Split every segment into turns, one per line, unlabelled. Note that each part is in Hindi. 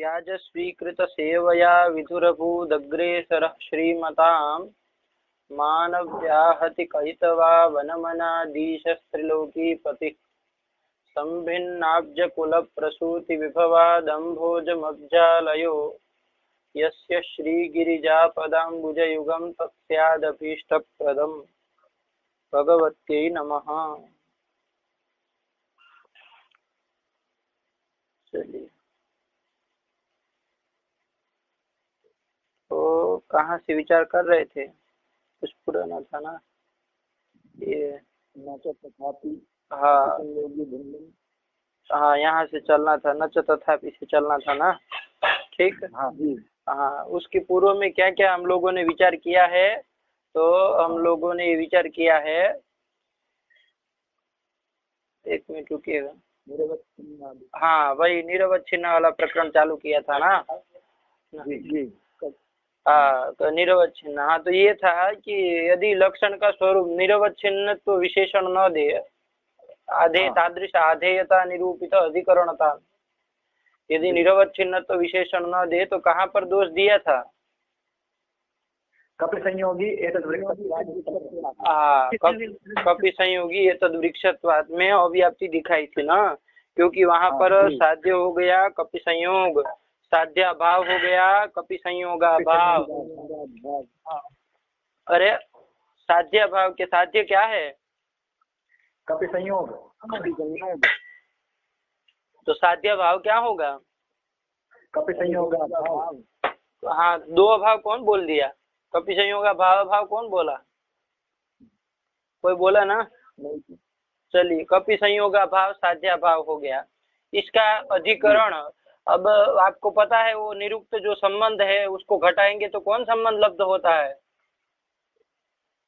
व्याज स्वीकृत सेवया विधुरभूदग्रेसरः श्रीमताम् मानव्याहति कहितवा वनमनाधीशस्त्रिलोकीपतिः सम्भिन्नाब्जकुलप्रसूतिविभवादम्भोजमब्जालयो यस्य श्रीगिरिजापदाम्बुजयुगं तत्स्यादभीष्टप्रदम्। भगवत्यै नमः। चलिए, तो कहाँ से विचार कर रहे थे? कुछ पुराना था ना ये। हाँ हाँ, यहाँ से चलना था, नच तथापि से चलना था ना। ठीक। हाँ, उसके पूर्व में क्या क्या हम लोगों ने विचार किया है? तो हम लोगों ने ये विचार किया है, एक मिनट रुकिएगा। हाँ, वही निरवच्छिन्न वाला प्रकरण चालू किया था ना। हाँ, तो निरवच्छिन्न। हाँ, तो ये था कि यदि लक्षण का स्वरूप निरवच्छिन्न तो विशेषण न दे, आधे तादृश आधेयता निरूपित अधिकरणता, यदि निरवच्छिन्न तो विशेषण न दे तो कहाँ पर दोष दिया था?
कपि संयोगी
कपि संयोगी एतद् वृक्षत्वात् में अव्याप्ति दिखाई थी ना, क्योंकि वहां पर साध्य हो गया कपि संयोग, साध्य अभाव हो गया कपि संयोगाभाव। अरे साध्य अभाव के साध्य क्या है?
कपि संयोग।
तो साध्य भाव क्या होगा?
कपि संयोग।
हाँ, दो अभाव कौन बोल दिया? कपि संयोगा भाव कौन बोला? कोई बोला ना? चलिए, कपि संयोगा भाव साध्या भाव हो गया। इसका अधिकरण, अब आपको पता है वो निरुक्त जो संबंध है उसको घटाएंगे तो कौन संबंध लब्ध होता है?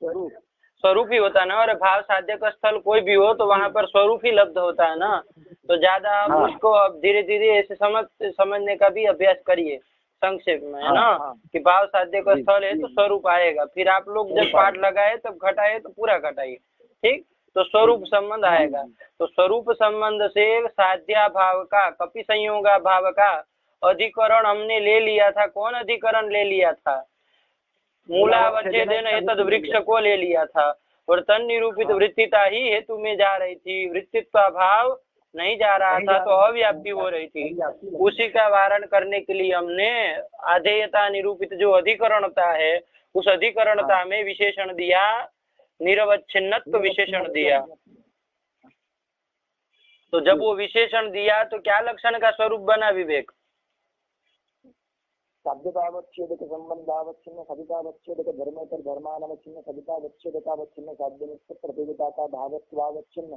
स्वरूप ही होता है ना। और भाव साध्य का स्थल कोई भी हो तो वहां पर स्वरूप ही लब्ध होता है ना। तो ज्यादा उसको अब धीरे धीरे ऐसे समझने का भी अभ्यास करिए संक्षेप में, है ना, कि भाव साध्य का स्थल है तो स्वरूप आएगा। फिर आप लोग जब पाठ लगाए तब घटाए तो पूरा घटाइए, ठीक। तो स्वरूप संबंध आएगा। तो स्वरूप संबंध से साध्या भाव का, कपि संयोगा भाव का अधिकरण हमने ले लिया था। कौन अधिकरण ले लिया था? मूलावच्छेदेन एतद् वृक्ष को ले लिया था। और तन निरूपित वृत्तिता ही हेतु में जा रही थी, वृत्तित्व भाव नहीं जा रहा था, तो अव्याप्ति हो रही थी। उसी का वारण करने के लिए हमने आधेयता निरूपित जो अधिकरणता है उस अधिकरणता में विशेषण दिया, निरवच्छिन्नत्व विशेषण दिया। तो जब वो विशेषण दिया तो क्या लक्षण का स्वरूप बना विवेक?
साध्यतावच्छेदक संबंधावच्छिन्न सवितावच्छेदक धर्मेतर धर्मानवच्छिन्न सवितावच्छेदकावच्छिन्न साध्यनिष्ठ प्रतियोगिता का भावत्वावच्छिन्न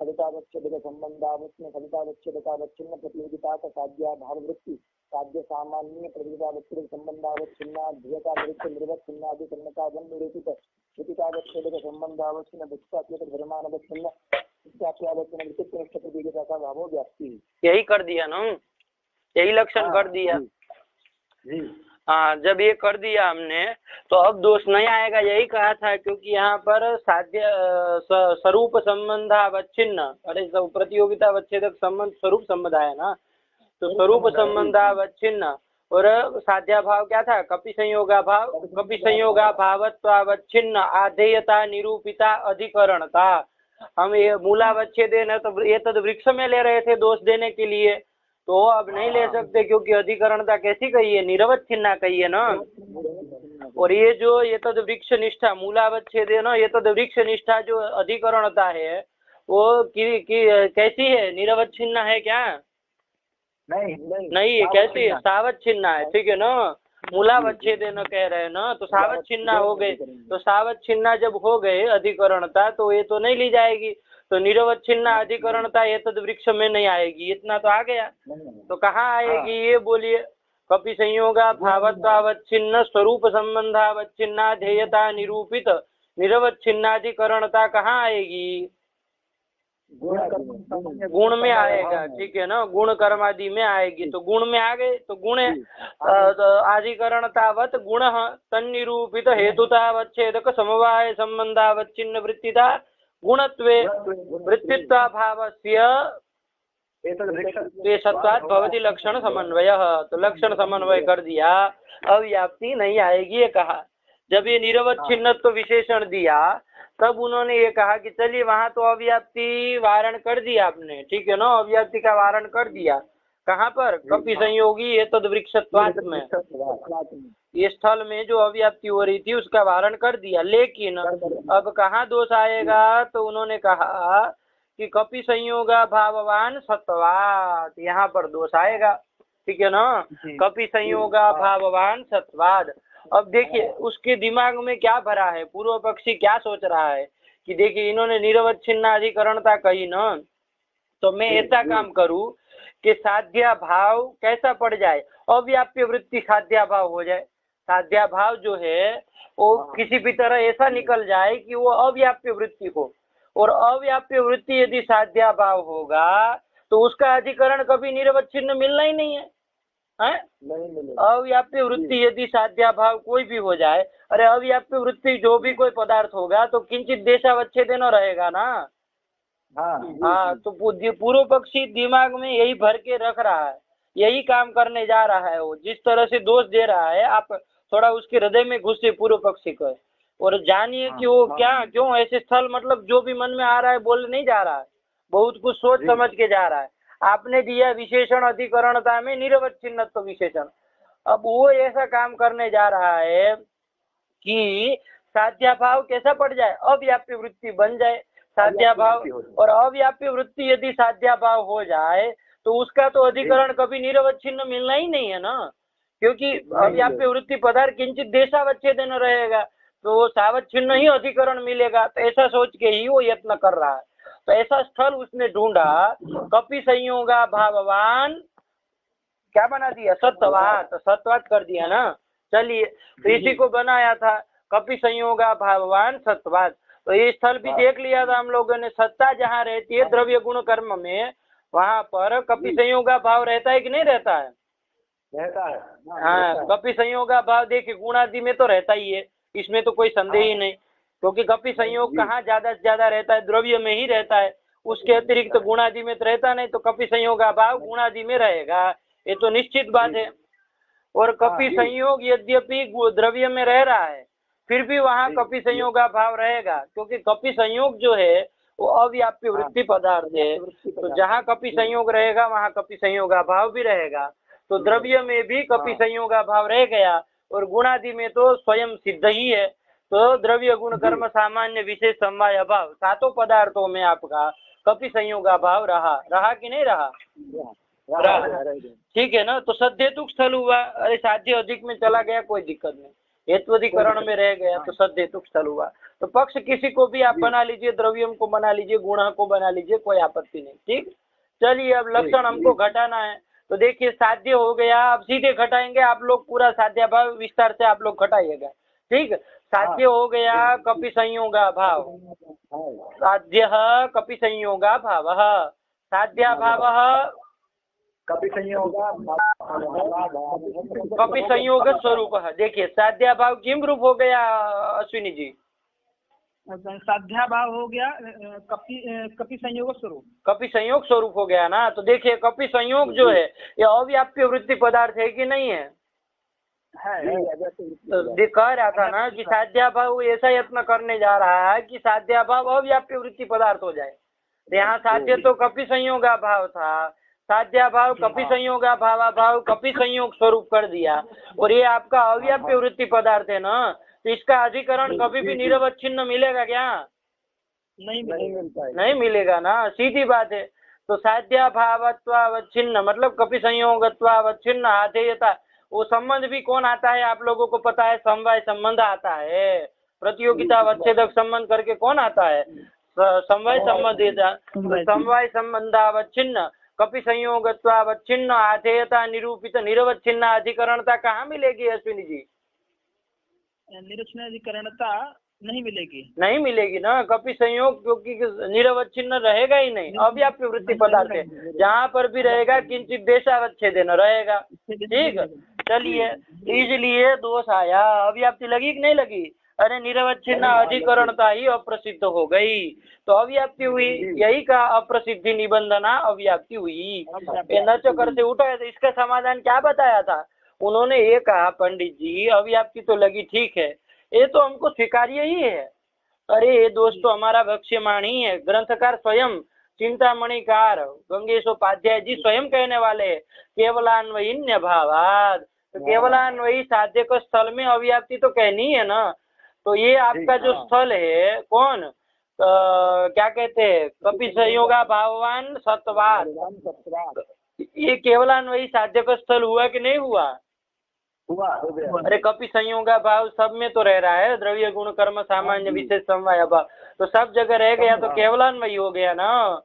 सवितावच्छेदक संबंधावच्छिन्न सवितावच्छेदकावच्छिन्न प्रतियोगिता का साध्या भाव वृत्ति साध्य सामान्य प्रतियोगितावच्छेदक संबंधावच्छिन्न ध्येयता वृत्ति निर्वच्छिन्नादि कर्मकागम निरूपित सवितावच्छेदक संबंधावच्छिन्न वित्तात्मक धर्मानवच्छिन्न वित्तात्मक वृत्तिनिष्ठ प्रतियोगिता का भावो व्याप्ति।
यही कर दिया ना, यही लक्षण कर दिया। हाँ, जब ये कर दिया हमने तो अब दोष नहीं आएगा, यही कहा था। क्योंकि यहाँ पर साध्य स्वरूप संबंधावच्छिन्न, अरे प्रतियोगितावच्छेदक संबंध स्वरूप संबंध आया ना, तो स्वरूप संबंधावच्छिन्न और साध्या भाव क्या था? कपि संयोगा भाव, कपि संयोगा भावत्वावच्छिन्न आधेयता निरूपिता अधिकरणता। हम ये मूलावच्छेदेन तो ये तद वृक्ष में ले रहे थे दोष देने के लिए, तो अब नहीं ले सकते क्योंकि अधिकरणता कैसी कही है? निरवच्छिन्ना कही है ना। और ये जो ये तद वृक्ष निष्ठा मूलावच्छेदेन ये तद वृक्ष निष्ठा जो अधिकरणता है वो कैसी है? निरवच्छिन्ना है क्या? नहीं है। कैसी है? सावच्छिन्ना है, ठीक है ना। मूलावच्छेदेन कह रहे हैं ना, तो सावच्छिन्ना हो गए। तो सावच्छिन्ना जब हो गए अधिकरणता तो ये तो नहीं ली जाएगी। तो निरवच्छिन्ना अधिकरणता ये तद वृक्ष में नहीं आएगी, इतना तो आ गया। तो कहाँ आएगी ये बोलिए? कपि संयोगा भावत्वावच्छिन्न स्वरूप संबंधावच्छिन्ना ध्येयता निरूपित निरवच्छिन्नाधिकरणता कहाँ आएगी? गुण में आएगा, ठीक है ना। गुण कर्मादि में आएगी। तो गुण में आ गए तो गुण अधिकरणतावत गुण तन्निरूपित हेतुतावच्छेदक समवाय संबंधावच्छिन्न वृत्तिता गुणत्वे वृत्तित्वाभावस्य तो ये सत्वात् भवति लक्षण समन्वय, तो लक्षण समन्वय कर दिया, अव्याप्ति नहीं आएगी ये कहा। जब ये निरवच्छिन्नत्व विशेषण दिया तब उन्होंने ये कहा कि चलिए वहां तो अव्याप्ति वारण कर दिया आपने, ठीक है ना, अव्याप्ति का वारण कर दिया। कहाँ पर? कपि संयोगी ये तद वृक्षत्वात् में, ये स्थल में जो अव्याप्ति हो रही थी उसका वारण कर दिया। लेकिन अब कहाँ दोष आएगा? तो उन्होंने कहा कि कपि संयोगा भाववान सत्वात्, यहाँ पर दोष आएगा, ठीक है ना। कपि संयोगा भाववान सत्वाद। अब देखिए उसके दिमाग में क्या भरा है, पूर्व पक्षी क्या सोच रहा है कि देखिए इन्होंने निरवच्छिन्नाधिकरणता कही ना, तो मैं ऐसा काम करूं कि साध्या भाव कैसा पड़ जाए, अव्याप्य वृत्ति साध्या भाव हो जाए। साध्या भाव जो है वो किसी भी तरह ऐसा निकल जाए कि वो अव्याप्य वृत्ति हो, और अव्याप्य वृत्ति यदि साध्या भाव होगा तो उसका अधिकरण कभी निरवच्छिन्न मिलना ही नहीं है। अव्याप्य वृत्ति यदि साध्या भाव कोई भी हो जाए, अरे अव्याप्य वृत्ति जो भी कोई पदार्थ होगा तो किंचित देशावच्छेदेन रहेगा ना। हाँ, तो पूर्व पक्षी दिमाग में यही भर के रख रहा है, यही काम करने जा रहा है। वो जिस तरह से दोष दे रहा है आप थोड़ा उसके हृदय में घुसे पूर्व पक्षी को, और जानिए कि वो क्यों ऐसे स्थल, मतलब जो भी मन में आ रहा है बोल नहीं जा रहा है, बहुत कुछ सोच समझ के जा रहा है। आपने दिया विशेषण अधिकरणता में निरवच्छिन्नत्व विशेषण, अब वो ऐसा काम करने जा रहा है कि साध्या भाव कैसा पड़ जाए, अव्याप्य वृत्ति बन जाए साध्या भाव, और अव्याप्य वृत्ति यदि साध्या भाव हो जाए तो उसका तो अधिकरण कभी निरवच्छिन्न मिलना ही नहीं है ना, क्योंकि अव्याप्य वृत्ति पदार्थ किंचित देशावच्छेदन रहेगा तो सावच्छिन्न ही अधिकरण मिलेगा। तो ऐसा सोच के ही वो यत्न कर रहा है। तो ऐसा स्थल उसने ढूंढा, कपि संयोगा भाववान क्या बना दिया, सत्वात्, सत्वात् कर दिया ना। चलिए तो इसी को बनाया था कपि संयोगा भाववान सत्वात्। तो ये स्थल भी देख लिया था हम लोगों ने, सत्ता जहाँ रहती है द्रव्य गुण कर्म में, वहां पर कपि संयोगा भाव रहता है कि नहीं रहता है?
रहता है।
हाँ, कपि संयोगा भाव देखिए गुणादि में तो रहता ही है, इसमें तो कोई संदेह ही नहीं, क्योंकि कपि संयोग कहाँ ज्यादा से ज्यादा रहता है, द्रव्य में ही रहता है, उसके अतिरिक्त तो गुणादि में तो रहता नहीं। तो कपि संयोगा भाव गुणादि में रहेगा, ये तो निश्चित बात है। और कपि संयोग यद्यपि द्रव्य में रह रहा है फिर भी वहाँ कपि संयोगा भाव रहेगा, क्योंकि कपि संयोग जो है वो अव्याप्य वृत्ति पदार्थ है। तो जहाँ कपि संयोग रहेगा वहाँ कपि संयोगा भाव भी रहेगा। तो द्रव्य में भी कपि संयोगा भाव रह गया, और गुणादि में तो स्वयं सिद्ध ही है। तो द्रव्य गुण कर्म सामान्य विशेष समवाय अभाव, सातों पदार्थों में आपका कपि संयोगा भाव रहा कि नहीं रहा? ठीक है ना। तो सद्धेतुक स्थल हुआ, अरे साध्य अधिक में चला गया कोई दिक्कत नहीं, हेत्वाधिकरण में रह गया तो सद्धेतुक स्थल हुआ। तो पक्ष किसी को भी आप बना लीजिए, द्रव्यम को बना लीजिए, गुण को बना लीजिए, कोई आपत्ति नहीं। ठीक, चलिए अब लक्षण हमको घटाना है। तो देखिए साध्य हो गया, अब सीधे घटाएंगे आप लोग, पूरा साध्य भाव विस्तार से आप लोग घटाइएगा। ठीक, साध्य हो गया कपि संयोगा भाव, साध्य कपि संयोगा भाव, साध्या भाव
कपि संयोगा
कपि संयोग स्वरूप। देखिए साध्या भाव किम रूप हो गया अश्विनी जी?
साध्या भाव हो गया कपि संयोग स्वरूप,
कपि संयोग स्वरूप हो गया ना। तो देखिए कपि संयोग जो है ये अव्याप्य वृत्ति पदार्थ है कि नहीं है? तो कह रहा था ना कि साध्या भाव ऐसा यत्न करने जा रहा है कि साध्या भाव अव्याप्य वृत्ति पदार्थ हो जाए। तो यहाँ साध्य तो कपि संयोगा भाव था, साध्या भाव कपि संयोगा भाव कपि संयोग स्वरूप कर दिया, और ये आपका अव्याप्य वृत्ति पदार्थ है ना, तो इसका अधिकरण कभी भी निरवच्छिन्न मिलेगा क्या? नहीं मिलेगा ना, सीधी बात है। तो साध्या भावत्वावच्छिन्न मतलब कपि संयोगत्वावच्छिन्न आधेयता, वो संबंध भी कौन आता है आप लोगों को पता है? समवाय संबंध आता है, प्रतियोगिता अवच्छेदक संबंध करके कौन आता है? समवाय संबंध। समवाय संबंधावच्छिन्न कपि संयोगत्वावच्छिन्न आधेयता निरूपित निरवच्छिन्न अधिकरणता कहाँ मिलेगी अश्विनी जी?
निरवच्छिन्नाधिकरणता नहीं मिलेगी
ना, कपि संयोग क्योंकि निरवच्छिन्न रहेगा ही नहीं, अव्याप्य वृत्ति पदार्थ है, जहाँ पर भी रहेगा किंचित देशावच्छेदन रहेगा। ठीक, चलिए इसलिए दोष आया। अव्याप्ति लगी कि नहीं लगी? अरे निरवच्छिन्न अधिकरणता ही अप्रसिद्ध हो गई तो अव्याप्ति हुई, यही का अप्रसिद्धि निबंधना अव्याप्ति हुई। ये न चक्कर से उठाया। तो इसका समाधान क्या बताया था उन्होंने? ये कहा पंडित जी अव्याप्ति तो लगी ठीक है, ये तो हमको स्वीकार्य ही है। अरे ये दोष तो हमारा भक्ष्यमाण ही है। ग्रंथकार स्वयं चिंतामणिकार गंगेशोपाध्याय जी स्वयं कहने वाले केवलान्वयिन्य भावाद, तो केवलान्वयी साध्य के स्थल में अव्याप्ति तो कहनी है ना। तो ये आपका जो स्थल है कौन क्या कहते हैं कपि संयोगा भाववान सत्वाद, ये केवलान्वयी साध्य का स्थल हुआ कि नहीं हुआ?
हुआ।
अरे कपि संयोगा भाव सब में तो रह रहा है, द्रव्य गुण कर्म सामान्य विशेष समवाय भाव तो सब जगह रह गया तो केवलान्वयी हो गया ना।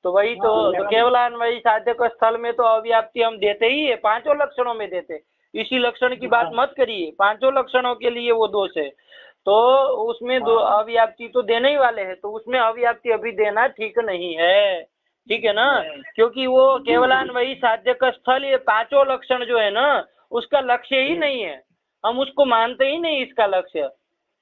तो वही तो केवलान्वयी साध्य के स्थल में तो अव्याप्ति हम देते ही है, पांचों लक्षणों में देते। इसी लक्षण की बात मत करिए, पांचों लक्षणों के लिए वो दोष है तो उसमें दो अव्याप्ति तो देने ही वाले हैं, तो उसमें अव्याप्ति अभी देना ठीक नहीं है, ठीक है ना। क्योंकि वो केवलान्वयी साध्य का स्थल ये पांचों लक्षण जो है ना उसका लक्ष्य ही नहीं है, हम उसको मानते ही नहीं इसका लक्ष्य,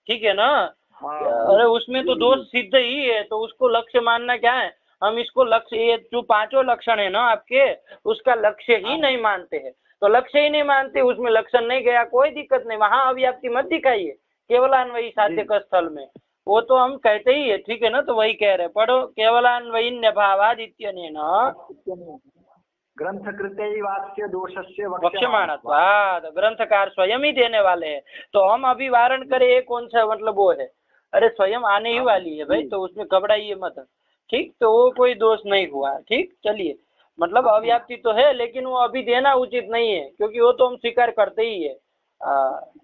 ठीक है ना। अरे उसमें तो दोष सिद्ध ही है तो उसको लक्ष्य मानना क्या है? हम इसको लक्ष्य, ये जो पांचों लक्षण है ना आपके उसका लक्ष्य ही नहीं मानते हैं। तो लक्ष्य ही नहीं मानते, उसमें लक्षण नहीं गया, कोई दिक्कत नहीं, वहां अव्याप्ति मत दिखाइए केवलान्वयी साध्य का स्थल में, वो तो हम कहते ही है, ठीक है ना। तो वही कह रहे पढ़ो केवलान्वयिन्य भावाद इत्यनेन
ग्रंथकृते वाक्य दोषस्य
वक्ष्यमाणत्वात्, ग्रंथकार स्वयं ही देने वाले हैं तो हम अभी वारण करें ये कौन सा मतलब वो है? अरे स्वयं आने ही वाली है भाई, तो उसमें घबराइए मत, ठीक। तो वो कोई दोष नहीं हुआ, ठीक। चलिए मतलब अव्याप्ति तो है लेकिन वो अभी देना उचित नहीं है क्योंकि वो तो हम स्वीकार करते ही है।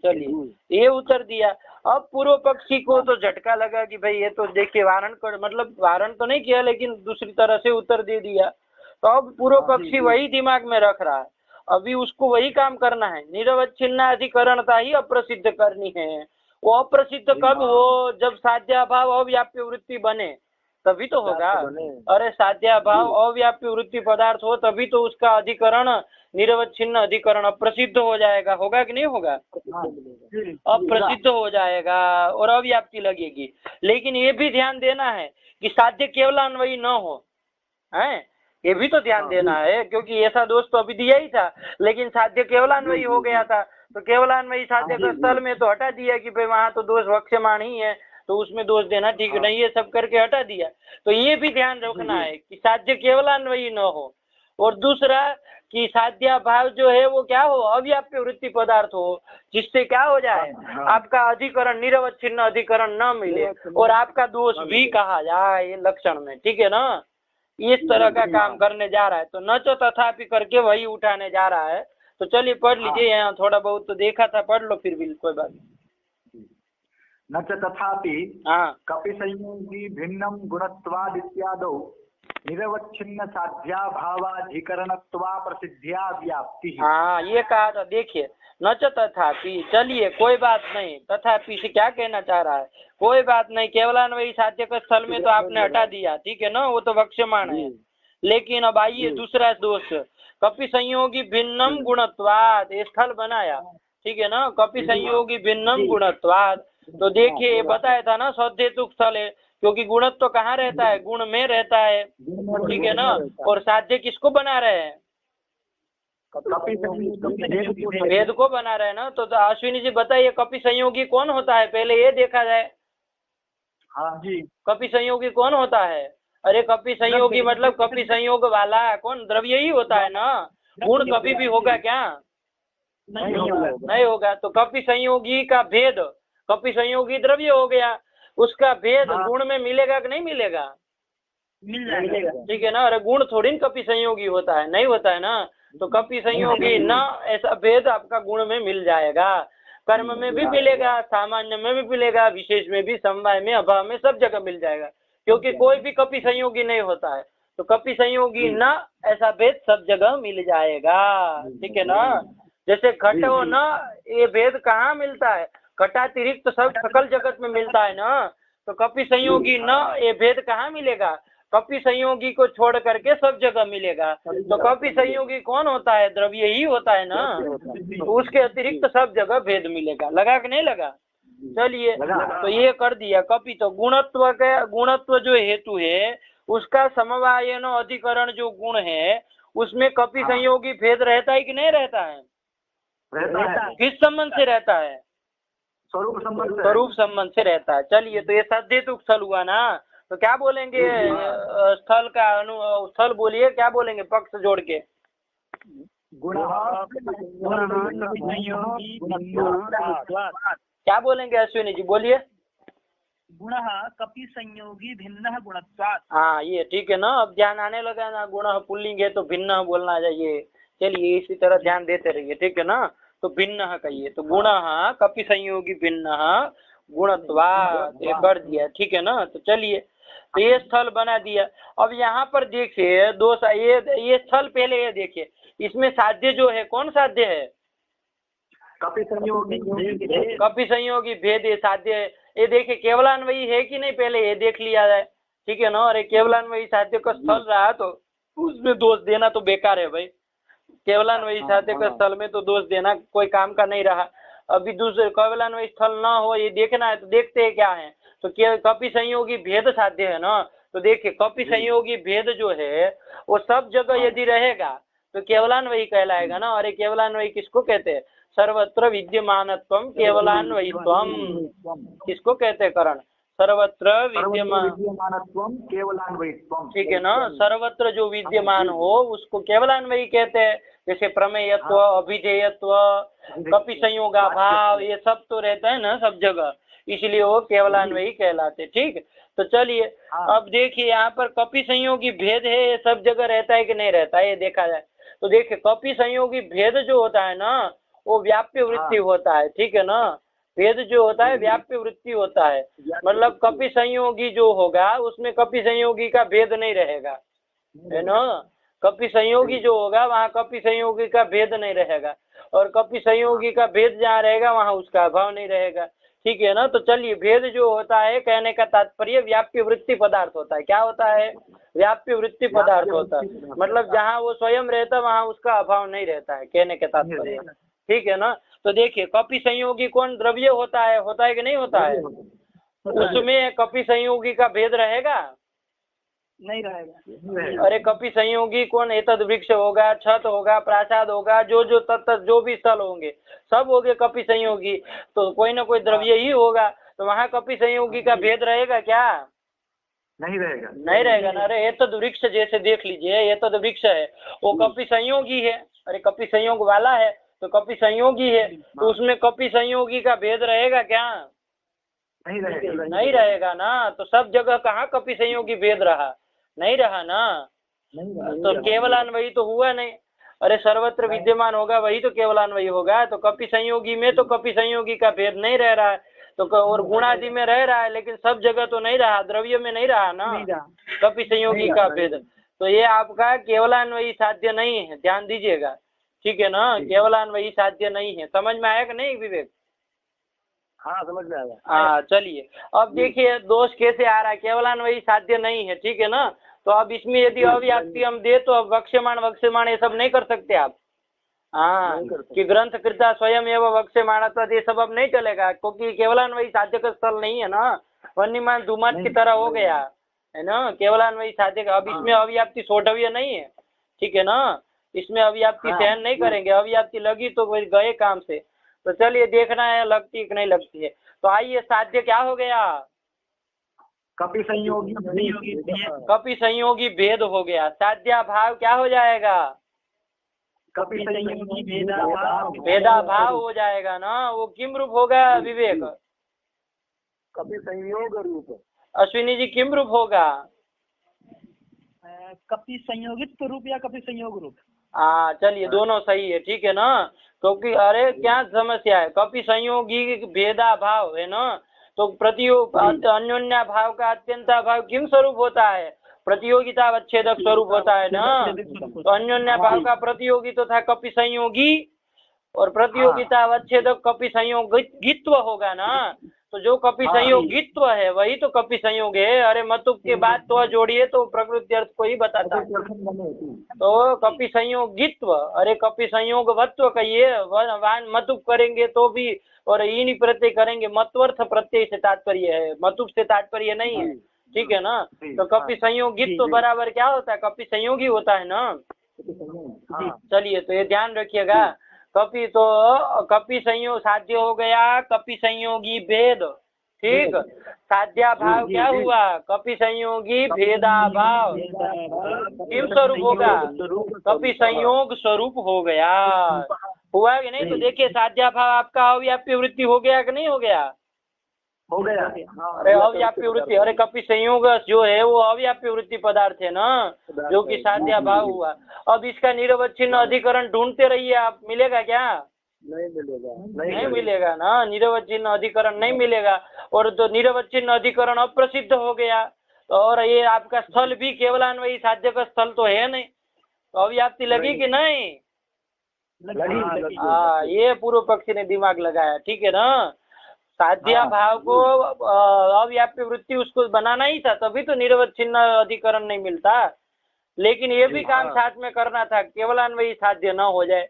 चलिए ये उत्तर दिया। अब पूर्व पक्षी को तो झटका लगा कि भाई ये तो देखिए वारण कर, मतलब वारण तो नहीं किया लेकिन दूसरी तरह से उत्तर दे दिया। तो अब पूर्व पक्षी वही दिमाग में रख रहा है, अभी उसको वही काम करना है, निरवच्छिन्नाधिकरणता ही अप्रसिद्ध करनी है। वो अप्रसिद्ध कब हो? जब साध्याभाव अव्याप्य वृत्ति बने तभी तो होगा। अरे साध्याभाव अव्याप्य वृत्ति पदार्थ हो तभी तो उसका अधिकरण निरवच्छिन्न अधिकरण अप्रसिद्ध हो जाएगा, होगा कि नहीं होगा? अप्रसिद्ध हो जाएगा और अव्याप्ति लगेगी। लेकिन ये भी ध्यान देना है कि साध्य केवलान्वयी न हो, है ये भी तो ध्यान देना है क्योंकि ऐसा दोष तो अभी दिया ही था लेकिन साध्य केवलान्वयी हो गया था तो केवलान्वयी साध्य के स्थल में तो हटा दिया कि भाई वहां तो दोष वक्ष्यमाण ही है तो उसमें दोष देना ठीक नहीं है, सब करके हटा दिया। तो ये भी ध्यान रखना है कि साध्य केवलान्वयी न हो और दूसरा कि साध्या भाव जो है वो क्या हो? अव्याप्य वृत्ति पदार्थ हो, जिससे क्या हो जाए आपका अधिकरण निरवच्छिन्न अधिकरण न मिले और आपका दोष भी कहा जाए लक्षण में, ठीक है ना। इस तरह का काम करने जा रहा है तो न तो तथापि करके वही उठाने जा रहा है। तो चलिए पढ़ लीजिए, यहाँ थोड़ा बहुत तो देखा था, पढ़ लो फिर भी कोई बात नहीं।
न च तथापि कपि संयोगी भिन्नम गुणत्वाद इत्यादौ निरवच्छिन्न साध्याभावाधिकरणत्वा प्रसिद्ध्या व्याप्ति।
हाँ ये कहा था, देखिए न च तथापि, चलिए कोई बात नहीं, तथापि से क्या कहना चाह रहा है? कोई बात नहीं, केवलान्वयी साध्य के स्थल में तो आपने हटा दिया, ठीक है ना, वो तो वक्ष्यमाण है। लेकिन अब आइए दूसरा दोष, कपि संयोगी भिन्नम गुणत्वाद, ये स्थल बनाया, ठीक है ना, कपि संयोगी भिन्नम गुणत्वाद। तो देखिए ये बताया था ना सौद्धेतुक स्थल है क्योंकि गुणत्व तो कहाँ रहता है? गुण में रहता है, ठीक है ना। और साध्य किसको बना रहे हैं? वेद को बना रहे हैं ना। तो अश्विनी जी बताइए कपि संयोगी कौन होता है? पहले ये देखा जाए।
हाँ जी,
कपि संयोगी कौन होता है? अरे कपि संयोगी मतलब कपि संयोग वाला कौन? द्रव्य ही होता है ना, गुण कभी भी होगा क्या? नहीं होगा। तो कपि संयोगी का भेद, कपि संयोगी द्रव्य हो गया, उसका भेद गुण में मिलेगा कि नहीं मिलेगा?
मिल जाएगा,
ठीक है ना। अरे गुण थोड़ी कपि संयोगी होता है, नहीं होता है ना। तो कपि संयोगी न ऐसा भेद आपका गुण में मिल जाएगा, कर्म में भी मिलेगा, सामान्य में भी मिलेगा, विशेष में भी, समवाय में, अभाव में, सब जगह मिल जाएगा क्योंकि कोई भी कपि संयोगी नहीं होता है। तो कपि संयोगी न ऐसा भेद सब जगह मिल जाएगा, ठीक है ना। जैसे घट हो न, ये भेद कहाँ मिलता है? घटातिरिक्त सब सकल जगत में मिलता है ना। तो कपि संयोगी न ये भेद कहाँ मिलेगा? कपि संयोगी को छोड़ करके सब जगह मिलेगा। तो कपि संयोगी कौन होता है? द्रव्य ही होता है ना। तो उसके अतिरिक्त सब जगह भेद मिलेगा, लगा कि नहीं लगा? चलिए तो ये कर दिया कपि। तो गुणत्व जो हेतु है उसका समवायन अधिकरण जो गुण है उसमें कपि संयोगी भेद रहता है कि नहीं रहता है?
रहता है।
किस संबंध से रहता है?
स्वरूप संबंध से।
स्वरूप संबंध से रहता है। चलिए तो ये सद्हेतुक स्थल हुआ ना, तो क्या बोलेंगे स्थल का स्थल बोलिए, क्या बोलेंगे पक्ष जोड़ के? क्या बोलेंगे अश्विनी जी, बोलिए।
गुण कपि संयोगी भिन्न गुणत्वात्।
हाँ ये ठीक है ना, अब ध्यान आने लगा ना, गुण पुल्लिंग है तो भिन्न बोलना चाहिए। चलिए इसी तरह ध्यान देते रहिए, ठीक है ना। तो भिन्न कहिए, तो गुण कपि संयोगी भिन्न गुणत्वात् ये कर दिया, ठीक है ना। तो चलिए तो ये स्थल बना दिया। अब यहाँ पर देखिए दोष, ये स्थल पहले ये देखिए, इसमें साध्य जो है कौन साध्य है?
कपि संयोगी।
कपि संयोगी भेद ये साध्य है। ये देखिए केवलान्वयी है कि नहीं, पहले ये देख लिया जाए, ठीक है ना। अरे केवलान्वयी साध्य का स्थल रहा तो उसमें दोष देना तो बेकार है भाई। केवलान्वयी साध्य का स्थल में तो दोष देना कोई काम का नहीं रहा। अभी दूसरे केवलान्वयी स्थल ना हो ये देखना है, तो देखते हैं क्या है। तो कपि संयोगी भेद साध्य है ना, तो देखिए कपि संयोगी भेद जो है वो सब जगह यदि रहेगा तो केवलान्वयी कहलाएगा ना। और केवलान्वयी किसको कहते हैं? सर्वत्र विद्यमानत्वम केवलान्वयित्वम। किसको कहते हैं करण? सर्वत्र विद्यमानत्वम
केवलान्वयित्वम,
ठीक है ना। सर्वत्र जो विद्यमान हो उसको केवलान्वयी कहते हैं। जैसे प्रमेयत्व, अभिधेयत्व, कपि संयोगाभाव, ये सब तो रहता है ना सब जगह, इसलिए वो केवलान्वयी कहलाते। ठीक, तो चलिए अब देखिए यहाँ पर कपि संयोगी भेद है, ये सब जगह रहता है कि नहीं रहता है, ये देखा जाए तो देखिए कपि संयोगी भेद जो होता है ना वो व्याप्य वृत्ति होता है, ठीक है ना। भेद जो होता है व्याप्य वृत्ति होता है, मतलब कपि संयोगी जो होगा उसमें कपि संयोगी का भेद नहीं रहेगा, है ना। कपि संयोगी जो होगा वहाँ कपि संयोगी का भेद नहीं रहेगा, और कपि संयोगी का भेद जहाँ रहेगा वहाँ उसका अभाव नहीं रहेगा, ठीक है ना। तो चलिए भेद जो होता है कहने का तात्पर्य व्याप्य वृत्ति पदार्थ होता है। क्या होता है? व्याप्य वृत्ति पदार्थ होता है, मतलब जहाँ वो स्वयं रहता है वहाँ उसका अभाव नहीं रहता है, कहने के तात्पर्य, ठीक है ना। तो देखिए कपि संयोगी कौन द्रव्य होता है कि नहीं होता है? उसमें कपि संयोगी का भेद रहेगा?
नहीं रहेगा।
अरे कपि संयोगी कौन? एतद वृक्ष होगा, छत होगा, प्रासाद होगा, जो तत्त जो भी स्थल होंगे सब होंगे कपि संयोगी, तो कोई ना कोई द्रव्य ही होगा, तो वहाँ कपि संयोगी का भेद रहेगा क्या?
नहीं रहेगा,
नहीं रहेगा ना। अरे एतद वृक्ष जैसे देख लीजिए, एतद वृक्ष है वो कपि संयोगी है, अरे कपि संयोग वाला है तो कपि संयोगी है, तो उसमें कपि संयोगी का भेद रहेगा क्या? नहीं रहेगा ना। तो सब जगह कहाँ कपि संयोगी भेद रहा? नहीं रहा ना। तो केवलान्वयी तो हुआ नहीं। अरे सर्वत्र विद्यमान होगा वही तो केवलान्वयी होगा, तो कपि संयोगी में तो कपि संयोगी का भेद नहीं रह रहा है, तो और गुणादि में रह रहा है लेकिन सब जगह तो नहीं रहा, द्रव्य में नहीं रहा ना कपि संयोगी का भेद। तो ये आपका केवलान्वयी साध्य नहीं है, ध्यान दीजिएगा, ठीक है ना। केवलान्वयी साध्य नहीं है। समझ में आया कि नहीं विवेक?
हाँ समझ में आया।
हाँ चलिए अब देखिए दोष कैसे आ रहा है, केवलान्वयी साध्य नहीं है, ठीक है ना। तो अब इसमें यदि अव्याप्ति हम दे तो अब वक्ष्यमाण ये सब नहीं कर सकते आप। हाँ कि ग्रंथ कृता स्वयं एवं वक्ष्यमाण, तो ये सब अब नहीं चलेगा क्योंकि केवलान्वयी साध्य का स्थल नहीं है ना। वन्यमान धूमत की तरह हो गया है ना केवलान्वयी साध्य का। अब इसमें अव्याप्ति सोढ़व्य नहीं है, ठीक है ना। इसमें अव्याप्ति सहन नहीं करेंगे, अव्याप्ति लगी तो गए काम से। तो चलिए देखना है लगती कि नहीं लगती है। तो आइए साध्य क्या हो गया?
कपि संयोगी
कपि संयोगी भेद हो गया। साध्याभाव क्या हो जाएगा?
कपि संयोगी
भेदाभाव हो जाएगा ना। वो किम रूप होगा विवेक?
कपि संयोग रूप।
अश्विनी जी किम रूप होगा?
कपि संयोगित्व रूप या कपि संयोग रूप?
चलिए दोनों सही है, ठीक है ना। क्योंकि अरे क्या समस्या है, कपि संयोगी भेदा भाव है ना, तो प्रतियोग अन्योन्या भाव का अत्यंता भाव किम स्वरूप होता है? प्रतियोगिता अवच्छेदक स्वरूप होता है ना। तो अन्योन्या भाव का प्रतियोगी तो था कपि संयोगी, और प्रतियोगिता अवच्छेदक कपि संयोगित्व होगा ना। तो जो कपि संयोगित्व है वही तो कपि संयोग है। अरे मतुप के बाद तो जोड़िए तो प्रकृति अर्थ को ही बताता है। तो कपि संयोगित्व, अरे कपि संयोगवत्व कहिए, वान मतुप करेंगे तो भी, और इन प्रत्यय करेंगे, मतवर्थ प्रत्यय से तात्पर्य है, मतुप से तात्पर्य नहीं है। ठीक है ना। तो कपि संयोगित्व बराबर क्या होता है, कपि संयोगी होता है ना। चलिए तो ये ध्यान रखिएगा। कपि तो कपि संयोग साध्य हो गया, कपि संयोगी भेद। ठीक, साध्या भाव क्या हुआ, कपि संयोगी भेदाभाव। किम स्वरूप होगा, कपि संयोग स्वरूप हो गया। हुआ कि नहीं। तो देखिए साध्या भाव आपका अव्याप्य वृत्ति हो गया कि नहीं हो गया,
हो गया।
अरे अव्याप्य वृत्ति, अरे कपि संयोग जो है वो अव्याप्य वृत्ति पदार्थ है ना, जो कि साध्या भाव हुआ। अब इसका निरवच्छिन्न अधिकरण ढूंढते रहिए आप, मिलेगा क्या,
नहीं मिलेगा,
नहीं मिलेगा ना, निरवच्छिन्न अधिकरण नहीं मिलेगा। और तो निरवच्छिन्न अधिकरण अप्रसिद्ध हो गया, और ये आपका स्थल भी केवलान्वयी साध्य का स्थल तो है नहीं, तो अव्याप्ति लगी कि नहीं,
लगी।
हाँ ये पूर्व पक्षी ने दिमाग लगाया। ठीक है ना। साध्या भाव को अव्याप्य वृत्ति उसको बनाना ही था, तभी तो निरवच्छिन्न अधिकरण नहीं मिलता। लेकिन ये भी काम साथ में करना था, केवलान्वयी साध्य न हो जाए,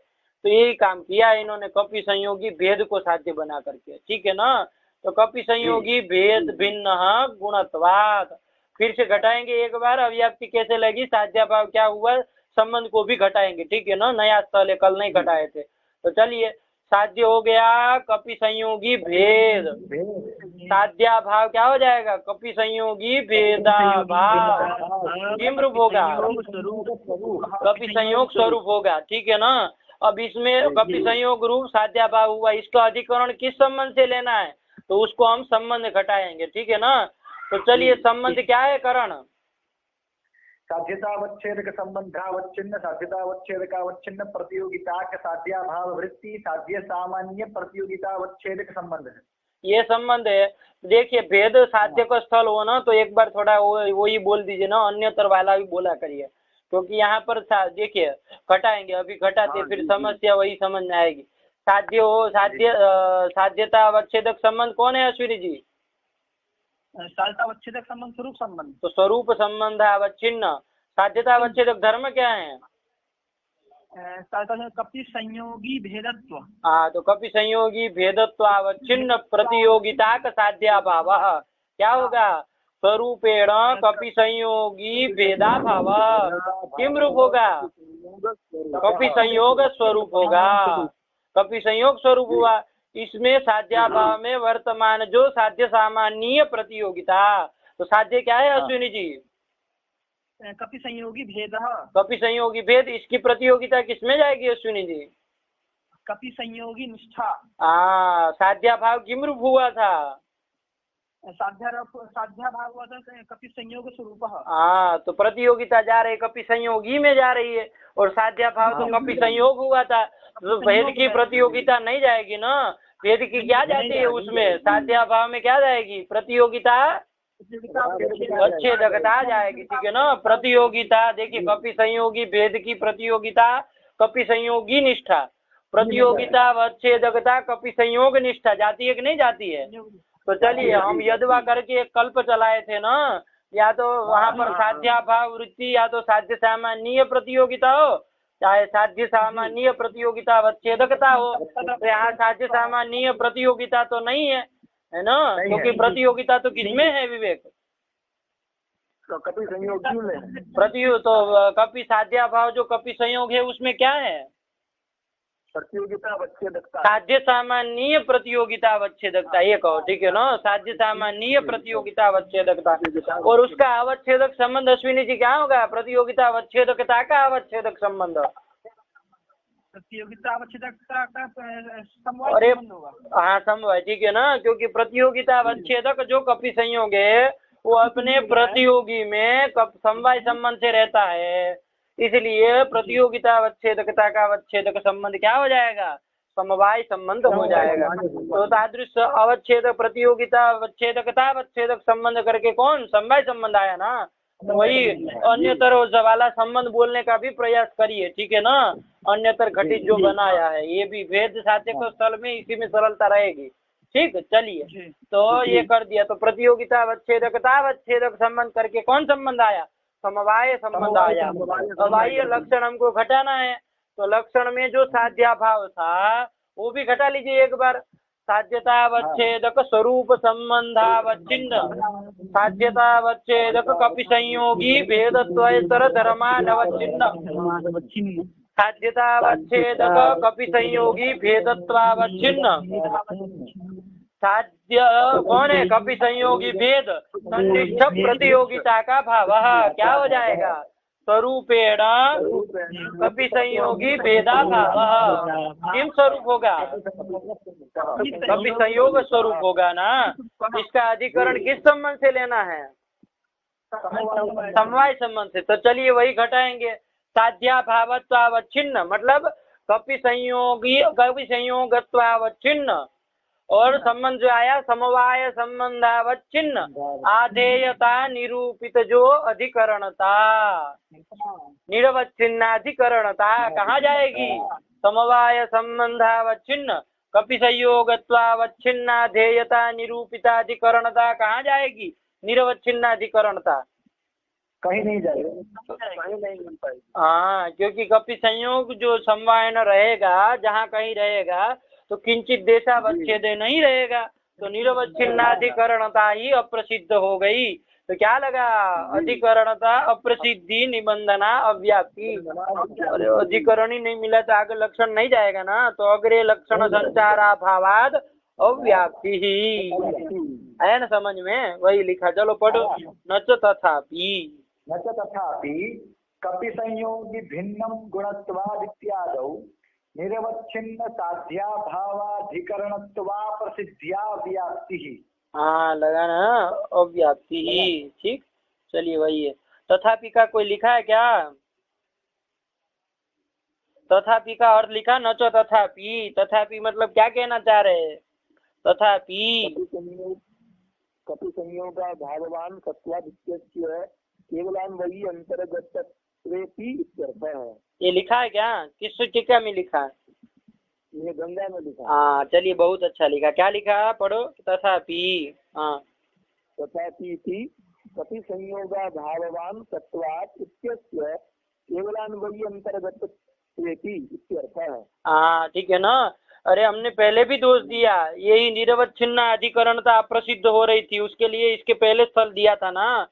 तो यही काम किया इन्होंने, कपि संयोगी भेद को साध्य बना करके। ठीक है ना। तो कपि संयोगी भेद भिन्न गुणत्वात्, फिर से घटाएंगे एक बार, अव्याप्ति कैसे लगी, साध्या भाव क्या हुआ, संबंध को भी घटाएंगे। ठीक है ना, नया स्थल है, कल नहीं घटाए थे। तो चलिए, साध्य हो गया कपि संयोगी भेद, साध्या भाव क्या हो जाएगा, कपि संयोगी भेदा भाव। किम रूप होगा, कपि संयोग स्वरूप होगा। ठीक है ना। अब इसमें कपि संयोग रूप साध्या भाव हुआ, इसका अधिकरण किस संबंध से लेना है, तो उसको हम संबंध घटाएंगे। ठीक है ना। तो चलिए संबंध क्या है, करण
साध्यतावच्छेदक संबंधावच्छिन्न, साध्यतावच्छेदकावच्छिन्न प्रतियोगिता के साध्या भाव वृत्ति, साध्य सामान्य प्रतियोगितावच्छेदक संबंध है।
ये संबंध है। देखिए भेद साध्य का स्थल हो ना, तो एक बार थोड़ा वही बोल दीजिए ना, अन्यतर वाला भी बोला करिए, क्योंकि यहाँ पर देखिए घटाएंगे, अभी घटाते फिर समस्या वही समझ में आएगी। साध्य हो, साध्यता अवच्छेदक संबंध कौन है अश्विनी जी,
साध्यतावच्छेदक संबंध स्वरूप संबंध।
तो स्वरूप संबंध अवच्छिन्न, साध्यता अवच्छेदक धर्म क्या है,
कपि संयोगी भेदत्व।
हाँ, तो कपि संयोगी भेदत्व अवच्छिन्न प्रतियोगिता का साध्या भाव क्या होगा, स्वरूपेण कपि संयोगी भेदा भाव। किम रूप होगा, कपि संयोग स्वरूप होगा, कपि संयोग स्वरूप हुआ। इसमें साध्या भाव में वर्तमान जो साध्य सामान्य प्रतियोगिता, तो साध्य क्या है अश्विनी जी,
कपि संयोगी भेद।
कपि संयोगी भेद, इसकी प्रतियोगिता किसमें जाएगी अश्विनी जी,
कपि संयोगी निष्ठा।
साध्या भाव किम रूप हुआ था,
साध्या भाव हुआ था कपि संयोग स्वरूप।
तो प्रतियोगिता जा रही कपि संयोगी में जा रही है, और साध्या भाव तो कपि संयोग हुआ था, तो भेद की प्रतियोगिता नहीं जाएगी ना, भेद की क्या जाती है उसमें, साध्या भाव में क्या जाएगी, प्रतियोगिता अच्छेदकता जाएगी। ठीक है ना। प्रतियोगिता देखिए, कपि संयोगी भेद की प्रतियोगिता कपि संयोगी निष्ठा, प्रतियोगिता अच्छेदकता कपि संयोग निष्ठा जाती है कि नहीं जाती है। तो चलिए हम यदवा करके एक कल्प चलाए थे ना, या तो वहाँ पर साध्या भाव वृत्ति, या तो साध्य सामान्य प्रतियोगिता हो, चाहे साध्य सामान्य प्रतियोगिता अच्छेदकता हो। तो यहाँ साध्य सामान्य प्रतियोगिता तो नहीं है ना, क्योंकि प्रतियोगिता तो किसमें है विवेक,
तो कपि संयोगी में
तो कपि साध्या भाव जो कपि संयोग है उसमें क्या है,
प्रतियोगिता अवच्छेदकता,
साध्य सामान्य प्रतियोगिता अवच्छेदकता, ये कहो। ठीक है ना, साध्य सामान्य प्रतियोगिता अवच्छेदकता। और उसका अवच्छेदक संबंध अश्विनी जी क्या होगा, प्रतियोगिता अवच्छेदकता का अवच्छेदक संबंध,
प्रतियोगिता अवच्छेदकता का
अरे हाँ समवाय। ठीक है ना, क्योंकि प्रतियोगिता अवच्छेदक जो कपि संयोग है वो अपने प्रतियोगी में समवाय संबंध से रहता है, इसलिए प्रतियोगिता अवच्छेदकता का अवच्छेदक संबंध क्या हो जाएगा, समवाय संबंध हो जाएगा। तो तादृश अवच्छेद प्रतियोगिता अवच्छेदकता अवच्छेदक संबंध करके कौन समवाय संबंध आया ना, वही अन्यतर वाला संबंध बोलने का भी प्रयास करिए। ठीक है ना, अन्यतर घटित जो बनाया है, ये भी भेद साध्य के स्थल में इसी में सरलता रहेगी। ठीक, चलिए।
जी।
तो ये कर दिया, तो प्रतियोगिता अवच्छेदक संबंध करके कौन संबंध आया? समवाय संबंध आया। अब आइए लक्षण हमको घटाना है, तो लक्षण में जो साध्याभाव था वो भी घटा लीजिए एक बार। साध्यतावच्छेदक स्वरूप संबंधावच्छिन्न, साध्यतावच्छेदक कपि संयोगी भेदत्वेतर धर्मानवच्छिन्न, साध्यतावच्छेदक कपि संयोगी भेदत्वावच्छिन्न। साध्य कौन है? कपि संयोगी भेद संनिष्ठ प्रतियोगिता का भाव क्या हो जाएगा? स्वरूपेण कपि संयोगी भेदा भाव। किम स्वरूप होगा? कपि संयोग स्वरूप होगा ना। इसका अधिकरण किस संबंध से लेना है? समवाय संबंध से। तो चलिए वही घटाएंगे। साध्याभावत्वावच्छिन्न मतलब कपि संयोगत्वावच्छिन्न, और संबंध जो आया समवाय संबंधावच्छिन्न, आधेयता निरूपित जो अधिकरणता, निरवच्छिन्नाधिकरणता कहाँ जाएगी? समवाय संबंधावच्छिन्न कपि संयोगत्वावच्छिन्नाधेयता निरूपिताधिकरणता कहाँ जाएगी? निरवच्छिन्नाधिकरणता।
कहीं नहीं जाएगा, कहीं नहीं मिल पाएगी।
हाँ, क्योंकि कपि संयोग जो समवाय न रहेगा, जहाँ कहीं रहेगा तो किंचित देशावच्छेद नहीं रहेगा, तो निरवच्छिन्नाधिकरणता ही अप्रसिद्ध हो गई। तो क्या लगा? अधिकरणता अप्रसिद्धि निबंधना अव्याप्ति। अरे अधिकरण ही नहीं मिला तो आगे लक्षण नहीं जाएगा ना। तो अग्रे लक्षण संचाराभावाद अव्याप्ति ही है ना, समझ में? वही लिखा। चलो पढ़ो। न च तथापि,
न च तथापि कपि संयोगी भिन्नं गुणत्वाद् इत्यादौ निरवच्छिन्न साध्याभावाधिकरणत्वा प्रसिद्ध्या व्याप्तिः।
हाँ लगा ना, अव्याप्ति ही। ठीक, चलिए वही है। तथापि का कोई लिखा है क्या? तथापि का अर्थ लिखा न च तथापि। तथापि मतलब क्या कहना चाह रहे हैं? तथापि
कपि संयोगा भाववान सत्वादित्यस्य केवलान वही अंतर्गतत्वेति इत्यर्थ है।
ये लिखा है क्या? किस टीका में लिखा है?
ये गंगा में लिखा।
हाँ चलिए, बहुत अच्छा लिखा। क्या लिखा? पढ़ो। तथापि। हाँ,
तथापि कपि संयोगा भाववान सत्वात् इत्यस्य केवलान वही अंतर्गतत्वेति इत्यर्थ है।
हाँ ठीक है ना। अरे हमने पहले भी दोष दिया, यही निरवच्छिन्न अधिकरणता अप्रसिद्ध हो रही थी, उसके लिए इसके पहले स्थल दिया था ना।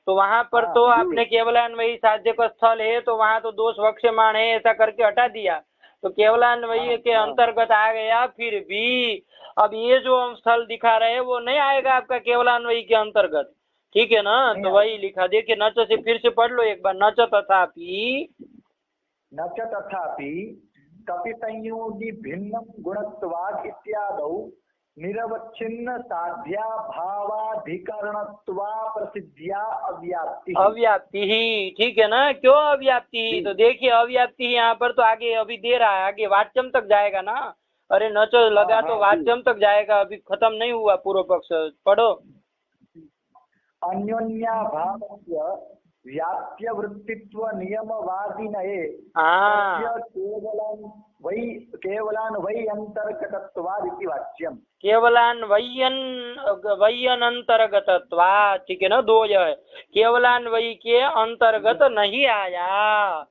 तो वहाँ पर तो आपने केवलान्वयी साध्य का स्थल है, तो वहाँ तो दोष वक्ष्यमाण है ऐसा करके हटा दिया, तो केवलान्वयी के अंतर्गत आ गया। फिर भी अब ये जो हम स्थल दिखा रहे हैं वो नहीं आएगा आपका केवलान्वयी के अंतर्गत, ठीक है ना। तो वही लिखा, देखिए न च से फिर से पढ़ लो एक बार। न च तथापि,
न च तथापि कपि संयोगी भिन्नं गुणत्वाद् इत्यादौ निरवच्छिन्न साध्या भावाधिकरणत्वा प्रसिद्ध्या अव्याप्ति।
अव्याप्ति ही, ठीक है ना। क्यों अव्याप्ति ही? तो देखिए अव्याप्ति ही यहाँ पर तो आगे अभी दे रहा है, आगे वाच्यम तक जाएगा ना। अरे न च लगा तो वाच्यम तक जाएगा, अभी खत्म नहीं हुआ पूर्व पक्ष। पढ़ो।
अन्योन्याभावस्य व्याप्य वृत्तित्व नियमवादिनये केवलान वै अंतर्गतत्वाद् इति वाच्यम।
केवलान्वय्यनंतर्गतत्वात्, ठीक है ना। दो यह है, केवलान्वयी के अंतर्गत नहीं आया,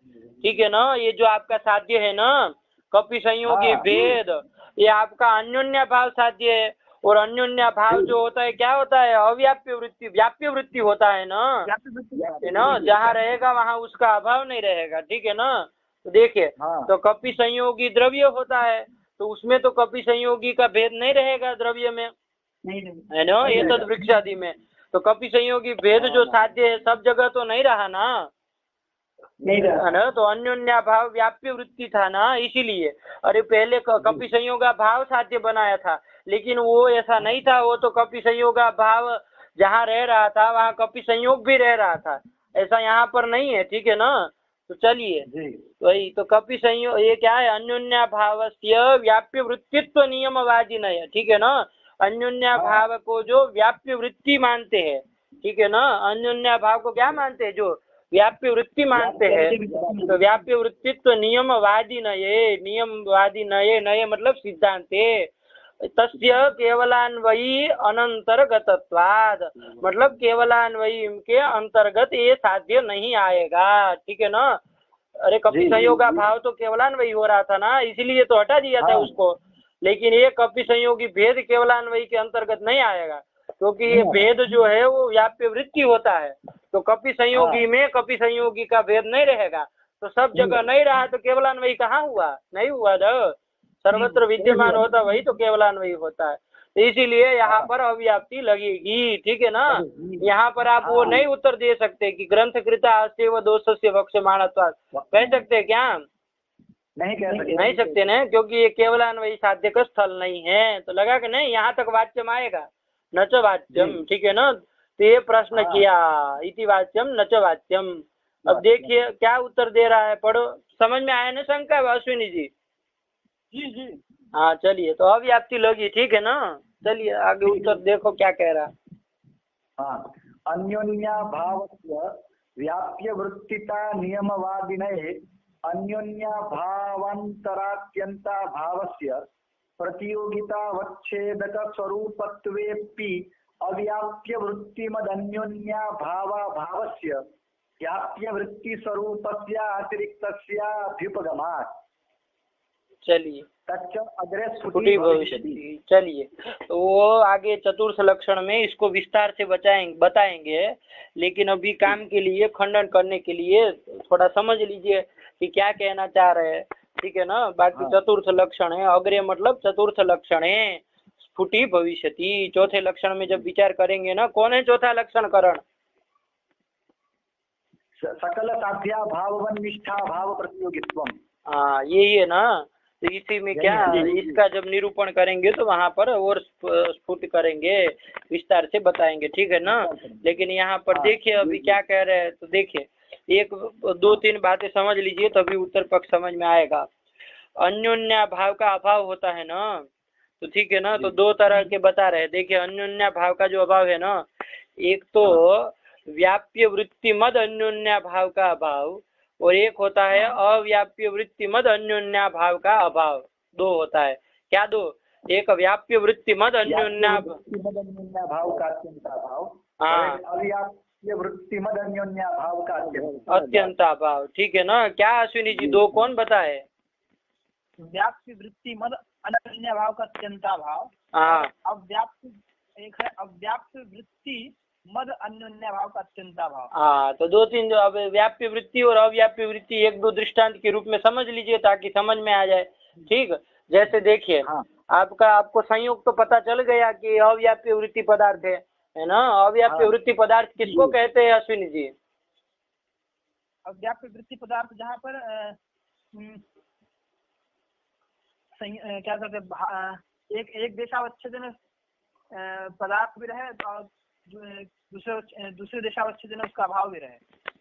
ठीक है ना। ये जो आपका साध्य है ना कपि संयोगी भेद, ये आपका अन्योन्या भाव साध्य है। और अन्योन्या भाव जो होता है क्या होता है? अव्याप्य वृत्ति, व्याप्य वृत्ति होता है ना, है ना। जहाँ रहेगा वहाँ उसका अभाव नहीं रहेगा, ठीक है ना। तो देखिए तो कपि संयोगी द्रव्य होता है, तो उसमें तो कपि संयोगी का भेद नहीं रहेगा द्रव्य में, है ना। ये तद वृक्षादि में तो कपि संयोगी भेद जो साध्य है सब जगह तो नहीं रहा ना, है ना। तो अन्योन्या भाव व्याप्य वृत्ति था ना, इसीलिए। अरे पहले कपि संयोगा भाव साध्य बनाया था, लेकिन वो ऐसा नहीं था। वो तो कपि संयोगा भाव जहाँ रह रहा था वहाँ कपि संयोग भी रह रहा था, ऐसा यहाँ पर नहीं है, ठीक है ना। तो चलिए वही तो कपि संयोग, ये क्या है? अन्योन्या भावस्य व्याप्य वृत्तित्व नियमवादी नहीं है, ठीक है ना। अन्योन्या भाव को जो व्याप्य वृत्ति मानते हैं, ठीक है ना। अन्योन्या भाव को क्या मानते हैं? जो व्याप्य वृत्ति मानते हैं। तो व्याप्य वृत्तित्व नियमवादी नये, नियमवादी नये, नये मतलब सिद्धांत है। तस्य केवलान्वयी अनंतर्गतत्वाद, मतलब केवलान्वयी के अंतर्गत ये साध्य नहीं आएगा, ठीक है ना। अरे कपि संयोग का भाव तो केवलान्वयी हो रहा था ना, इसीलिए तो हटा दिया था उसको। लेकिन ये कपि संयोगी भेद केवलान्वयी के अंतर्गत नहीं आएगा, क्योंकि ये भेद जो है वो व्याप्य वृत्ति होता है। तो कपि संयोगी में कपि संयोगी का भेद नहीं रहेगा, तो सब जगह नहीं रहा तो केवलान्वयी कहाँ हुआ, नहीं हुआ ना। सर्वत्र विद्यमान होता वही तो केवलान्वयी होता है। तो इसीलिए यहाँ पर अव्याप्ति लगेगी, ठीक है ना। यहाँ पर आप वो नहीं उत्तर दे सकते कि ग्रंथ कृता अस्य व दोषस्य वक्ष्यमाणत्वात्, कह सकते क्या? नहीं सकते ना, क्योंकि ये केवलान्वयी साध्य का स्थल नहीं है। तो लगा कि नहीं, यहाँ तक वाच्यम आएगा, न च वाच्यम, ठीक है ना। तो ये प्रश्न किया, इति वाच्यम न च वाच्यम। अब देखिए क्या उत्तर दे रहा है, पढ़ो। समझ में आया ना शंका अश्विनी जी?
जी।
हाँ चलिए, तो अव्याप्ति लगी, ठीक है ना। चलिए आगे उत्तर देखो क्या कह रहा है।
हाँ, अन्योन्याभावस्य व्याप्य वृत्तिता नियमवादिनये अन्योन्याभावान्तरात्यन्ता भावस्य प्रतियोगितावच्छेदक स्वरूपत्वेऽपि अव्याप्य वृत्तिमदन्योन्याभावाभावस्य व्याप्य वृत्ति स्वरूपस्य अतिरिक्तस्याभ्युपगमात्।
चलिए
अग्रे
स्फुटी भविष्यति। चलिए, तो वो आगे चतुर्थ लक्षण में इसको विस्तार से बताएंगे, लेकिन अभी काम के लिए, खंडन करने के लिए थोड़ा समझ लीजिए कि क्या कहना चाह रहे हैं, ठीक है ना। बाकी चतुर्थ लक्षण है, अग्रे मतलब चतुर्थ लक्षण है स्फुटी भविष्यति। चौथे लक्षण में जब विचार करेंगे ना, कौन है चौथा लक्षण करण?
सकल साध्या भाववन निष्ठा भाव प्रतियोगित्वम।
हाँ यही है ना। तो इसी में क्या, इसका जब निरूपण करेंगे तो वहाँ पर और स्फुट करेंगे, विस्तार से बताएंगे, ठीक है ना। लेकिन यहाँ पर देखिए अभी क्या कह रहे हैं, तो देखिए एक दो तीन बातें समझ लीजिए तभी उत्तर पक्ष समझ में आएगा। अन्योन्या भाव का अभाव होता है ना, तो ठीक है ना। तो दो तरह के बता रहे हैं। देखिए अन्योन्या भाव का जो अभाव है ना, एक तो व्याप्य वृत्ति मद अन्योन्या भाव का अभाव, और एक होता है अव्याप्य वृत्ति मद अन्योन्या भाव का अभाव। दो होता है, क्या दो? एक व्याप्य वृत्ति मद अन्योन्या
भाव का अत्यंताभाव,
हाँ
अव्याप्य वृत्ति मद अन्योन्या भाव का
अत्यंताभाव, ठीक है ना। क्या अश्विनी जी, दो कौन बताए?
व्याप्य वृत्ति मद अन्योन्या भाव का अत्यंताभाव,
हाँ
अव्याप्त एक है अव्याप्य वृत्ति मद अन्योन्या भाव का अत्यंताभाव।
हाँ, तो दो तीन जो अब व्याप्य वृत्ति और अव्याप्य वृत्ति एक दो दृष्टांत के रूप में समझ लीजिए ताकि समझ में आ जाए, ठीक। जैसे देखिए आपको संयोग तो पता चल गया कि अव्याप्य वृत्ति पदार्थ है ना। अव्याप्य वृत्ति पदार्थ किसको कहते हैं अश्विनी जी?
अव्याप्य वृत्ति पदार्थ जहाँ पर क्या कहते हैं, एक देशावच्छेदन पदार्थ भी रहे और दूसरे देशावच्छेदन उसका अभाव भी रहे।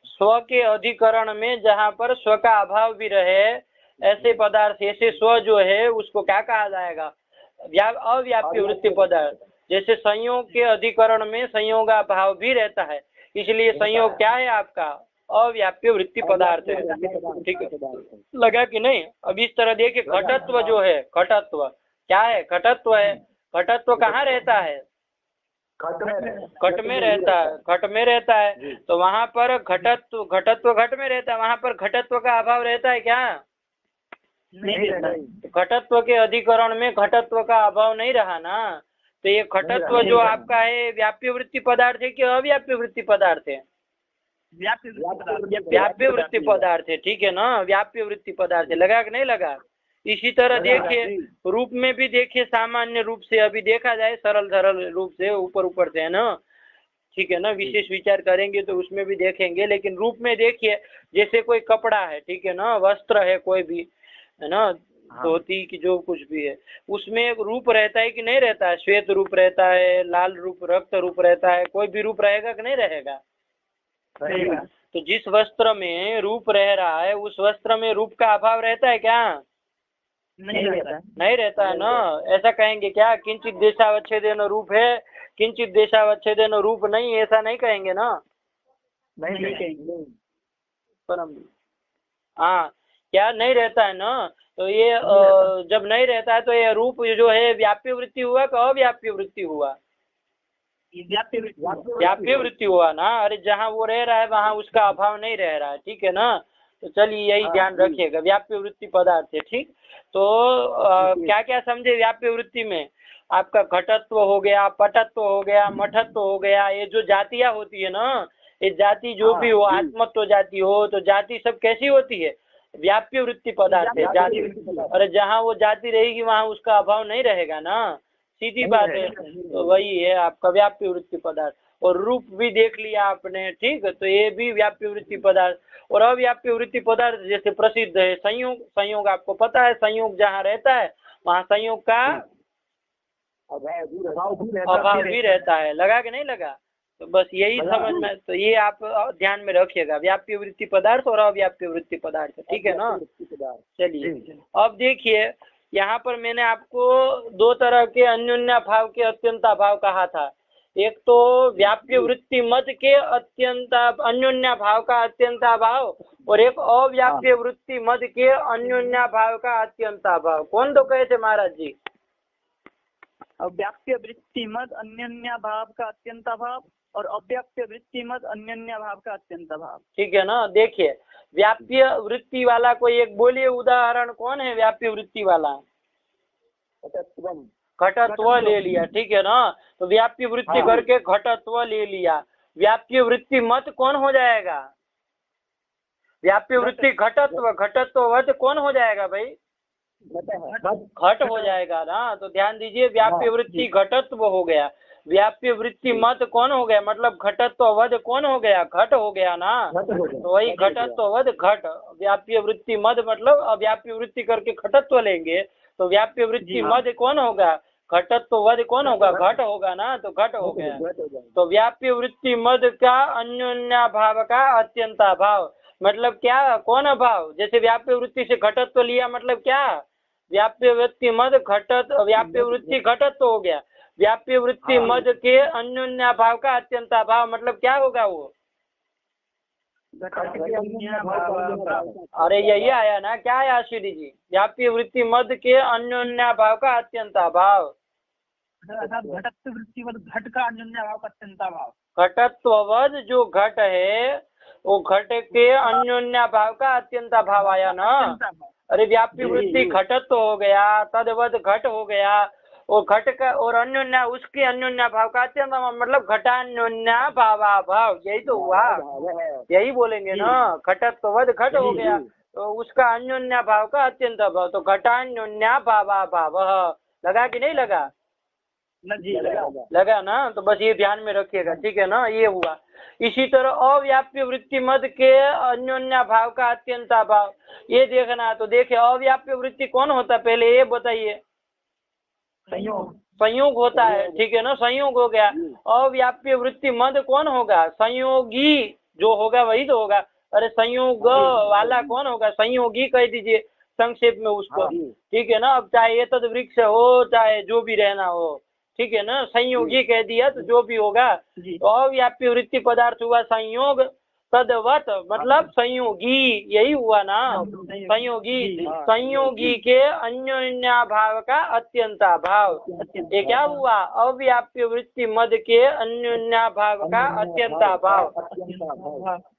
स्व के अधिकरण में जहाँ पर स्व का अभाव भी रहे, ऐसे पदार्थ, ऐसे स्व जो है उसको क्या कहा जाएगा? अव्याप्य वृत्ति पदार्थ। जैसे संयोग के अधिकरण में संयोग का भाव भी रहता है, इसलिए संयोग क्या है आपका? अव्याप्य वृत्ति पदार्थ है, ठीक है। लगा कि नहीं? अब इस तरह देखिए घटत्व जो है, घटत्व क्या है? घटत्व है। घटत्व कहाँ रहता है? घट में रहता है, घट में रहता है। तो वहाँ पर घटत्व घट में रहता है, वहाँ पर घटत्व का अभाव रहता है क्या?
नहीं रहता।
घटत्व के अधिकरण में घटत्व का अभाव नहीं रहा ना। तो ये घटत्व जो आपका है व्याप्य वृत्ति पदार्थ है कि अव्याप्य वृत्ति पदार्थ है? व्याप्य वृत्ति पदार्थ है, ठीक है ना। व्याप्य वृत्ति पदार्थ है, लगा कि नहीं लगा? इसी तरह देखिए रूप में भी देखिए, सामान्य रूप से अभी देखा जाए, सरल रूप से ऊपर से है ना, ठीक है ना। विशेष विचार करेंगे तो उसमें भी देखेंगे, लेकिन रूप में देखिए जैसे कोई कपड़ा है, ठीक है ना, वस्त्र है कोई भी, है ना, धोती की जो कुछ भी है, उसमें एक रूप रहता है कि नहीं रहता है? श्वेत रूप रहता है, लाल रूप, रक्त रूप रहता है, कोई भी रूप रहेगा कि नहीं रहेगा? तो जिस वस्त्र में रूप रह रहा है उस वस्त्र में रूप का अभाव रहता है क्या? नहीं रहता है ना। ऐसा कहेंगे क्या? किंचित देशावच्छेदेन रूप है, किंचित देशावच्छेदेन रूप नहीं, ऐसा नहीं कहेंगे ना। नहीं कहेंगे। हाँ, क्या नहीं रहता है ना। तो ये जब नहीं रहता है तो ये रूप जो है व्याप्य वृत्ति हुआ कि अव्याप्य वृत्ति हुआ? व्याप्य वृत्ति हुआ ना। अरे जहाँ वो रह रहा है वहाँ उसका अभाव नहीं रह रहा है, ठीक है ना। तो चलिए यही ध्यान रखिएगा, व्याप्य वृत्ति पदार्थ है, ठीक। तो क्या क्या समझे व्याप्य वृत्ति में? आपका घटत्व हो गया, पटत्व हो गया, मठत्व हो गया। ये जो जातियां होती है ना, ये जाति जो भी हो, आत्मत्व जाति हो तो जाति सब कैसी होती है? व्याप्य वृत्ति पदार्थ है जाति। अरे जहाँ वो जाति रहेगी वहाँ उसका अभाव नहीं रहेगा ना, सीधी बात है। तो वही है आपका व्याप्य वृत्ति पदार्थ। और रूप भी देख लिया आपने, ठीक। तो ये भी व्याप्य वृत्ति पदार्थ। और अव्याप्य वृत्ति पदार्थ जैसे प्रसिद्ध है संयोग। संयोग आपको पता है, संयोग जहाँ रहता है वहाँ संयोग का अभाव भी रहता है। लगा कि नहीं लगा? तो बस यही समझ में, तो ये आप ध्यान में रखिएगा, व्याप्य वृत्ति पदार्थ और अव्याप्य वृत्ति पदार्थ, ठीक है ना। चलिए अब देखिए, यहाँ पर मैंने आपको दो तरह के अन्योन्या भाव के अत्यंता भाव कहा था। एक तो व्याप्य वृत्ति मद के अत्यंता अन्योन्या भाव का अत्यंता भाव, और एक अव्याप्य वृत्ति मद के अन्योन्या भाव का अत्यंता भाव। कौन तो कहे थे महाराज जी?
व्याप्य वृत्ति मद अन्योन्या भाव का अत्यंता भाव और अव्याप्य वृत्ति मद अन्योन्या भाव का अत्यंता भाव,
ठीक है ना। देखिए व्याप्य वृत्ति वाला कोई एक बोलिए उदाहरण, कौन है व्याप्य वृत्ति वाला? घटत्व ले लिया, ठीक है ना। तो व्याप्य वृत्ति करके घटत्व ले लिया। व्याप्य वृत्ति मत कौन हो जाएगा? व्याप्य वृत्ति घटत्व, घटत्व वध कौन हो जाएगा भाई? घट हो जाएगा ना। तो ध्यान दीजिए, व्याप्य वृत्ति घटत्व हो गया, व्याप्य वृत्ति मत कौन हो गया? मतलब घटत्व वध कौन हो गया? घट हो गया ना। तो वही घटत्व वध घट। व्याप्य वृत्ति मद मतलब अव्याप्य वृत्ति करके घटत्व लेंगे तो व्याप्य वृत्ति मद कौन होगा? घटत्व वध कौन होगा? घट होगा ना। तो घट हो गया। तो व्याप्य वृत्ति मद का अन्योन्या भाव का अत्यंता भाव मतलब क्या? कौन अभाव? जैसे व्याप्य वृत्ति से घटत्व लिया मतलब क्या? व्याप्य वृत्ति मद घटत, व्याप्य वृत्ति घटत्व हो गया। व्याप्य वृत्ति मद के अन्योन्या भाव का अत्यंता भाव मतलब क्या होगा वो? अरे यही आया ना, क्या आया अश्विनी जी? व्याप्य वृत्ति मद के अन्योन्या भाव का अत्यंता भाव।
घटत्व वृत्ति मद घट का अन्योन्या भाव का अत्यंता भाव।
घटत्ववद जो घट है वो घट के अन्योन्या भाव का अत्यंता भाव आया ना। अरे व्याप्य वृत्ति घटत्व हो गया, तदवद घट हो गया, और घट का और अन्योन्या उसके अन्योन्या भाव का अत्यंत मतलब घटान्योन्या भावाभाव। यही तो हुआ, यही बोलेंगे ना। घटत्ववद घट हो गया तो उसका अन्योन्या भाव का अत्यंत भाव, तो घटान्योन्या भावाभाव। लगा कि नहीं लगा? लगा ना। तो बस ये ध्यान में रखिएगा, ठीक है ना। ये हुआ। इसी तरह अव्याप्य वृत्ति मद के अन्योन्या भाव का अत्यंता भाव, ये देखना। तो देखिए अव्याप्य वृत्ति कौन होता है पहले ये बताइए? संयोग होता है, ठीक है ना। संयोग हो गया। अव्याप्य वृत्ति मद कौन होगा? संयोगी जो होगा वही तो होगा। अरे संयोग वाला कौन होगा? संयोगी कह दीजिए संक्षेप में उसको, ठीक है ना। अब चाहे ये तद वृक्ष हो चाहे जो भी रहना हो, ठीक है ना। संयोगी कह दिया तो जो भी होगा। तो अव्याप्य वृत्ति पदार्थ हुआ संयोग, तदवत मतलब संयोगी, यही हुआ ना। संयोगी, संयोगी के अन्योन्या भाव का अत्यंता भाव। ये क्या हुआ? अव्याप्य वृत्ति मद के अन्योन्या भाव का अत्यंता भाव।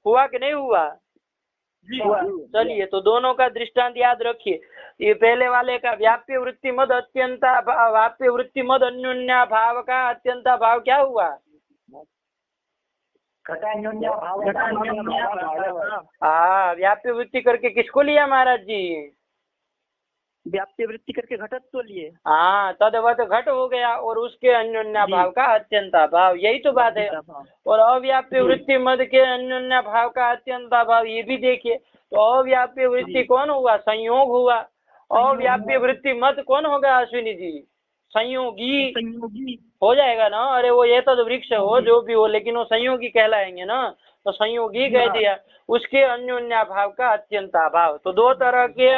हुआ कि नहीं हुआ? चलिए तो दोनों का दृष्टांत याद रखिए। ये पहले वाले का व्याप्य वृत्ति मद अत्यंता, व्याप्य वृत्ति मद अन्योन्या भाव का अत्यंता भाव क्या हुआ? हाँ, व्याप्य वृत्ति करके किसको लिया महाराज जी?
व्याप्य वृत्ति करके घटत्व लिए।
हाँ, तदवत घट हो गया और उसके अन्योन्या भाव का अत्यंता भाव, यही तो बात है। और अव्याप्य वृत्ति मद के अन्योन्या भाव का अत्यंता भाव, ये भी देखिए। तो अव्याप्य वृत्ति कौन हुआ? संयोग हुआ। अव्याप्य वृत्ति मद कौन होगा अश्विनी जी? संयोगी हो जाएगा ना। अरे वो ये तो वृक्ष हो जो भी हो, लेकिन वो संयोगी कहलाएंगे ना। तो संयोगी कह दिया, उसके अन्योन्या भाव का अत्यंता भाव। तो दो तरह के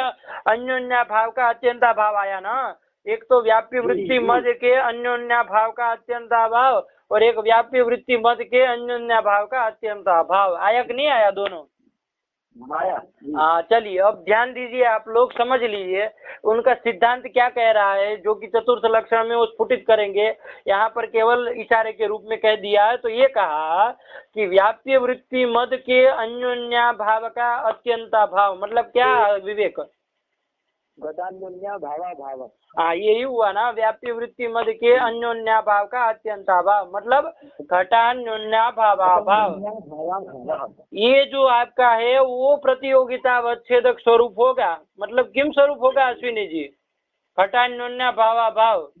अन्योन्या भाव का अत्यंता भाव आया ना। एक तो व्याप्य वृत्ति मद के अन्योन्या भाव का अत्यंता भाव, और एक व्याप्य वृत्ति मद के अन्योन्या भाव का अत्यंता भाव। आया कि नहीं आया? दोनों
माया।
चलिए अब ध्यान दीजिए, आप लोग समझ लीजिए उनका सिद्धांत क्या कह रहा है, जो कि चतुर्थ लक्षण में वो स्फुटित करेंगे। यहाँ पर केवल इशारे के रूप में कह दिया है। तो ये कहा कि व्याप्य वृत्ति मद के अन्योन्या भाव का अत्यंता भाव, मतलब क्या विवेक?
घटान्योन्या भावा भाव।
यही हुआ ना, व्याप्य वृत्ति मद के अन्योन्या भाव का अत्यंता भाव, मतलब घटान्योन्या भावा भाव। ये जो आपका है वो प्रतियोगिता अवच्छेदक स्वरूप होगा। मतलब किम स्वरूप होगा अश्विनी जी? घटान्योन्या भावा भाव,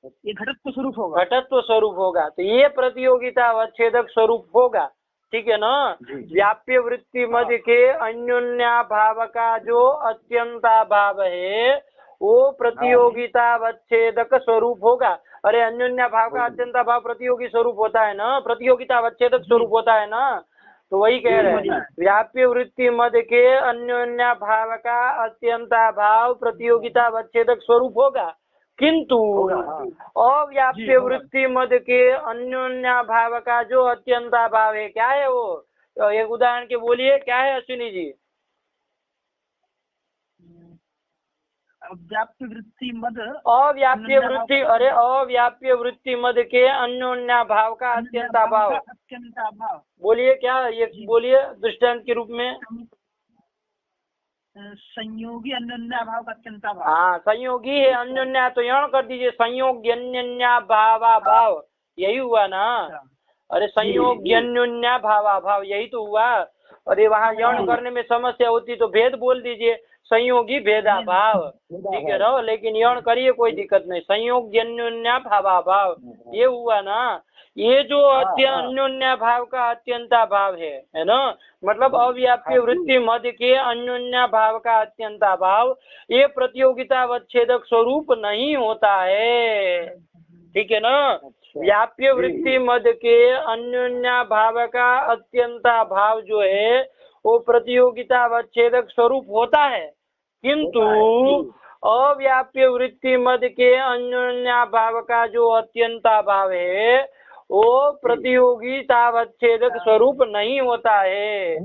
ये घटत्व स्वरूप होगा।
घटत्व स्वरूप होगा। तो ये प्रतियोगिता अवच्छेदक स्वरूप होगा, ठीक है ना। व्याप्य वृत्ति मध्य के अन्योन्या भाव का जो अत्यंता भाव है वो प्रतियोगिता अवच्छेदक स्वरूप होगा। अरे अन्योन्या भाव का अत्यंता भाव प्रतियोगी स्वरूप होता है ना, प्रतियोगिता अवच्छेदक स्वरूप होता है ना। तो वही कह रहे हैं, व्याप्य वृत्ति मध्य के अन्योन्या भाव का अत्यंता भाव प्रतियोगिता अवच्छेदक स्वरूप होगा। किंतु अव्याप्य वृत्ति मध्य के अन्योन्या भाव का जो अत्यंता भाव है, क्या है वो? तो एक उदाहरण के बोलिए, क्या है अश्विनी जी?
व्याप्य वृत्ति मद,
अव्याप्य वृत्ति, अरे अव्याप्य वृत्ति मद के अन्योन्या भाव का अत्यंता भाव।
अत्यंता भाव
बोलिए क्या, ये बोलिए दृष्टांत के रूप में।
संयोगी अन्योन्या भाव का अत्यंता भाव।
संयोगी है अन्योन्या, तो यौन कर दीजिए संयोग अन्योन्या भावा भाव, यही हुआ ना। अरे संयोग अन्योन्या भावा भाव, यही तो हुआ। अरे वहाँ यौन करने में समस्या होती तो भेद बोल दीजिए, संयोगी भेदा भाव, ठीक है रहो। लेकिन यौन करिए, कोई दिक्कत नहीं, संयोग अन्योन्या भावा भाव, ये हुआ ना। ये जो अन्योन्या भाव का अत्यंता भाव है ना, मतलब अव्याप्य वृत्ति मध्य के अन्योन्या भाव का अत्यंता भाव, ये प्रतियोगिता अवच्छेदक स्वरूप नहीं होता है, ठीक है ना। व्याप्य वृत्ति मध्य के अन्योन्या भाव का अत्यंता भाव जो है वो प्रतियोगिता अवच्छेदक स्वरूप होता है। किंतु अव्याप्य वृत्ति मध्य के अन्योन्या भाव का जो अत्यंता भाव है वो प्रतियोगिता अवच्छेदक स्वरूप नहीं होता है।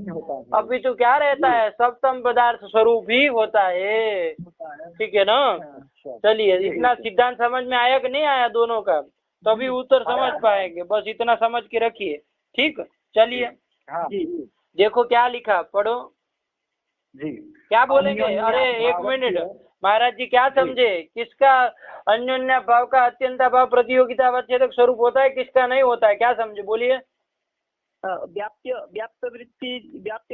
अभी तो क्या रहता है, सप्तम पदार्थ स्वरूप ही होता है, ठीक है ना। चलिए, इतना सिद्धांत समझ में आया कि नहीं आया दोनों का? तभी उत्तर समझ पाएंगे, बस इतना समझ के रखिए, ठीक। चलिए देखो क्या लिखा, पढ़ो
जी।
क्या बोलेंगे? अरे एक मिनट महाराज जी, क्या समझे? किसका अन्योन्या भाव का अत्यंता भाव प्रतियोगिता अवच्छेदक स्वरूप होता है, किसका नहीं होता है? क्या समझे, बोलिए।
व्याप्य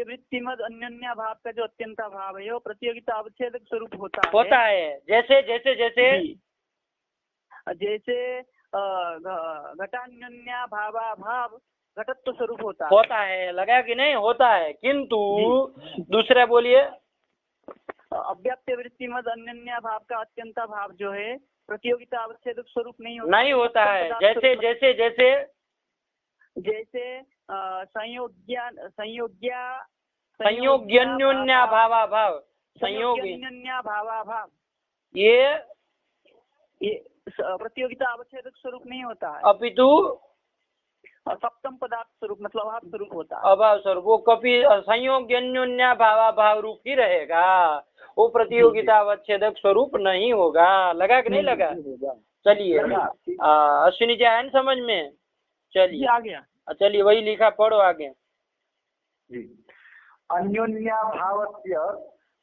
वृत्ति मद अन्योन्या भाव का जो अत्यंता भाव है वो प्रतियोगिता अवच्छेदक स्वरूप होता है।
जैसे जैसे जैसे
जैसे घटान्योन्या भावा भाव घटत्व स्वरूप
होता है। लगा कि नहीं? होता है। किंतु दूसरा बोलिए।
अव्याप्य वृत्ति मद अन्योन्या भाव का अत्यंता भाव जो है प्रतियोगिता अवच्छेदक स्वरूप नहीं
होता है। जैसे जैसे जैसे
जैसे
संयोग्यन्योन्या भावा भाव,
संयोग्यन्योन्या भावा भाव,
ये
प्रतियोगिता अवच्छेदक स्वरूप नहीं होता है,
अपितु
सप्तम पदार्थ स्वरूप, मतलब अभाव स्वरूप होता है।
अभाव स्वरूप, वो कभी संयोग्यन्योन्या भावा भाव रूप ही रहेगा, वो प्रतियोगिता अवच्छेदक स्वरूप नहीं होगा। लगा कि नहीं लगा? चलिए अश्विनी जी आया न समझ में? चलिए
आ गया।
चलिए वही लिखा, पढ़ो आगे।
अन्योन्या भावस्य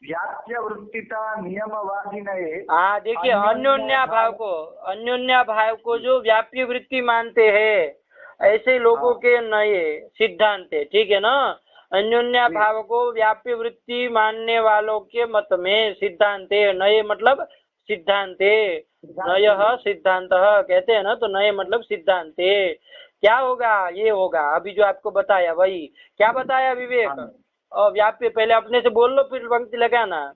व्याप्य वृत्तिता नियमवादिनये।
देखिए अन्योन्या भाव को जो व्याप्य वृत्ति मानते हैं ऐसे लोगों के नए सिद्धांत है, ठीक है ना। अन्योन्या भाव को व्याप्य वृत्ति मानने वालों के मत में सिद्धांत है। नए मतलब सिद्धांत है, नयः सिद्धांत कहते हैं ना, तो नए मतलब सिद्धांत है। क्या होगा? ये होगा अभी जो आपको बताया, वही क्या बताया विवेक? और व्याप्य, पहले अपने से बोल लो फिर पंक्ति लगाना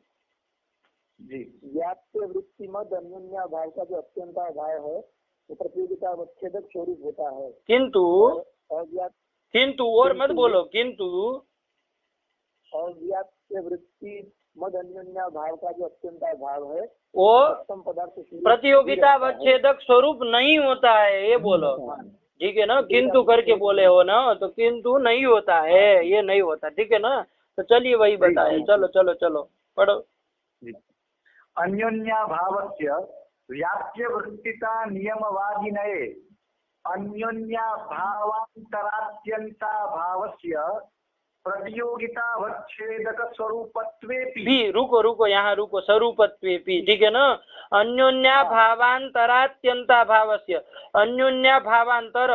जी। व्याप्य वृत्ति मद अन्योन्या भाव का जो अत्यंता भाव है वो प्रतियोगिता अवच्छेदक स्वरूप होता है।
किंतु और मत बोलो, किंतु
अव्याप्य वृत्ति मद अन्योन्या भाव का जो अत्यंता भाव है
वो प्रतियोगिता अवच्छेदक स्वरूप नहीं होता है, ये बोलो। ठीक है ना, किंतु करके बोले हो ना, तो किंतु नहीं होता है, ये नहीं होता, ठीक है ना। तो चलिए वही बताए, चलो चलो चलो पढ़ो।
अन्योन्याभावस्य व्याप्यवृत्तिता नियमवादिनये अन्योन्याभावान्तरात्यन्ताभावस्य प्रतियोगितावच्छेदक स्वरूपत्वेपि।
भी रुको यहाँ रुको, स्वरूपत्वेपि, ठीक है ना। अन्योन्याभावान्तरात्यन्ताभावस्य, अन्योन्याभावांतर,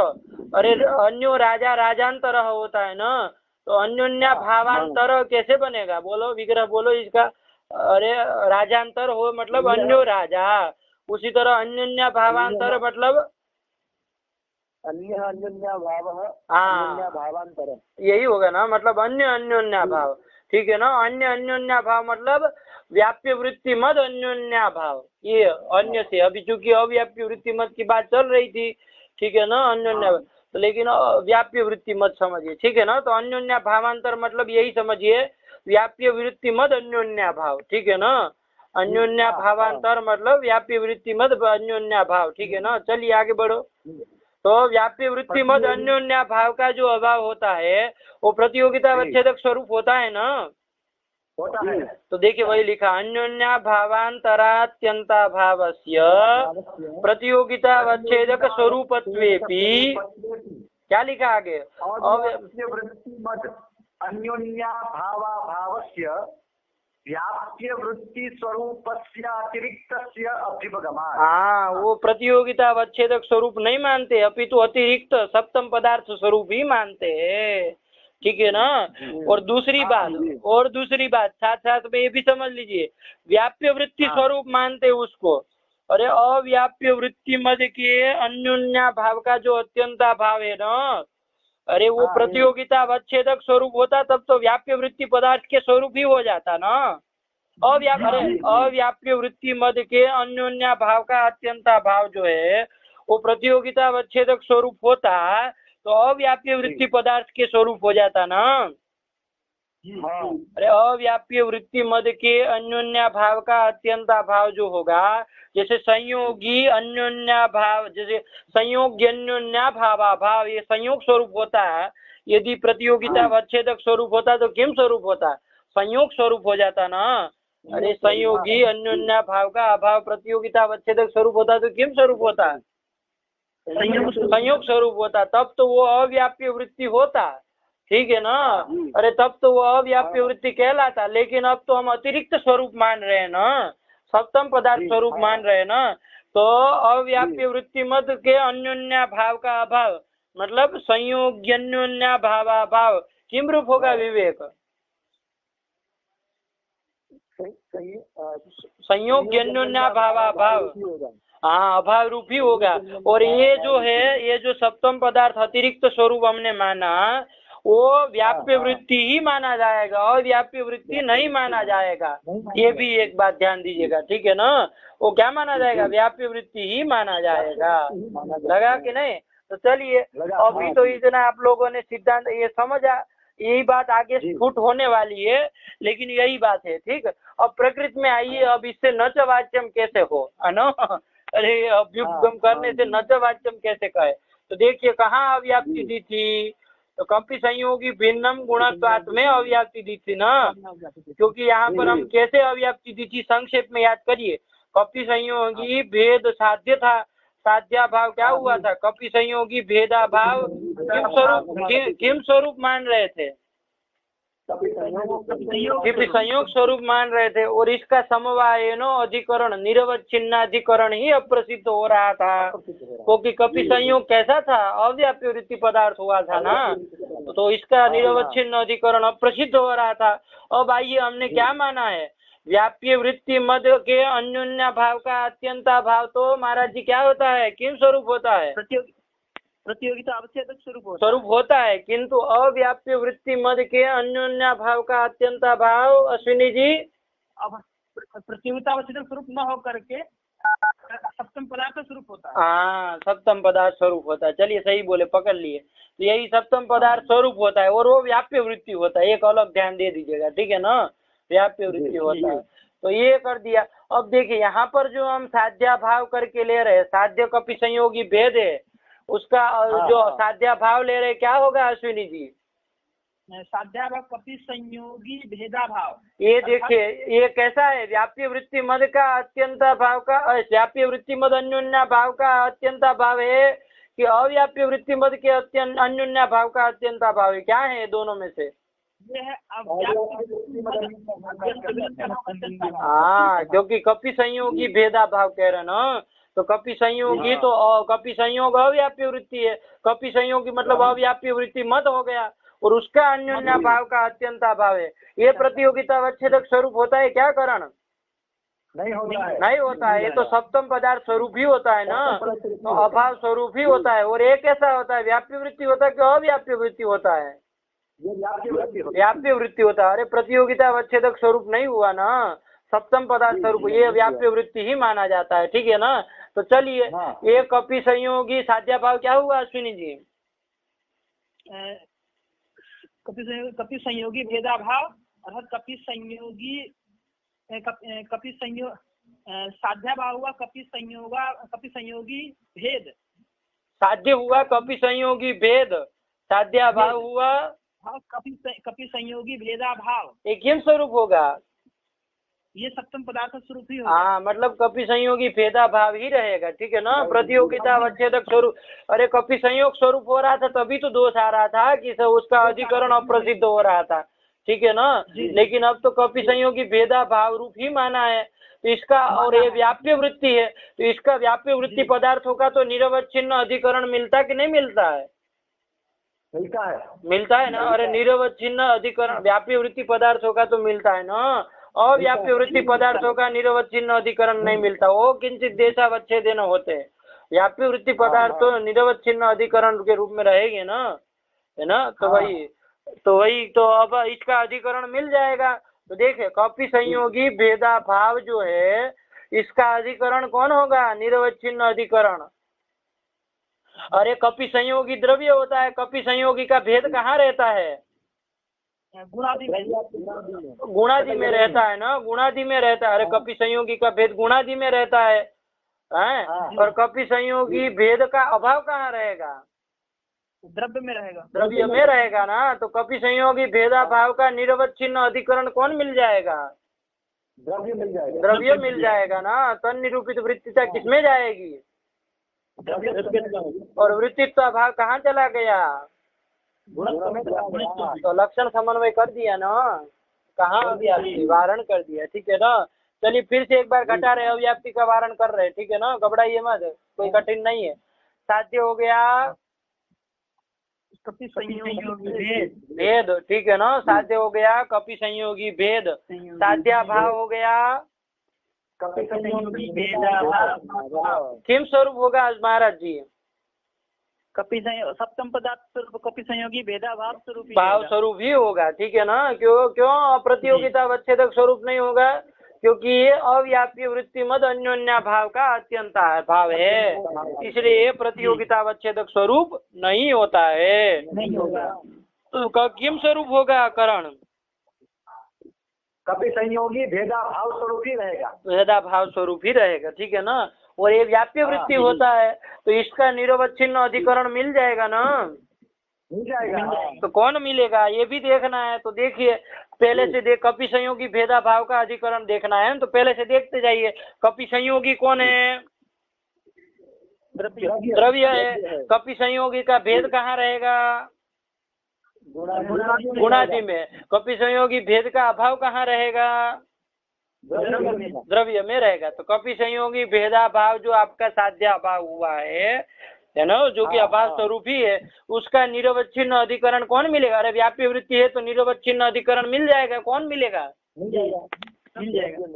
अरे अन्यो राजा राजांतर होता है ना, तो अन्योन्याभावांतर कैसे बनेगा, बोलो विग्रह बोलो इसका। अरे राजांतर हो मतलब अन्यो राजा, उसी तरह अन्योन्याभावांतर मतलब
अन्य अन्योन्याभाव,
भावांतर, यही होगा ना, मतलब अन्य अन्योन्याभाव, ठीक है ना। अन्य अन्योन्याभाव मतलब व्याप्य वृत्ति मद अन्योन्याभाव, ये अन्य से, अभी चूंकि अव्याप्य वृत्ति मत की बात चल रही थी, ठीक है ना, अन्योन्या, तो लेकिन व्याप्य वृत्ति मत समझिए, ठीक है ना। तो अन्योन्या भावांतर मतलब यही समझिए, व्याप्य वृत्ति मद अन्योन्या भाव, ठीक है ना। अन्योन्या भावांतर मतलब व्याप्य वृत्ति मद अन्योन्या भाव, ठीक है ना। चलिए आगे बढ़ो। तो व्याप्य वृत्ति मद अन्योन्या भाव का जो अभाव होता है वो प्रतियोगिता अवच्छेदक स्वरूप होता है ना,
होता है।
तो देखिए वही लिखा, अन्योन्या भावांतरात्यंता भावस्य प्रतियोगिता अवच्छेदक स्वरूपत्वेपि, क्या लिखा आगे,
वृत्ति मद अन्योन्या भावाभावस्य व्याप्य वृत्ति स्वरूपस्य अतिरिक्तस्य अभ्युपगमात्।
हाँ, वो प्रतियोगिता अवच्छेदक स्वरूप नहीं मानते, अपितु अतिरिक्त सप्तम पदार्थ स्वरूप ही मानते हैं, ठीक है ना। और दूसरी बात साथ साथ में ये भी समझ लीजिए, व्याप्य वृत्ति स्वरूप मानते उसको। अरे अव्याप्य वृत्ति मद के अन्योन्या भाव का जो अत्यंता भाव है ना, अरे वो प्रतियोगिता अवच्छेदक स्वरूप होता तब तो व्याप्य वृत्ति पदार्थ के स्वरूप ही हो जाता ना। अव्याप्य वृत्ति मद के अन्योन्या भाव का अत्यंता भाव जो है वो प्रतियोगिता अवच्छेदक स्वरूप होता तो अव्याप्य वृत्ति पदार्थ के स्वरूप हो जाता ना। अरे अव्याप्य वृत्ति मद के अन्योन्या भाव का अत्यंता भाव जो होगा, जैसे संयोगी अन्योन्या भाव, जैसे संयोग्य अन्योन्या भावा भाव, ये संयोग स्वरूप होता है। यदि प्रतियोगिता अवच्छेदक स्वरूप होता तो किम स्वरूप होता, संयोग स्वरूप हो जाता ना। अरे संयोगी अन्योन्या भाव का अभाव प्रतियोगिता अवच्छेदक स्वरूप होता तो किम स्वरूप होता, संयोग स्वरूप होता, तब तो वो अव्याप्य वृत्ति होता, ठीक है ना। अरे तब तो वो अव्याप्य वृत्ति कहलाता, लेकिन अब तो हम अतिरिक्त स्वरूप मान रहे हैं ना, सप्तम पदार्थ स्वरूप मान रहे हैं ना। तो अव्याप्य वृत्ति मद के अन्योन्या भाव का अभाव मतलब संयोग्यन्योन्या भावाभाव किम रूप होगा विवेक, संयोग्यन्योन्या भावाभाव, हाँ अभाव रूप ही होगा। और ये जो है, ये जो सप्तम पदार्थ अतिरिक्त स्वरूप हमने माना वो व्याप्य वृत्ति ही माना जाएगा और व्याप्य वृत्ति नहीं माना जाएगा, ये भी एक बात ध्यान दीजिएगा, ठीक है ना। वो क्या माना जाएगा, व्याप्य वृत्ति ही माना जाएगा, लगा कि नहीं। तो चलिए अभी तो इतना आप लोगों ने सिद्धांत ये समझा, यही बात आगे स्फुट होने वाली है, लेकिन यही बात है, ठीक। अब प्रकृति में आइए, अब इससे नच वाच्यम कैसे हो, है ना। अरे अभ्युपगम करने से नच वाच्यम कैसे कहे, तो देखिए कहाँ अव्याप्ति दी थी, तो कपि संयोगी भिन्नम गुणत्वात् में अव्याप्ति दी थी ना, क्योंकि यहाँ पर हम कैसे अव्याप्ति दी थी संक्षेप में याद करिए। कपि संयोगी भेद साध्य था, साध्या भाव क्या हुआ था, कपि संयोगी भेदा भाव किम स्वरूप मान रहे थे, संयोग स्वरूप मान रहे थे। और इसका समवायनो अधिकरण निरवच्छिन्नाधिकरण ही अप्रसिद्ध हो रहा था, क्योंकि कपि संयोग कैसा था, अव्याप्य वृत्ति पदार्थ हुआ था ना, तो इसका निरवच्छिन्न अधिकरण अप्रसिद्ध हो रहा था। अब आइए हमने क्या माना है, व्याप्य वृत्ति मद के अन्योन्या भाव का अत्यंता भाव तो महाराज जी क्या होता है, किम स्वरूप होता है,
प्रतियोगिता अवच्छेदक स्वरूप
होता है, किंतु अव्याप्य वृत्ति मद के अन्योन्या भाव का अत्यंता भाव अश्विनी जी
अब प्रतियोगिता अवच्छेदक स्वरूप न हो करके सप्तम पदार्थ स्वरूप होता है।
हाँ सप्तम पदार्थ स्वरूप होता है, चलिए सही बोले, पकड़ लिए। तो यही सप्तम पदार्थ स्वरूप होता है और वो व्याप्य वृत्ति होता है, एक अलग ध्यान दे दीजिएगा, ठीक है ना, व्याप्य वृत्ति होता है। तो ये कर दिया। अब देखिए यहाँ पर जो हम साध्या भाव करके ले रहे हैं, साध्य कपि संयोगी भेद है, उसका जो साध्या भाव ले रहे क्या होगा अश्विनी जी?
साध्याभाव कपि संयोगी भेदा भाव।
ये देखिए ये कैसा है, व्याप्य वृत्ति मद का अत्यंता भाव का, व्याप्य वृत्ति मद अन्योन्या भाव का अत्यंता भाव है कि अव्याप्य वृत्ति मद के अन्योन्या भाव का अत्यंता भाव है? क्या है ये दोनों में से?
ये है
हाँ, क्योंकि कपि संयोगी भेदा भाव कह रहे ना, तो कपि संयोगी तो कपि संयोग अव्याप्य वृत्ति है, कपि संयोगी मतलब अव्याप्य वृत्ति मत हो गया और उसका अन्योन्या भाव का अत्यंता भाव है। ये प्रतियोगिता अवच्छेदक स्वरूप होता है क्या करण?
नहीं होता है,
नहीं होता है, ये तो सप्तम पदार्थ स्वरूप ही होता है ना, तो अभाव स्वरूप ही होता है। और ये कैसा होता है, व्याप्य वृत्ति होता है कि अव्याप्य वृत्ति होता है? व्याप्य वृत्ति होता है। अरे प्रतियोगिता अवच्छेदक स्वरूप नहीं हुआ ना, सप्तम पदार्थ स्वरूप, ये व्याप्य वृत्ति ही माना जाता है, ठीक है ना। तो चलिए ये कपि संयोगी साध्या भाव क्या हुआ अश्विनी जी?
कपि संयोगी भेदा भाव अर्थात कपि संयोग साध्या भाव हुआ कपि संयोगी भेद।
साध्य हुआ कपि संयोगी भेद, साध्या भाव हुआ
कपि संयोगी भेदा भाव।
ये किम स्वरूप होगा?
ये सप्तम पदार्थ स्वरूप ही होगा।
हाँ, मतलब कपि संयोगी भेदा भाव ही रहेगा, ठीक है ना। प्रतियोगिता अवच्छेदक स्वरूप, अरे कपि संयोग स्वरूप हो रहा था तभी तो दोष आ रहा था कि उसका अधिकरण अप्रसिद्ध हो रहा था, ठीक है ना। लेकिन अब तो कपि संयोगी भेदा भाव रूप ही माना है, तो इसका और ये व्याप्य वृत्ति है, तो इसका व्याप्य वृत्ति पदार्थों का तो निरवच्छिन्न अधिकरण मिलता कि नहीं मिलता है? मिलता है ना। अरे निरवच्छिन्न अधिकरण व्याप्य वृत्ति पदार्थों का तो मिलता है ना, अव्याप्य वृत्ति पदार्थों का निरवच्छिन्न अधिकरण नहीं मिलता, वो किंचित देशावच्छेदेन होते हैं। व्याप्य वृत्ति पदार्थ तो निरवच्छिन्न अधिकरण के रूप में रहेंगे ना, है ना। तो वही तो अब इसका अधिकरण मिल जाएगा। तो देखे कपि संयोगी भेदा भाव जो है इसका अधिकरण कौन होगा? निरवच्छिन्न अधिकरण। अरे कपि संयोगी द्रव्य होता है, कपि संयोगी का भेद कहाँ रहता है?
गुणादि में
रहता है ना, गुणादि में रहता है। अरे कपि संयोगी का भेद गुणादि में रहता है, और कपि संयोगी भेद का अभाव कहाँ रहेगा?
द्रव्य में रहेगा,
द्रव्य में रहेगा ना। तो कपि संयोगी भेदा भाव का निरवच्छिन्न अधिकरण कौन मिल जाएगा? द्रव्य मिल जाएगा ना। तन निरूपित वृत्तिता किसमें जाएगी? और वृत्तित्व भाव कहाँ चला गया? तो लक्षण समन्वय कर दिया ना, कहाँ अव्याप्ति वारण कर दिया, ठीक है ना। चलिए फिर से एक बार घटा रहे, अव्याप्ति का वारण कर रहे, ठीक है ना, घबराइए मत, कोई कठिन नहीं है। साध्य हो गया
कपि संयोगी
भेद, ठीक है ना, साध्य हो गया कपि संयोगी भेद। साध्या भाव हो गया
कपि संयोगी भेदा भाव।
किम स्वरूप होगा महाराज जी?
कपि सप्तम पदार्थ स्वरूप कपि संयोगी भेदा भाव स्वरूप
भाव स्वरूप ही होगा, ठीक है ना। क्यों प्रतियोगिता अवच्छेदक स्वरूप नहीं होगा? क्योंकि ये अव्याप्य वृत्ति मद अन्योन्या भाव का अत्यंता भाव है, इसलिए प्रतियोगिता अवच्छेदक स्वरूप नहीं होता है।
नहीं होगा।
तो किम स्वरूप होगा करण?
कपि संयोगी भेदा भाव स्वरूप ही रहेगा,
भेदा भाव स्वरूप ही रहेगा, ठीक है ना। और ये व्याप्य वृत्ति होता है तो इसका निरवच्छिन्न अधिकरण मिल जाएगा ना,
मिल जाएगा।
तो कौन मिलेगा ये भी देखना है। तो देखिए पहले से देख, कपि संयोगी भेदा भाव का अधिकरण देखना है तो पहले से देखते जाइए। कपि संयोगी कौन है? द्रव्य है। कपि संयोगी का भेद कहाँ रहेगा? गुणादि में। कपि संयोगी भेद का अभाव कहाँ रहेगा? द्रव्य में रहेगा। तो कपि संयोगी भेदा भाव जो आपका साध्या भाव हुआ है ना, जो कि अभाव स्वरूप ही है, उसका निरवच्छिन्न अधिकरण कौन मिलेगा? अरे व्याप्य वृत्ति है तो निरवच्छिन्न अधिकरण मिल जाएगा, कौन मिलेगा?
मिल जाएगा,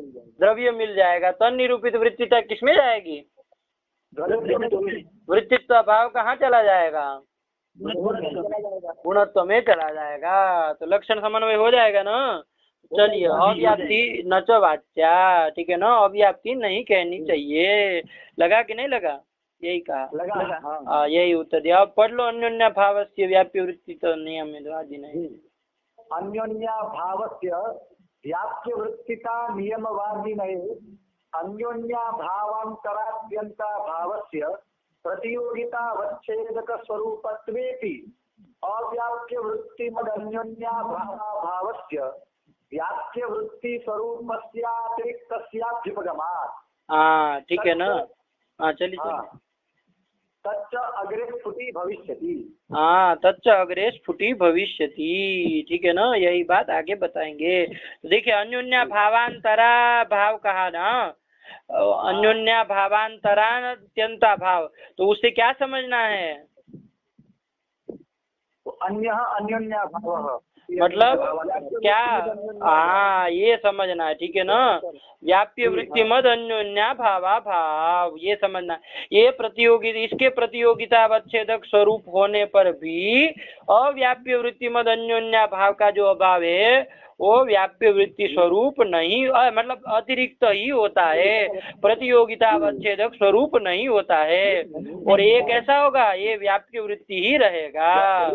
द्रव्य मिल जाएगा। तन निरूपित वृत्तिता किसमें जाएगी? वृत्तित्व भाव कहाँ चला जाएगा? गुणत्व में चला जाएगा। तो लक्षण समन्वय हो जाएगा ना। चलिए अव्याप्ति न च वाच्या, ठीक है ना, अव्याप्ति नहीं कहनी चाहिए। लगा कि नहीं लगा? यही कहा लगा। यही उत्तर दिया। अब पढ़ लो अन्योन्या भावस्य व्याप्य वृत्ति तो नियम आदि नहीं।
अन्योन्या भावस्य व्याप्य वृत्तिता नियमवादी नहीं। अन्योन्या भावांतराद्यंता भावस्य प्रतियोगितावच्छेदक स्वरूपत्वेपि अव्याप्य वृत्ति मदन्योन्याभावस्य व्याप्य वृत्ति स्वरूपस्यातिरिक्तस्याभ्युपगमात्।
हाँ ठीक है ना। हाँ चलिए
तच्च अग्रे स्फुटी भविष्यति।
हाँ तच्च अग्रे स्फुटी भविष्यति, ठीक है ना, यही बात आगे बताएंगे। देखिए अन्योन्या भावांतरा भाव कहा ना, अन्योन्या भावांतरा अत्यंता भाव, तो उससे क्या समझना है?
अन्य अन्योन्या भाव
मतलब क्या? हाँ ये समझना है, ठीक है ना। व्याप्य वृत्ति मद अन्योन्या भावा भाव, ये समझना। ये प्रतियोगी, इसके प्रतियोगिता अवच्छेदक स्वरूप होने पर भी अव्याप्य वृत्ति मद अन्योन्या भाव का जो अभाव है वो व्याप्य वृत्ति स्वरूप नहीं, मतलब अतिरिक्त ही होता है, प्रतियोगिता अवच्छेदक स्वरूप नहीं होता है। और ये कैसा होगा? ये व्याप्य वृत्ति ही रहेगा,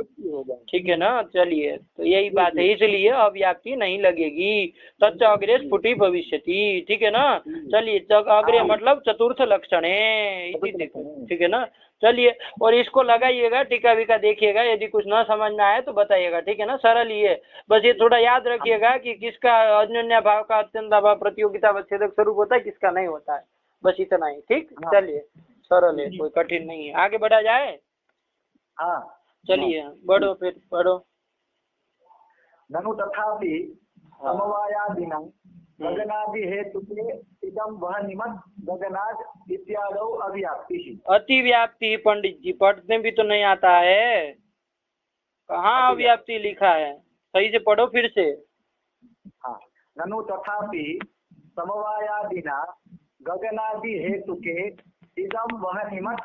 ठीक है ना। चलिए तो यही बात है, इसलिए अव्याप्ति नहीं लगेगी। तच्च अग्रे स्फुटी भविष्यति, ठीक है ना। चलिए अग्रे मतलब चतुर्थ लक्षण है, ठीक है ना। चलिए और इसको लगाइएगा, टीका विका देखिएगा, यदि कुछ न समझना है तो बताइएगा, ठीक है ना। सरल ही है, बस ये थोड़ा याद रखिएगा कि किसका अन्योन्या भाव का अत्यंत अभाव प्रतियोगिता अवच्छेदक स्वरूप होता है, किसका नहीं होता है, बस इतना ही, ठीक। चलिए सरल है, कोई कठिन नहीं है। आगे बढ़ा जाए।
हाँ
चलिए बढ़ो, फिर बढ़ो।
ननु तथापि समवायादिना गगनादि हेतुके इदं वह निमत गगनाद इत्यादौ अव्याप्ति।
अतिव्याप्ति पंडित जी, पढ़ने भी तो नहीं आता है, कहाँ अव्याप्ति लिखा है? सही से पढ़ो फिर से।
हाँ, ननु तथापि समवायादिना गगनादि हेतुके इदं वह निमत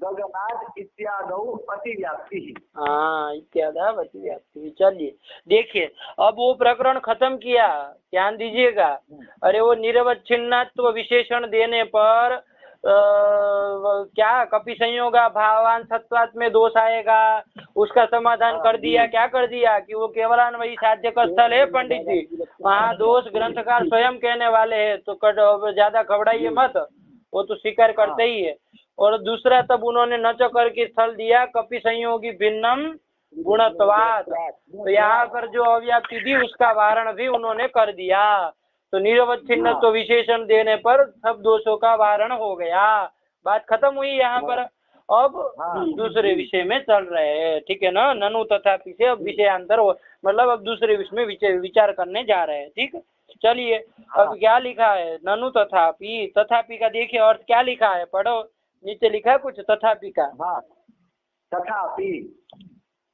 गगनाद इत्यादौ अतिव्याप्ति।
हाँ इत्यादि अतिव्याप्ति। चलिए देखिए अब वो प्रकरण खत्म किया, ध्यान दीजिएगा। अरे वो निरवच्छिन्नत्व विशेषण देने पर क्या कपि संयोगा भावान सत्वात में दोष आएगा, उसका समाधान कर दिया। क्या कर दिया कि वो केवलान वही साध्य का स्थल है पंडित जी, वहाँ दोष ग्रंथकार स्वयं कहने वाले हैं, तो ज्यादा घबराइए मत, वो तो स्वीकार करते ही है। और दूसरा तब उन्होंने न चकर के स्थल दिया कपि संयोगी भिन्नम गुणत्वात्, तो यहाँ पर जो अव्याप्ति थी उसका वारण भी उन्होंने कर दिया। तो निरवच्छिन्न तो विशेषण देने पर सब दोषों का वारण हो गया, बात खत्म हुई यहाँ पर। अब दूसरे विषय में चल रहे हैं, ठीक है ना। ननु तथापि से अब विषयांतर मतलब अब दूसरे विषय में विचार करने जा रहे हैं, ठीक। चलिए अब क्या लिखा है? ननु तथापि, तथापि का देखिए अर्थ क्या लिखा है, पढ़ो, नीचे लिखा है कुछ तथापि का।
हाँ, तथापि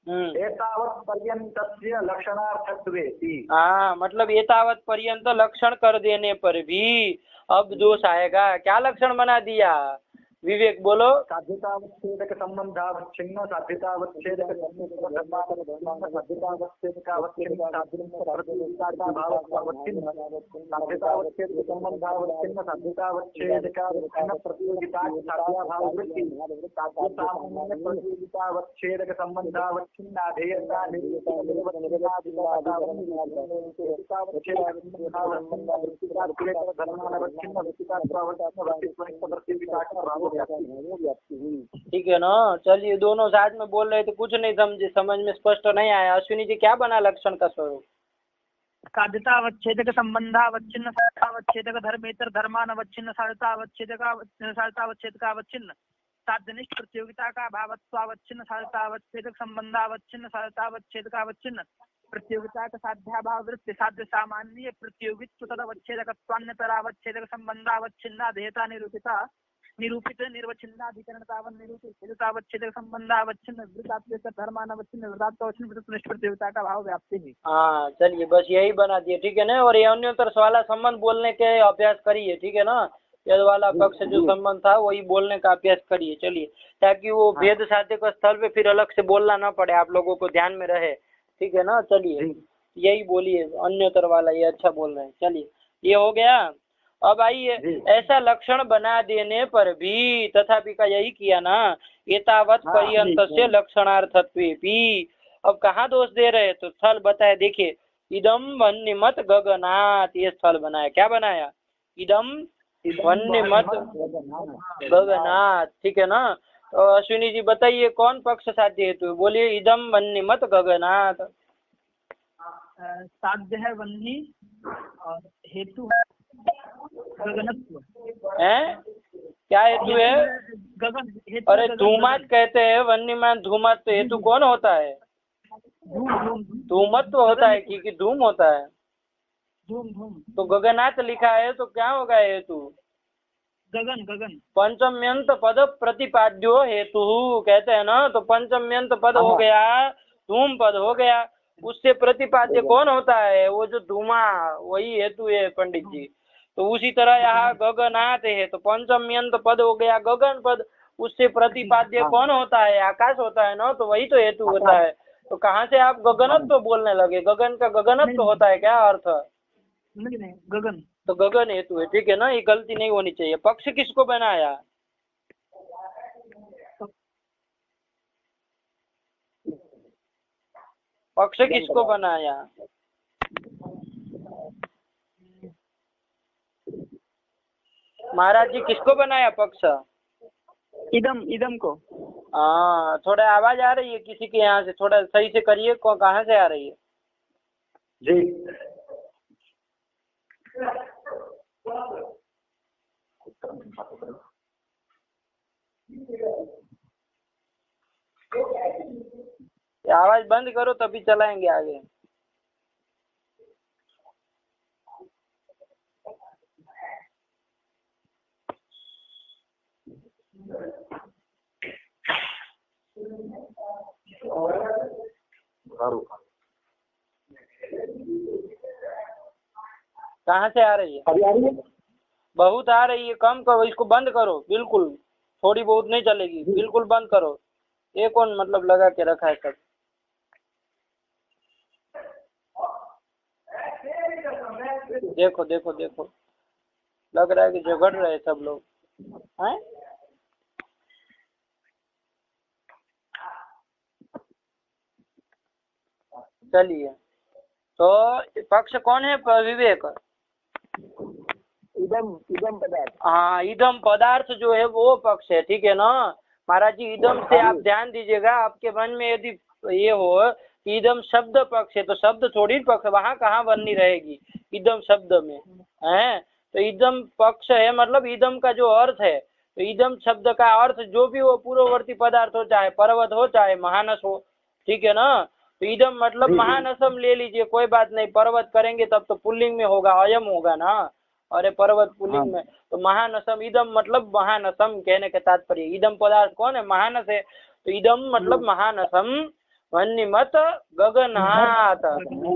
एतावत् पर्यन्तस्य लक्षणार्थत्वेति।
हाँ मतलब एतावत् पर्यंत लक्षण कर देने पर भी अब दोष आएगा। क्या लक्षण बना दिया विवेक, बोलो?
साध्यतावच्छेदक संबंधावच्छिन्न साध्यतावच्छेदक साध्यतावच्छेदकावच्छिन्न साध्यतावच्छेदक संबंधावच्छिन्न साध्यतावच्छेदकावच्छिन्न प्रतियोगिता साध्याभाववृत्ति सामान्य प्रतियोगितावच्छेदक संबंधावच्छिन्न अधेयता
ठीक है ना। चलिए दोनों साथ में बोल रहे थे, कुछ नहीं समझे, समझ में स्पष्ट नहीं आया। अश्विनी जी क्या बना लक्षण का स्वरूप?
साध्यतावच्छेदक संबंधावच्छिन्न साध्यतावच्छेदक धर्मेतर धर्मानवच्छिन्न साध्यतावच्छेदकावच्छिन्न साध्यनिष्ठ प्रतियोगिता का भावत्वावच्छिन्न साध्यतावच्छेदक संबंधावच्छिन्न साध्यतावच्छेदकावच्छिन्न प्रतियोगिता का साध्याभाव वृत्ति साध्य सामान्य प्रतियोगित्व तदवच्छेदकत्वान्यतरावच्छेदक संबंधावच्छिन्नाधेयता निरूपिता निरूपित निर्वच्छिन्नाधिकरणतावन् निरूपित हेतुतावच्छेदक संबंधावच्छिन्न वृत्तात्वेतर धर्मानवच्छिन्न वृत्तात्वावच्छिन्न वृत्तनिष्ठ प्रतियोगिता का भाव व्याप्ति है।
हाँ चलिए बस यही बना दिए, ठीक है ना। और ये अन्योतर वाला संबंध बोलने के अभ्यास करिए, ठीक है ना। यद वाला पक्ष जो संबंध था वही बोलने का अभ्यास करिए, चलिए, ताकि वो भेद साध्य के स्थल पे फिर अलग से बोलना ना पड़े, आप लोगों को ध्यान में रहे, ठीक है ना। चलिए यही बोलिए, अन्योतर वाला ये अच्छा बोल रहे हैं। चलिए ये हो गया। अब आइए, ऐसा लक्षण बना देने पर भी तथापि का यही किया ना, एतावत् पर्यंत से लक्षणार्थत्वेपि। अब कहाँ दोष दे रहे? तो स्थल बताया, देखिए, इदम वन्यमत गगनात्, ये स्थल बनाया। क्या बनाया? इदम वन्यमत गगनात्, ठीक है ना। तो अश्विनी जी बताइए कौन पक्ष साध्य हेतु है? बोलिए। इदम वन्निमत गगनात्।
साध्य है वन्नी और हेतु है गगनत्व।
है क्या हेतु है?
गगन हेतु।
अरे धूमत कहते हैं, वन्यमान धूमत। तो हेतु कौन होता है? धूमत तो होता है कि धूम होता है।
धूम।
तो गगनाथ लिखा है तो क्या होगा हेतु?
गगन।
पंचम्यंत पद प्रतिपाद्यो हेतु कहते हैं ना। तो पंचम्यंत पद हो गया, धूम पद हो गया, उससे प्रतिपाद्य कौन होता है? वो जो धूमा, वही हेतु है पंडित जी। तो उसी तरह यहाँ गगनाथ है तो पंचम्यंत पद हो गया गगन पद, उससे प्रतिपाद्य कौन होता है? आकाश होता है ना। तो वही तो हेतु होता है। तो कहाँ से आप गगनत्व बोलने लगे? गगन का गगनत्व होता है क्या अर्थ?
नहीं गगन।
तो गगन हेतु है, ठीक है ना। ये गलती नहीं होनी चाहिए। पक्ष किसको बनाया? पक्ष किसको बनाया? महाराज जी किसको बनाया पक्ष?
इदम को।
हाँ, थोड़ा आवाज आ रही है किसी के यहाँ से, थोड़ा सही से करिए। कहाँ से आ रही है
जी?
आवाज बंद करो तभी चलाएंगे आगे। कहाँ से आ रही है?
अभी आ रही है?
बहुत आ रही है। कम करो, इसको बंद करो बिल्कुल। थोड़ी बहुत नहीं चलेगी, बिल्कुल बंद करो। ये कौन मतलब लगा के रखा है सब? देखो देखो देखो, लग रहा है कि झगड़ रहे सब लोग हैं। चलिए, तो पक्ष कौन है? विवेक।
इदम पदार्थ।
हाँ, इदम पदार्थ जो है वो पक्ष है, ठीक है ना महाराज जी। इदम से आप ध्यान दीजिएगा, आपके मन में यदि ये हो कि इदम शब्द पक्ष है तो शब्द थोड़ी पक्ष, वहाँ कहाँ बनी रहेगी इदम शब्द में है। तो इदम पक्ष है, मतलब इदम का जो अर्थ है, तो इदम शब्द का अर्थ जो भी हो, पूर्ववर्ती पदार्थ हो, चाहे पर्वत हो चाहे महानस हो, ठीक है ना। तो इदम मतलब महानसम ले लीजिए, कोई बात नहीं। पर्वत करेंगे तब तो पुल्लिंग में होगा, अयम होगा ना। अरे पर्वत पुल्लिंग में, तो महानसम इदम मतलब महानसम कहने के तात्पर्य। इदम पदार्थ कौन है? महानस है। तो इदम मतलब महानसम वन्निमत गगनाथ,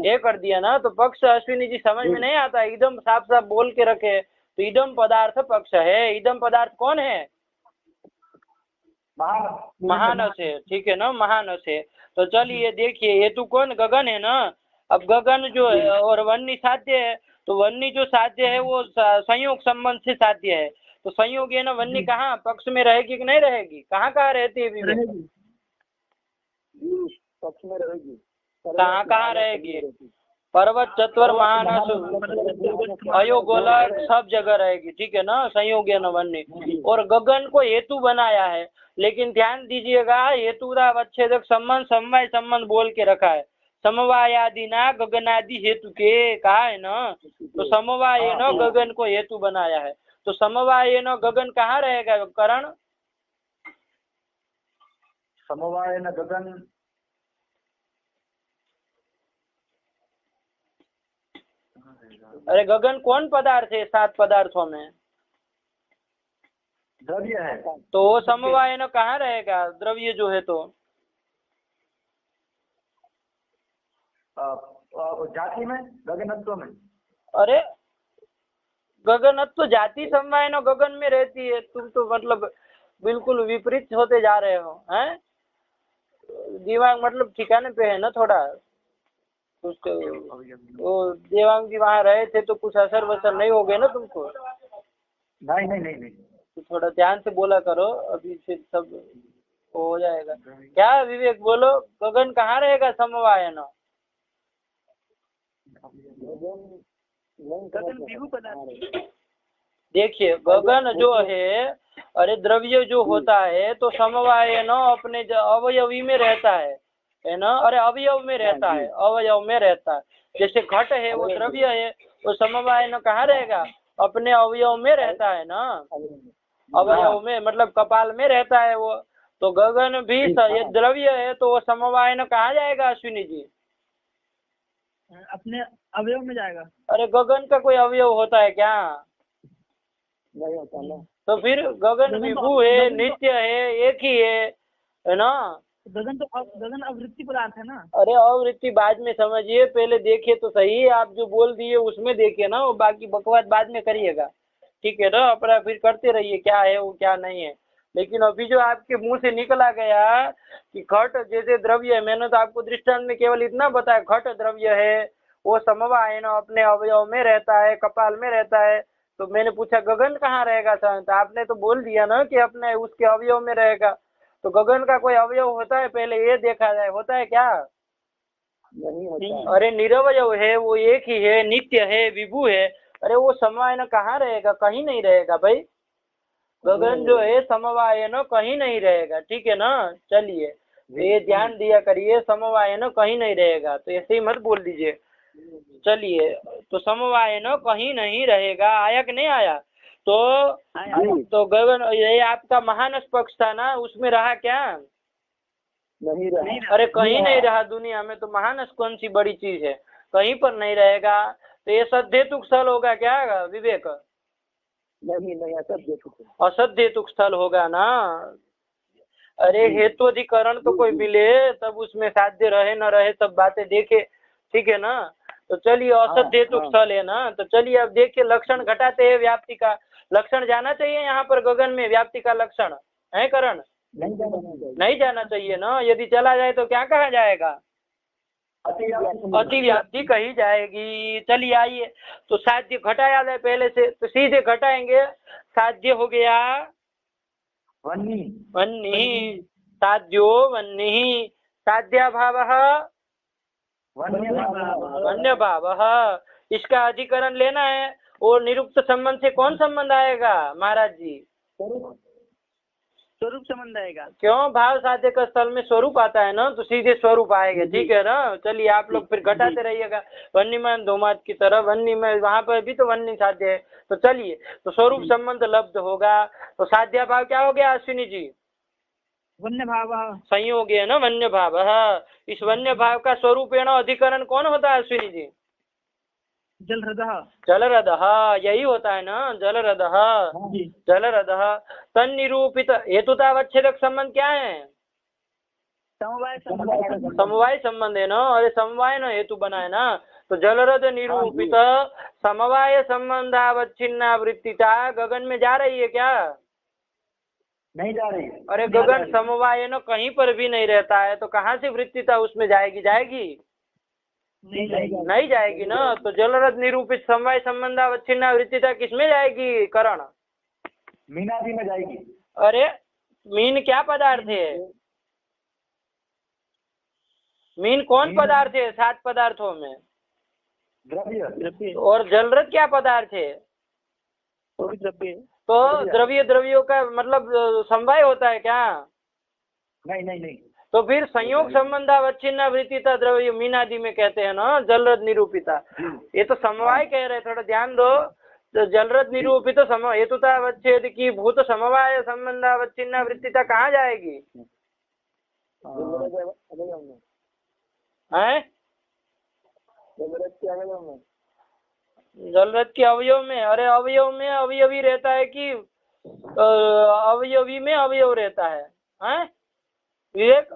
ये कर दिया ना। तो पक्ष अश्विनी जी समझ में नहीं आता, इदम साफ साफ बोल के रखे। तो इदम पदार्थ पक्ष है। इदम पदार्थ कौन है? महानस है, ठीक है ना, महानस है। तो चलिए देखिए, हेतु कौन? गगन है ना। अब गगन जो है और वन्नी साध्य है, तो वन्नी जो साध्य है वो संयोग संबंध से साध्य है। तो संयोग है ना, वन्नी कहाँ पक्ष में रहेगी कि नहीं रहेगी? कहाँ कहाँ रहती है विवेक?
पक्ष में रहेगी।
कहाँ कहाँ रहेगी? पर्वत, चत्वर, महानस, अयोगोलक सब जगह रहेगी, ठीक है ना। संयोग है ना वन्नी। और गगन को हेतु बनाया है, लेकिन ध्यान दीजिएगा, हेतुरावच्छेदक संबंध समवाय संबंध बोल के रखा है। समवायादि ना गगनादि हेतु के कहा है ना। तो समवाय न गगन को हेतु बनाया है। तो समवाय न गगन कहाँ रहेगा करण?
समवाय न गगन,
अरे गगन कौन पदार्थ है 7 पदार्थों में?
द्रव्य है।
तो समवाय न कहाँ रहेगा द्रव्य जो है? तो
जाति में, गगनत्व में।
अरे गगनत्व जाति समवाय न गगन में रहती है। तुम तो मतलब बिल्कुल विपरीत होते जा रहे हो हैं। दिमाग मतलब ठिकाने पे है ना थोड़ा। कुछ वो देवांग जी वहाँ रहे थे तो कुछ असर वसर नहीं हो गए ना तुमको?
नहीं।
तो थोड़ा ध्यान से बोला करो, अभी फिर सब हो जाएगा। क्या विवेक बोलो, गगन कहाँ रहेगा समवाय न?
गगन विभु पदार्थ।
देखिए गगन जो है, अरे द्रव्य जो होता है तो समवाय न अपने अवयवी में रहता है ना, अरे अवयव में रहता है, अवयव में रहता है। जैसे घट है वो द्रव्य है, तो समवाय न कहाँ रहेगा, अपने अवयव में रहता है ना, अवयव में मतलब कपाल में रहता है वो। तो गगन भी ये द्रव्य है तो वो समवाय न कहाँ जाएगा अश्विनी जी,
अपने अवयव में जाएगा।
अरे गगन का कोई अवयव होता है क्या,
नहीं होता ना।
तो फिर गगन विभू है, नित्य है, एक ही है ना।
गगन अवृत्ति पदार्थ है ना।
अरे अवृत्ति बाद में समझिए, पहले देखिए तो सही, आप जो बोल दिए उसमें देखिए ना, वो बाकी बकवास बाद में करिएगा, ठीक है ना, अपना फिर करते रहिए क्या है वो क्या नहीं है। लेकिन अभी जो आपके मुंह से निकला गया कि घट जैसे द्रव्य है, मैंने तो आपको दृष्टांत में केवल इतना बताया, घट द्रव्य है, वो समवाय न अपने अवयव में रहता है, कपाल में रहता है। तो मैंने पूछा गगन कहाँ रहेगा सर, तो आपने तो बोल दिया ना कि अपने उसके अवयव में रहेगा। तो गगन का कोई अवयव होता है, पहले ये देखा जाए, होता है क्या,
नहीं होता।
अरे निरवयव है, वो एक ही है, नित्य है, विभू है। अरे वो समवाय न कहाँ रहेगा, कहीं नहीं रहेगा भाई, गगन जो है समवाय न कहीं नहीं रहेगा, ठीक है ना। चलिए ये ध्यान दिया करिए, समवाय न कहीं नहीं रहेगा, तो ऐसे ही मत बोल दीजिए। चलिए तो समवाय न कहीं नहीं रहेगा, आया कि नहीं आया, तो गगन ये आपका महानस पक्ष था ना, उसमें रहा क्या,
नहीं रहा।
अरे कहीं नहीं रहा दुनिया में, तो महानस कौन सी बड़ी चीज है, कहीं पर नहीं रहेगा। तो ये सद्धेतुक स्थल होगा क्या विवेक,
नहीं
असद्धेतुक स्थल होगा ना। अरे हेतुअधिकरण तो कोई मिले तब उसमें साध्य रहे न रहे सब बातें देखे, ठीक है ना। तो चलिए असद्धेतुक स्थल है ना, तो चलिए अब देखिए लक्षण घटाते हैं व्याप्ति का लक्षण जाना चाहिए यहाँ पर गगन में, व्याप्ति का लक्षण है करण, नहीं जाना चाहिए ना, यदि चला जाए तो क्या कहा जाएगा, अतिव्याप्ति कही जाएगी। चलिए आइए, तो साध्य घटाया जाए पहले से, तो सीधे घटाएंगे, साध्य हो गया वन्नी, साध्यो वन्नी, साध्याभाव वन्य भाव, इसका अधिकरण लेना है। और निरुक्त संबंध से कौन संबंध आएगा महाराज जी,
स्वरूप संबंध आएगा।
क्यों, भाव साध्य का स्थल में स्वरूप आता है ना, तो सीधे स्वरूप आएगा, ठीक है ना। चलिए आप लोग फिर घटाते रहिएगा, वन्नी में धोमात की तरह, वन्नी में वहां पर भी तो वन्नी साध्य है। तो चलिए तो स्वरूप संबंध लब्ध होगा, तो साध्या भाव क्या हो गया अश्विनी जी,
वन्य भाव
संयोग है ना, वन्य भाव। इस वन्य भाव का स्वरूप है ना अधिकरण कौन होता है अश्विनी जी, जलरद, यही होता है ना, जलरद, जलरद। तन्निरूपित हेतुतावच्छेदक संबंध क्या है, समवाय संबंध है ना, अरे समवाय ना हेतु बना है ना। तो जलरद निरूपित समवाय संबंधावच्छिन्ना वृत्तिता गगन में जा रही है क्या,
नहीं जा रही।
अरे गगन समवाय न कहीं पर भी नहीं रहता है, तो कहाँ से वृत्तिता उसमें जाएगी, जाएगी नहीं जाएगी ना। तो जलरद निरूपित समवाय संबंधावच्छिन्ना वृत्तिता किसमें जाएगी करण,
मीनादि में जाएगी।
अरे मीन क्या पदार्थ है, मीन कौन पदार्थ है 7 पदार्थों में,
द्रव्य।
और जलरद क्या पदार्थ है, तो द्रव्यों का मतलब समवाय होता है क्या,
नहीं।
तो फिर संयोग संबंधावच्छिन्ना वृत्तिता द्रव्य मीनादि में कहते हैं ना जलरद निरूपिता, ये तो समवाय कह रहे, थोड़ा ध्यान दो। तो जलरद निरूपित हेतुतावच्छेद की भूत समवाय संबंधावच्छिन्ना वृत्तिता कहाँ जाएगी, है जलरद के अवयव में, अरे अवयव में अवयवी रहता है कि अवयवी में अवयव रहता है, हैं विवेक,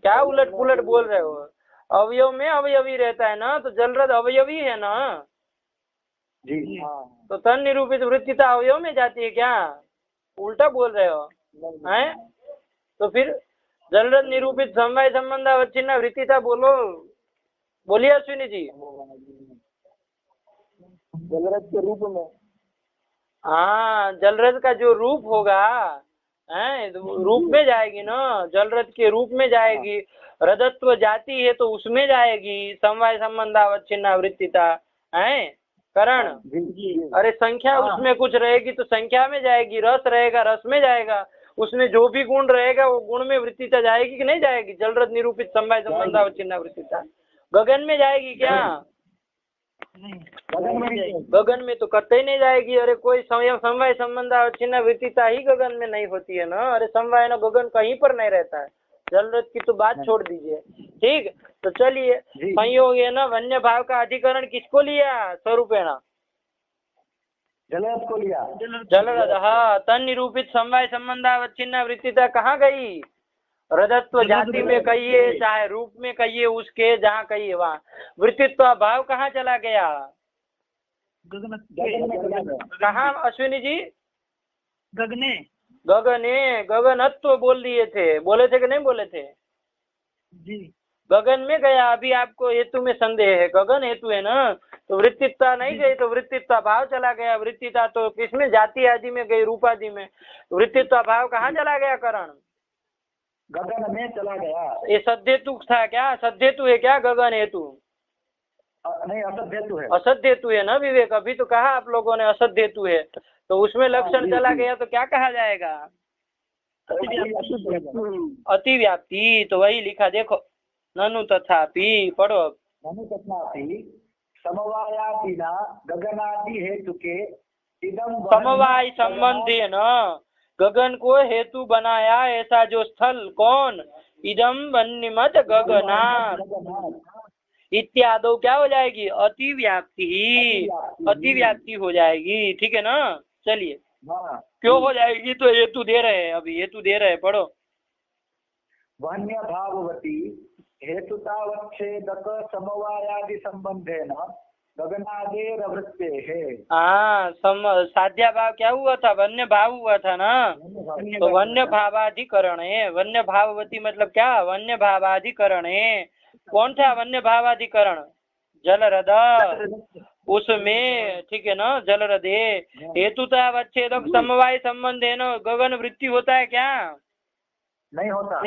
क्या उलट पुलट बोल रहे हो, अवयव में अवयवी रहता है ना, तो जलरद अवयवी है ना
जी।
तो तन निरूपित वृत्तिता अवयव में जाती है क्या, उल्टा बोल रहे हो, हैं। तो फिर जलरद निरूपित समवाय संबंधावच्छिन्ना वृत्तिता बोलिए अश्विनी जी,
जलरद के रूप में,
हाँ जलरद का जो रूप होगा है, रूप में जाएगी ना, जलरद के रूप में जाएगी, रजत्व जाती है तो उसमें जाएगी समवाय संबंधावच्छिन्ना वृत्तिता है। करण।
जी
अरे संख्या
हाँ।
उसमें कुछ रहेगी तो संख्या में जाएगी, रस रहेगा रस में जाएगा, उसमें जो भी गुण रहेगा वो गुण में वृत्तिता जाएगी कि नहीं जाएगी? जलरत निरूपित समवाय संबंधावच्छिन्ना वृत्तिता गगन में जाएगी क्या?
नहीं,
गगन में नहीं
गगन में तो कतई नहीं जाएगी। अरे कोई समवाय संबंधावच्छिन्ना वृत्तिता ही गगन में नहीं होती है ना। अरे समवाय ना गगन कहीं पर नहीं रहता है। जलरत की तो बात छोड़ दीजिए। ठीक, तो चलिए
जी।
संयोग है ना वन्य भाव का अधिकरण किसको लिया? स्वरूपेण
जलरत को लिया।
जलरद। हाँ, तन निरूपित समवाय संबंधावच्छिन्ना वृत्तिता कहाँ गई? रजत्व जाति में कहिए चाहे रूप में कहिए, उसके जहाँ कहिए वहाँ वृत्तित्व भाव कहाँ चला गया?
गगन
कहाँ अश्विनी जी?
गगने
गगने, गगनत्व बोल दिए थे, बोले थे कि नहीं बोले थे?
जी
गगन में गया। अभी आपको हेतु में संदेह है, गगन हेतु है ना, तो वृत्तित्ता नहीं गई तो वृत्तित्व भाव चला गया। वृत्तिता तो किसमें? जाति आदि में गई, रूप आदि में। वृत्तित्व भाव कहाँ चला गया? करण
गगन में चला गया।
ये सद्धेतु था क्या? सद्धेतु है क्या गगन हेतु?
नहीं, असद हेतु है।
असद हेतु है ना विवेक? अभी तो कहा आप लोगों ने असद हेतु है, तो उसमें लक्षण
जी,
चला
जी।
गया तो क्या कहा जाएगा? अतिव्याप्ति। तो वही लिखा देखो, ननु तथापि। पढ़ो अब।
ननु तथापि समवायादिना गगनादि हेतु के इदम
समवाय संबंधे न गगन को हेतु बनाया ऐसा जो स्थल कौन? इदम वन्यमत गगनात् इत्यादि क्या हो जाएगी? अतिव्याप्ति। अतिव्याप्ति हो जाएगी। ठीक है ना? चलिए,
हाँ।
क्यों हो जाएगी? तो हेतु दे रहे हैं, अभी हेतु दे रहे हैं, पढ़ो।
वन्य भाववती हेतुतावच्छेदक समवायादि संबंधेन गगनादेर वृत्ते है।
हाँ, साध्या भाव क्या हुआ था? वन्य भाव हुआ था ना, तो वन्य भावाधिकरण है। वन्य भाववती मतलब क्या? वन्य भावाधिकरण है। कौन था वन्य भावाधिकरण? जलरद। उसमें ठीक है ना, जलरदे हेतुतावच्छेदक समवाय संबंध है ना, गगन वृत्ति होता है क्या?
नहीं होता।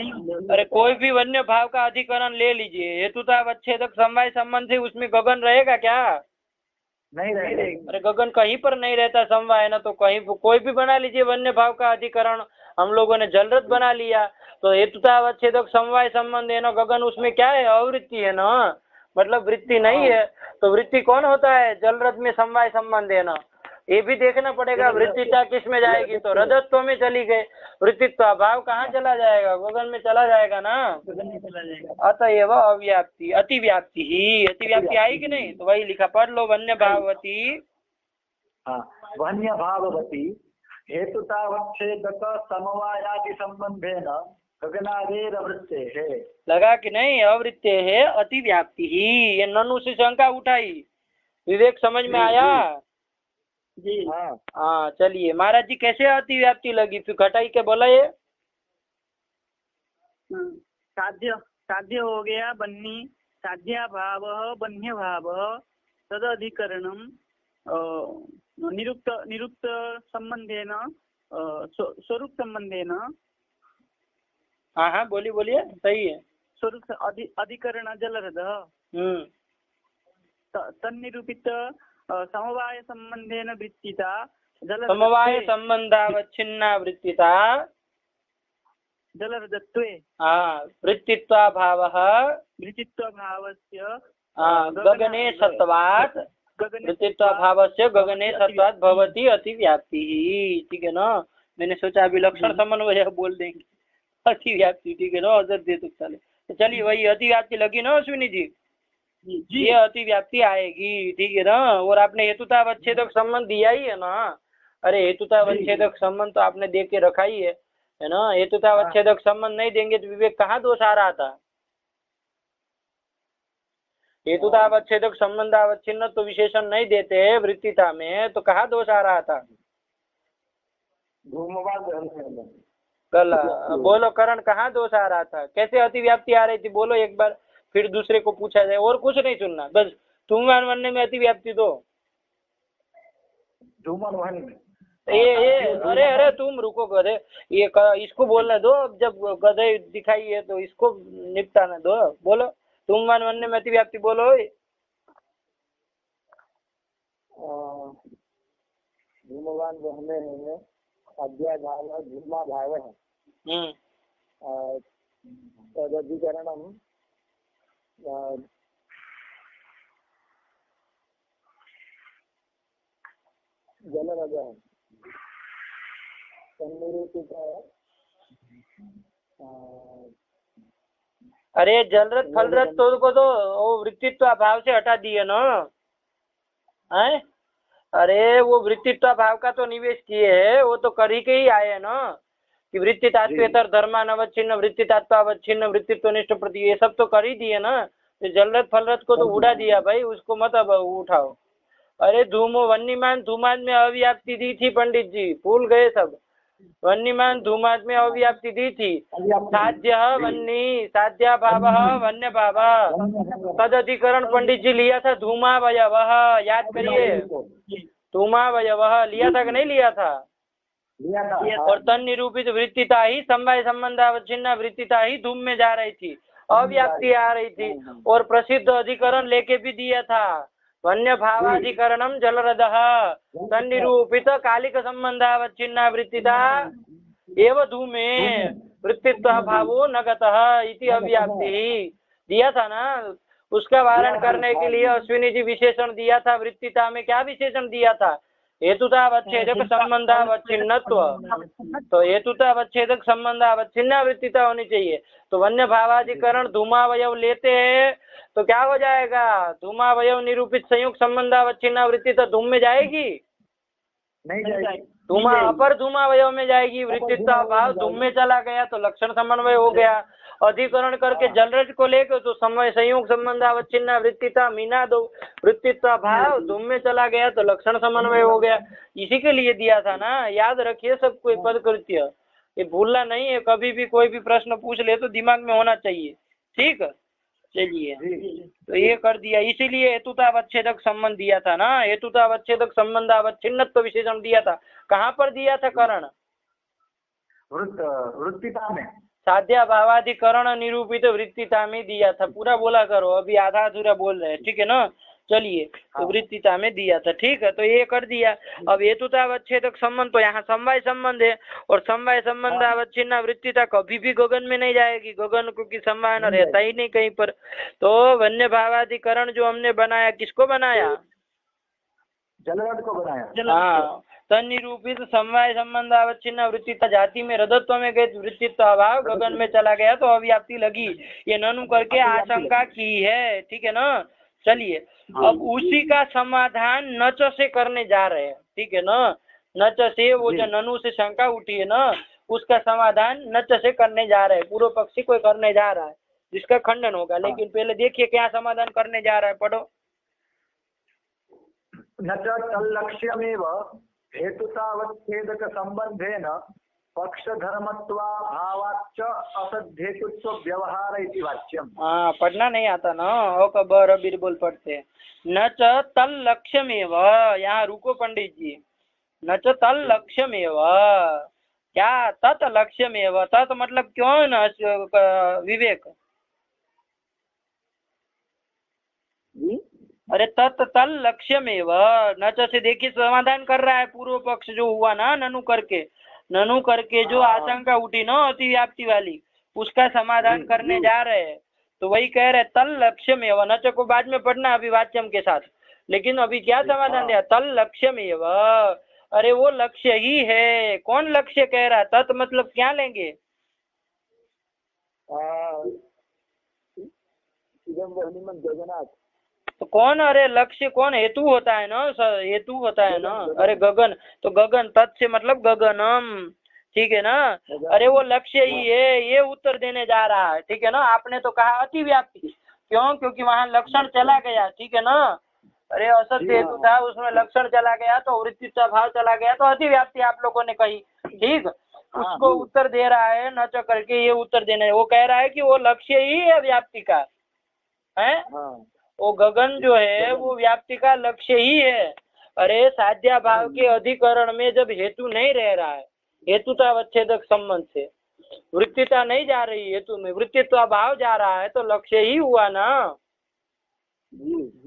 अरे कोई भी वन्य भाव का अधिकरण ले लीजिए, हेतुतावच्छेदक समवाय संबंध है, उसमें गगन रहेगा क्या?
नहीं रहेगा।
अरे गगन कहीं पर नहीं रहता समवाय ना, तो कहीं कोई भी बना लीजिए वन्य भाव का अधिकरण। हम लोगों ने जलरत बना लिया, तो हेतुतावच्छेदक समवाय संबंध है ना, गगन उसमें क्या है? अवृत्ति है ना, मतलब वृत्ति नहीं है। तो वृत्ति कौन होता है? जलरत में समवाय संबंध है ना। ये भी देखना पड़ेगा वृत्तिता किस में जाएगी, तो रजत्व में चली गई। वृत्तित्व भाव कहाँ चला जाएगा? गगन में चला जाएगा ना। अतएव अव्याप्ति अतिव्याप्ति ही। अतिव्याप्ति आई कि नहीं? तो वही लिखा, पढ़ लो। वन्य भाववती,
हाँ, वन्य भाववती हेतुतावच्छेदक समवायादि संबंधेन गगनादेर वृत्ते है।
लगा कि नहीं? अवृत्ते है अतिव्याप्ति ही। ये ननु से शंका उठाई, विवेक समझ में आया?
जी
हाँ।
हाँ, चलिए। महाराज जी कैसे अतिव्याप्ति लगी? फिर घटाई के बोला ये
साध्य साध्य हो गया बन्नी, साध्या भाव बन्य भाव तद अधिकरणम निरुक्त निरुक्त संबंधेन स्वरूप संबंधेन।
हाँ हाँ, बोलिए बोलिए, सही है।
स्वरूप अधिकरण जलरद तन्निरूपित समवाय संबंधेन वृत्तिता
समवाय संबंधावच्छिन्ना वृत्तिता
जलरदत्वे
वृत्तित्वा भावः
वृत्तित्व भावस्य
गगने सत्वात् वृत्तित्वा भावस्य गगने सत्वात् भवति अतिव्याप्ति। ठीक है ना? मैंने सोचा अभी लक्षण समन्वय बोल देंगे, अतिव्याप्ति। ठीक है ना? अजर दे तो चले। तो चलिए, वही अतिव्याप्ति लगी ना अश्विनी जी? ये अतिव्याप्ति आएगी। ठीक है ना? और आपने हेतुतावच्छेदक संबंध दिया ही है ना। अरे हेतुतावच्छेदक संबंध तो आपने दे के रखा ही है ना। हेतुतावच्छेदक संबंध नहीं देंगे तो विवेक कहाँ दोष आ रहा था? हेतुतावच्छेदक संबंधावच्छिन्न तो विशेषण नहीं देते वृत्तिता में, तो कहाँ दोष आ रहा था? कल बोलो करण, कहाँ दोष आ रहा था? कैसे अतिव्याप्ति आ रही थी? बोलो एक बार, फिर दूसरे को पूछा जाए। और कुछ नहीं सुनना, बस धूमवान बनने में अतिव्याप्ति दो। ये अरे अरे तुम रुको गधे, ये इसको बोलने दो। अब जब गधे दिखाई है तो इसको निपटाने दो। बोलो धूमवान बनने में अतिव्याप्ति बोलो।
धूमवान वहने में अद्या भाव धूमा भाव है तदधिकरणम जलरज है तन्निरूपित
अरे जलरत फलरत तो वो वृत्तित्व भाव से हटा दिए ना है। अरे वो वृत्तित्व भाव का तो निवेश किए है, वो तो कर ही के ही आए है ना कि वृत्ति तात्वेतर धर्मान अवच्छिन्न वृत्ति तात्वावच्छिन्न वृत्तित्वनिष्ठ प्रति, ये सब तो कर ही दिए ना। तो जलरत फलरत को तो उड़ा दिया भाई, उसको मत अब उठाओ। अरे धूमो वन्यमान धूमाद में अव्याप्ति दी थी पंडित जी, भूल गए सब। वन्यमान धूमाद में अव्याप्ति दी थी। साध्य वन्नी साध्या भाव वन्य भाव तद अधिकरण पंडित जी लिया था धूमावयव, याद करिए धूमावयव लिया था कि नहीं लिया था? और तन निरूपित वृत्तिता ही समवाय संबंधावच्छिन्न वृत्तिता ही धूम में जा रही थी, अव्याप्ति आ रही थी। और प्रसिद्ध अधिकरण लेके भी दिया था वन्य भावाधिकरणम जलरदः तन्निरूपित कालिक संबंधावच्छिन्ना वृत्तिता एव धूमे वृत्तित्व भावो न गतः इति अव्याप्ति दिया था ना। उसका वारण करने के लिए अश्विनी जी विशेषण दिया था। वृत्तिता में क्या विशेषण दिया था? हेतुतावच्छेदक संबंधावच्छिन्नत्व, तो हेतुतावच्छेदक संबंधावच्छिन्ना वृत्तिता होनी चाहिए। तो वन्य भावाधिकरण धूमावयव लेते हैं तो क्या हो जाएगा? धूमावयव निरूपित संयुक्त संबंधावच्छिन्ना वृत्तिता धूम में जाएगी?
नहीं जाएगी।
धूमा अपर धूमावयव में जाएगी। वृत्तित्व भाव धूम में चला गया तो लक्षण समन्वय हो गया। अधिकरण करके जलरज को लेकर तो समय संयुक्त संबंधावच्छिन्ना वृत्तिता मीना दो, वृत्तित्व भाव धूम में चला गया तो लक्षण समन्वय हो गया। इसी के लिए दिया था ना, याद रखिए सब कोई पद कृत्य, ये भूलना नहीं है। कभी भी कोई भी प्रश्न पूछ ले तो दिमाग में होना चाहिए, ठीक है। चलिए तो ये कर दिया, इसीलिए हेतुतावच्छेदक संबंध दिया था ना, हेतुतावच्छेदक संबंधावच्छिन्नत्व विशेषण दिया था। कहाँ पर दिया था करण?
वृत्तिता में
साध्या भावाधिकरण निरूपित वृत्तिता में दिया था। पूरा बोला करो, अभी आधा अधूरा बोल रहे हैं, ठीक है ना। चलिए तो वृत्तिता में दिया था, ठीक है। तो ये कर दिया। अब हेतुतावच्छेदक संबंध तो यहाँ समवाय संबंध है, और समवाय संबंधावच्छिन्ना वृत्तिता कभी भी गगन में नहीं जाएगी, गगन क्योंकि संभावना रहता ही नहीं कहीं पर। तो वन्य भावाधिकरण जो हमने बनाया, किसको बनाया?
जलरज को बनाया।
हाँ, तन्निरूपित समवाय संबंधावच्छिन्न वृत्तिता जाति में रजत्व में गए, वृत्तित्व अभाव गगन में चला गया तो अव्याप्ति लगी, ये ननु करके आशंका की है, ठीक है ना। चलिए अब उसी का समाधान नच से करने जा रहे हैं, ठीक है ना। नच से वो जो ननु से शंका उठी है ना, उसका समाधान नच से करने जा रहे हैं। पूर्व पक्षी कोई करने जा रहा है जिसका खंडन होगा। लेकिन पहले देखिए क्या समाधान करने जा रहा है, पढ़ो।
न च तल्लक्ष्यमेव हेतुतावच्छेदक संबंधेन पक्षधर्मत्वाभावाच्च असद्धेतुत्व व्यवहार इति वाच्यम।
हाँ, पढ़ना नहीं आता ना, ओ कबर बिरबल पढ़ते हैं। न च तल्लक्ष्यमेव, यहाँ रुको पंडित जी। न च तल्लक्ष्यमेव, क्या तत् लक्ष्यमेव? तत् मतलब क्यों न विवेक? अरे तत् तल लक्ष्यमेव, न से देखिए समाधान कर रहा है पूर्व पक्ष जो हुआ ना ननु करके जो आशंका उठी ना अतिव्याप्ति वाली, उसका समाधान करने जा रहे हैं। तो वही कह रहे तल लक्ष्यमेव, न को बाद में पढ़ना अभी वाच्यम के साथ। लेकिन अभी क्या समाधान दिया? तल लक्ष्यमेव, अरे वो लक्ष्य ही है। कौन लक्ष्य कह रहा? तत् मतलब क्या लेंगे? तो कौन? अरे लक्ष्य कौन? हेतु होता है ना, हेतु होता है ना। अरे गगन, तो गगन तत् से मतलब गगनम, ठीक है ना। अरे वो लक्ष्य ही है, ये उत्तर देने जा रहा है, ठीक है ना। आपने तो कहा अतिव्याप्ति, क्यों? क्योंकि वहाँ लक्षण चला गया, ठीक है ना। अरे असत्य हेतु था, उसमें लक्षण चला गया तो वृत्तित्व भाव चला गया तो अतिव्याप्ति आप लोगों ने कही, ठीक। उसको उत्तर दे रहा है न च करके, ये उत्तर देना है। वो कह रहा है कि वो लक्ष्य ही है व्याप्ति का, है वो गगन जो है वो व्याप्ति का लक्ष्य ही है। अरे साध्या भाव के अधिकरण में जब हेतु नहीं रह रहा है, हेतुतावच्छेदक संबंध से वृत्तिता नहीं जा रही हेतु में, वृत्तित्व भाव जा रहा है तो लक्ष्य ही हुआ ना।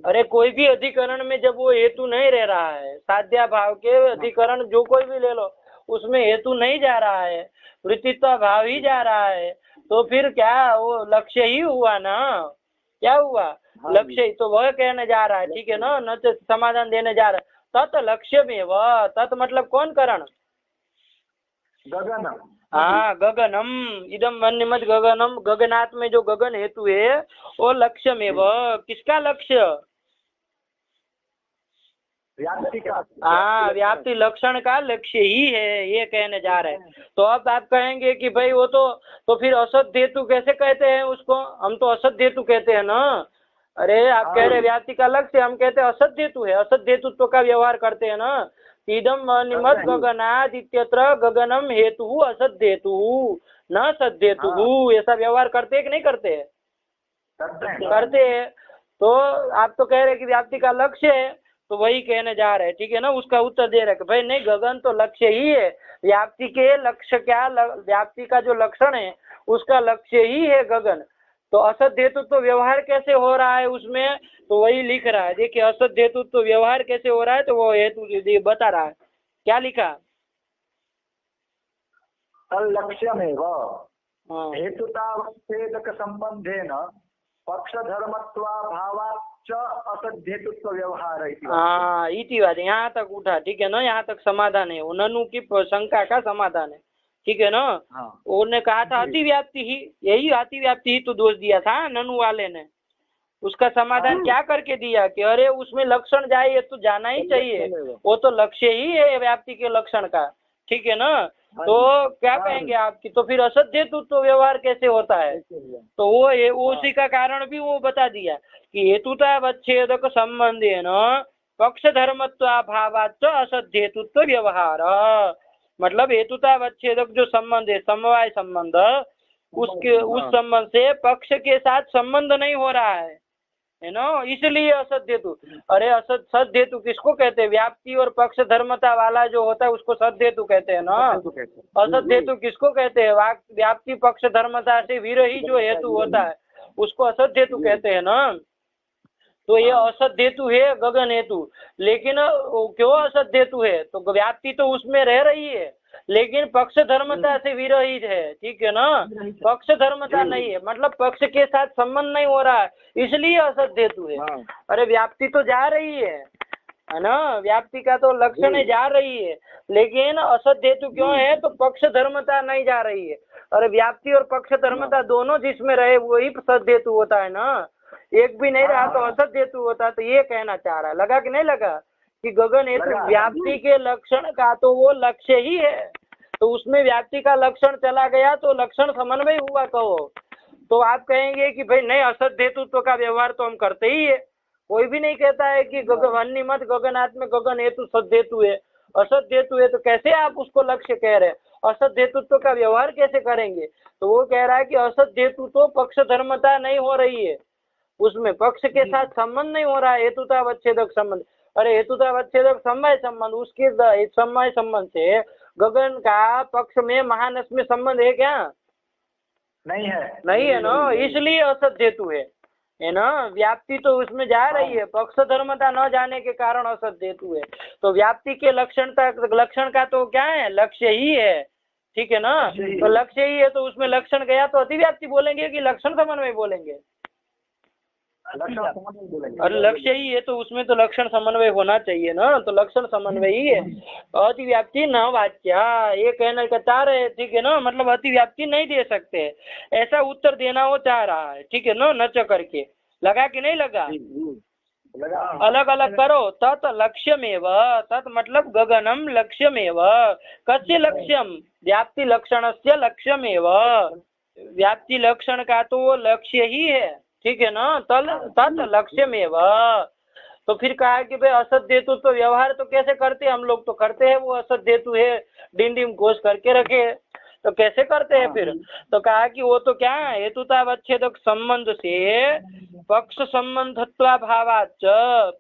अरे कोई भी अधिकरण में जब वो हेतु नहीं रह रहा है, साध्या भाव के अधिकरण जो कोई भी ले लो, उसमें हेतु नहीं जा रहा है, वृत्तित्व भाव ही जा रहा है, तो फिर क्या वो लक्ष्य ही हुआ ना? क्या हुआ? लक्ष्य ही। तो वह कहने जा रहा है, ठीक है ना, न तो समाधान देने जा रहा है। तत् लक्ष्य में वह, तत् मतलब कौन करण?
गगन।
हाँ, गगनम इदम वन्यमत गगनम, गगनात में जो गगन हेतु है वो लक्ष्य में वह, किसका लक्ष्य?
व्याप्ति का।
हाँ, व्याप्ति लक्षण का लक्ष्य ही है, ये कहने जा रहे हैं। तो अब आप कहेंगे कि भाई वो तो फिर असत हेतु कैसे कहते हैं उसको? हम तो असत हेतु कहते हैं ना। अरे आप कह रहे व्याप्ति का लक्ष्य, हम कहते हैं असत हेतु है, असत हेतुत्व का व्यवहार करते हैं ना। इदम निमत गगनाद इत्यत्र गगनम हेतु असत हेतु न सद हेतु, ऐसा व्यवहार करते हैं कि नहीं करते? करते हैं। तो आप तो कह रहे कि व्याप्ति का लक्ष्य है, तो वही कहने जा रहे हैं, ठीक है ना। उसका उत्तर दे रहे भाई नहीं, गगन तो लक्ष्य ही है, व्याप्ति के लक्ष्य क्या, व्याप्ति का जो लक्षण है उसका लक्ष्य ही है गगन। तो असत हेतु तो व्यवहार कैसे हो रहा है उसमें, तो वही लिख रहा है। देखिए असत हेतु तो व्यवहार कैसे हो रहा है, तो वो हेतु बता रहा है। क्या लिखा?
लक्ष्य में हेतुतावच्छेदक संबंधेन पक्ष धर्मत्वा भावाच्च असद हेतुत्व व्यवहार।
हाँ, इति बात यहाँ तक उठा, ठीक है ना। यहाँ तक समाधान है, ननु की शंका का समाधान है, ठीक है ना। उन्होंने कहा था अतिव्याप्ति ही, यही अतिव्याप्ति ही तो दोष दिया था ननु वाले ने। उसका समाधान क्या करके दिया कि अरे उसमें लक्षण जाए तो जाना ही चाहिए, वो तो लक्ष्य ही है व्याप्ति के लक्षण का, ठीक है ना। तो क्या कहेंगे आपकी, तो फिर असत हेतु तो व्यवहार कैसे होता है? तो वो उसी का कारण भी वो बता दिया कि हेतुतावच्छेदक संबंधेन पक्ष धर्मत्वाभावाच्च असत हेतुत्व व्यवहार। मतलब हेतुतावच्छेदक जो संबंध है, समवाय संबंध, उस संबंध से पक्ष के साथ संबंध नहीं हो रहा है ना, इसलिए असत हेतु। अरे सद हेतु किसको कहते हैं? व्याप्ति और पक्ष धर्मता वाला जो होता है उसको सद हेतु कहते हैं ना। असत हेतु किसको कहते हैं? व्याप्ति पक्ष धर्मता से विरही जो हेतु होता है उसको असत हेतु कहते हैं ना। तो ये असत हेतु है गगन हेतु, लेकिन क्यों असत हेतु है? तो व्याप्ति तो उसमें रह रही है, लेकिन पक्ष धर्मता से विरहित है, ठीक है ना। पक्ष धर्मता नहीं है, मतलब पक्ष के साथ संबंध नहीं हो रहा है, इसलिए असत हेतु है। अरे व्याप्ति तो जा रही है ना, व्याप्ति का तो लक्षण जा रही है, लेकिन असत हेतु क्यों है? तो पक्ष धर्मता नहीं जा रही है। अरे व्याप्ति और पक्ष धर्मता दोनों जिसमें रहे वही सद हेतु होता है ना, एक भी नहीं रहा तो असत हेतु होता। तो ये कहना चाह रहा है, लगा कि नहीं लगा कि गगन हेतु व्याप्ति के लक्षण का तो वो लक्ष्य ही है, तो उसमें व्याप्ति का लक्षण चला गया तो लक्षण समन्वय हुआ कहो। तो आप कहेंगे कि भाई नहीं, असत हेतुत्व का व्यवहार तो हम करते ही है, कोई भी नहीं कहता है कि गगन गगनात में गगन हेतु सद हेतु है, असत हेतु है, तो कैसे आप उसको लक्ष्य कह रहे हैं? असत हेतुत्व का व्यवहार कैसे करेंगे? तो वो कह रहा है कि असत हेतु तो पक्ष धर्मता नहीं हो रही है, उसमें पक्ष के साथ संबंध नहीं हो रहा है, हेतुतावच्छेदक संबंध। अरे हेतुतावच्छेदक समय संबंध, उसके समय संबंध से गगन का पक्ष में महानस में संबंध है क्या?
नहीं है,
नहीं है ना, इसलिए असत हेतु है ना। व्याप्ति तो उसमें जा रही है, पक्ष धर्मता न जाने के कारण असत हेतु है। तो व्याप्ति के लक्षण का तो क्या है? लक्ष्य ही है, ठीक है ना। तो लक्ष्य ही है तो उसमें लक्षण गया तो अतिव्याप्ति बोलेंगे कि लक्षण समन्वय बोलेंगे? अरे लक्ष्य ही है तो उसमें तो लक्षण समन्वय होना चाहिए ना, तो लक्षण समन्वय ही है। अतिव्याप्ति न वाच्या, ये कहना चाह रहे हैं, ठीक है ना। मतलब अतिव्याप्ति नहीं दे सकते, ऐसा उत्तर देना वो चाह रहा है, ठीक है ना। नच करके लगा कि नहीं लगा? अलग अलग करो। तत् लक्ष्यमेव, तत् मतलब गगनम लक्ष्यमेव। कस्य लक्ष्यम? व्याप्ति लक्षणस्य लक्ष्यमेव, व्याप्ति लक्षण का तो वो लक्ष्य ही है, ठीक है ना। तत् लक्ष्यमेव। तो फिर कहा कि भाई असत हेतु तो व्यवहार तो कैसे करते हैं? हम लोग तो करते हैं, वो असत हेतु है डिंडिम घोष करके रखे, तो कैसे करते हैं फिर? तो कहा कि वो तो क्या है, हेतुतावच्छेदक संबंध से पक्ष संबंधत्वा भावाच,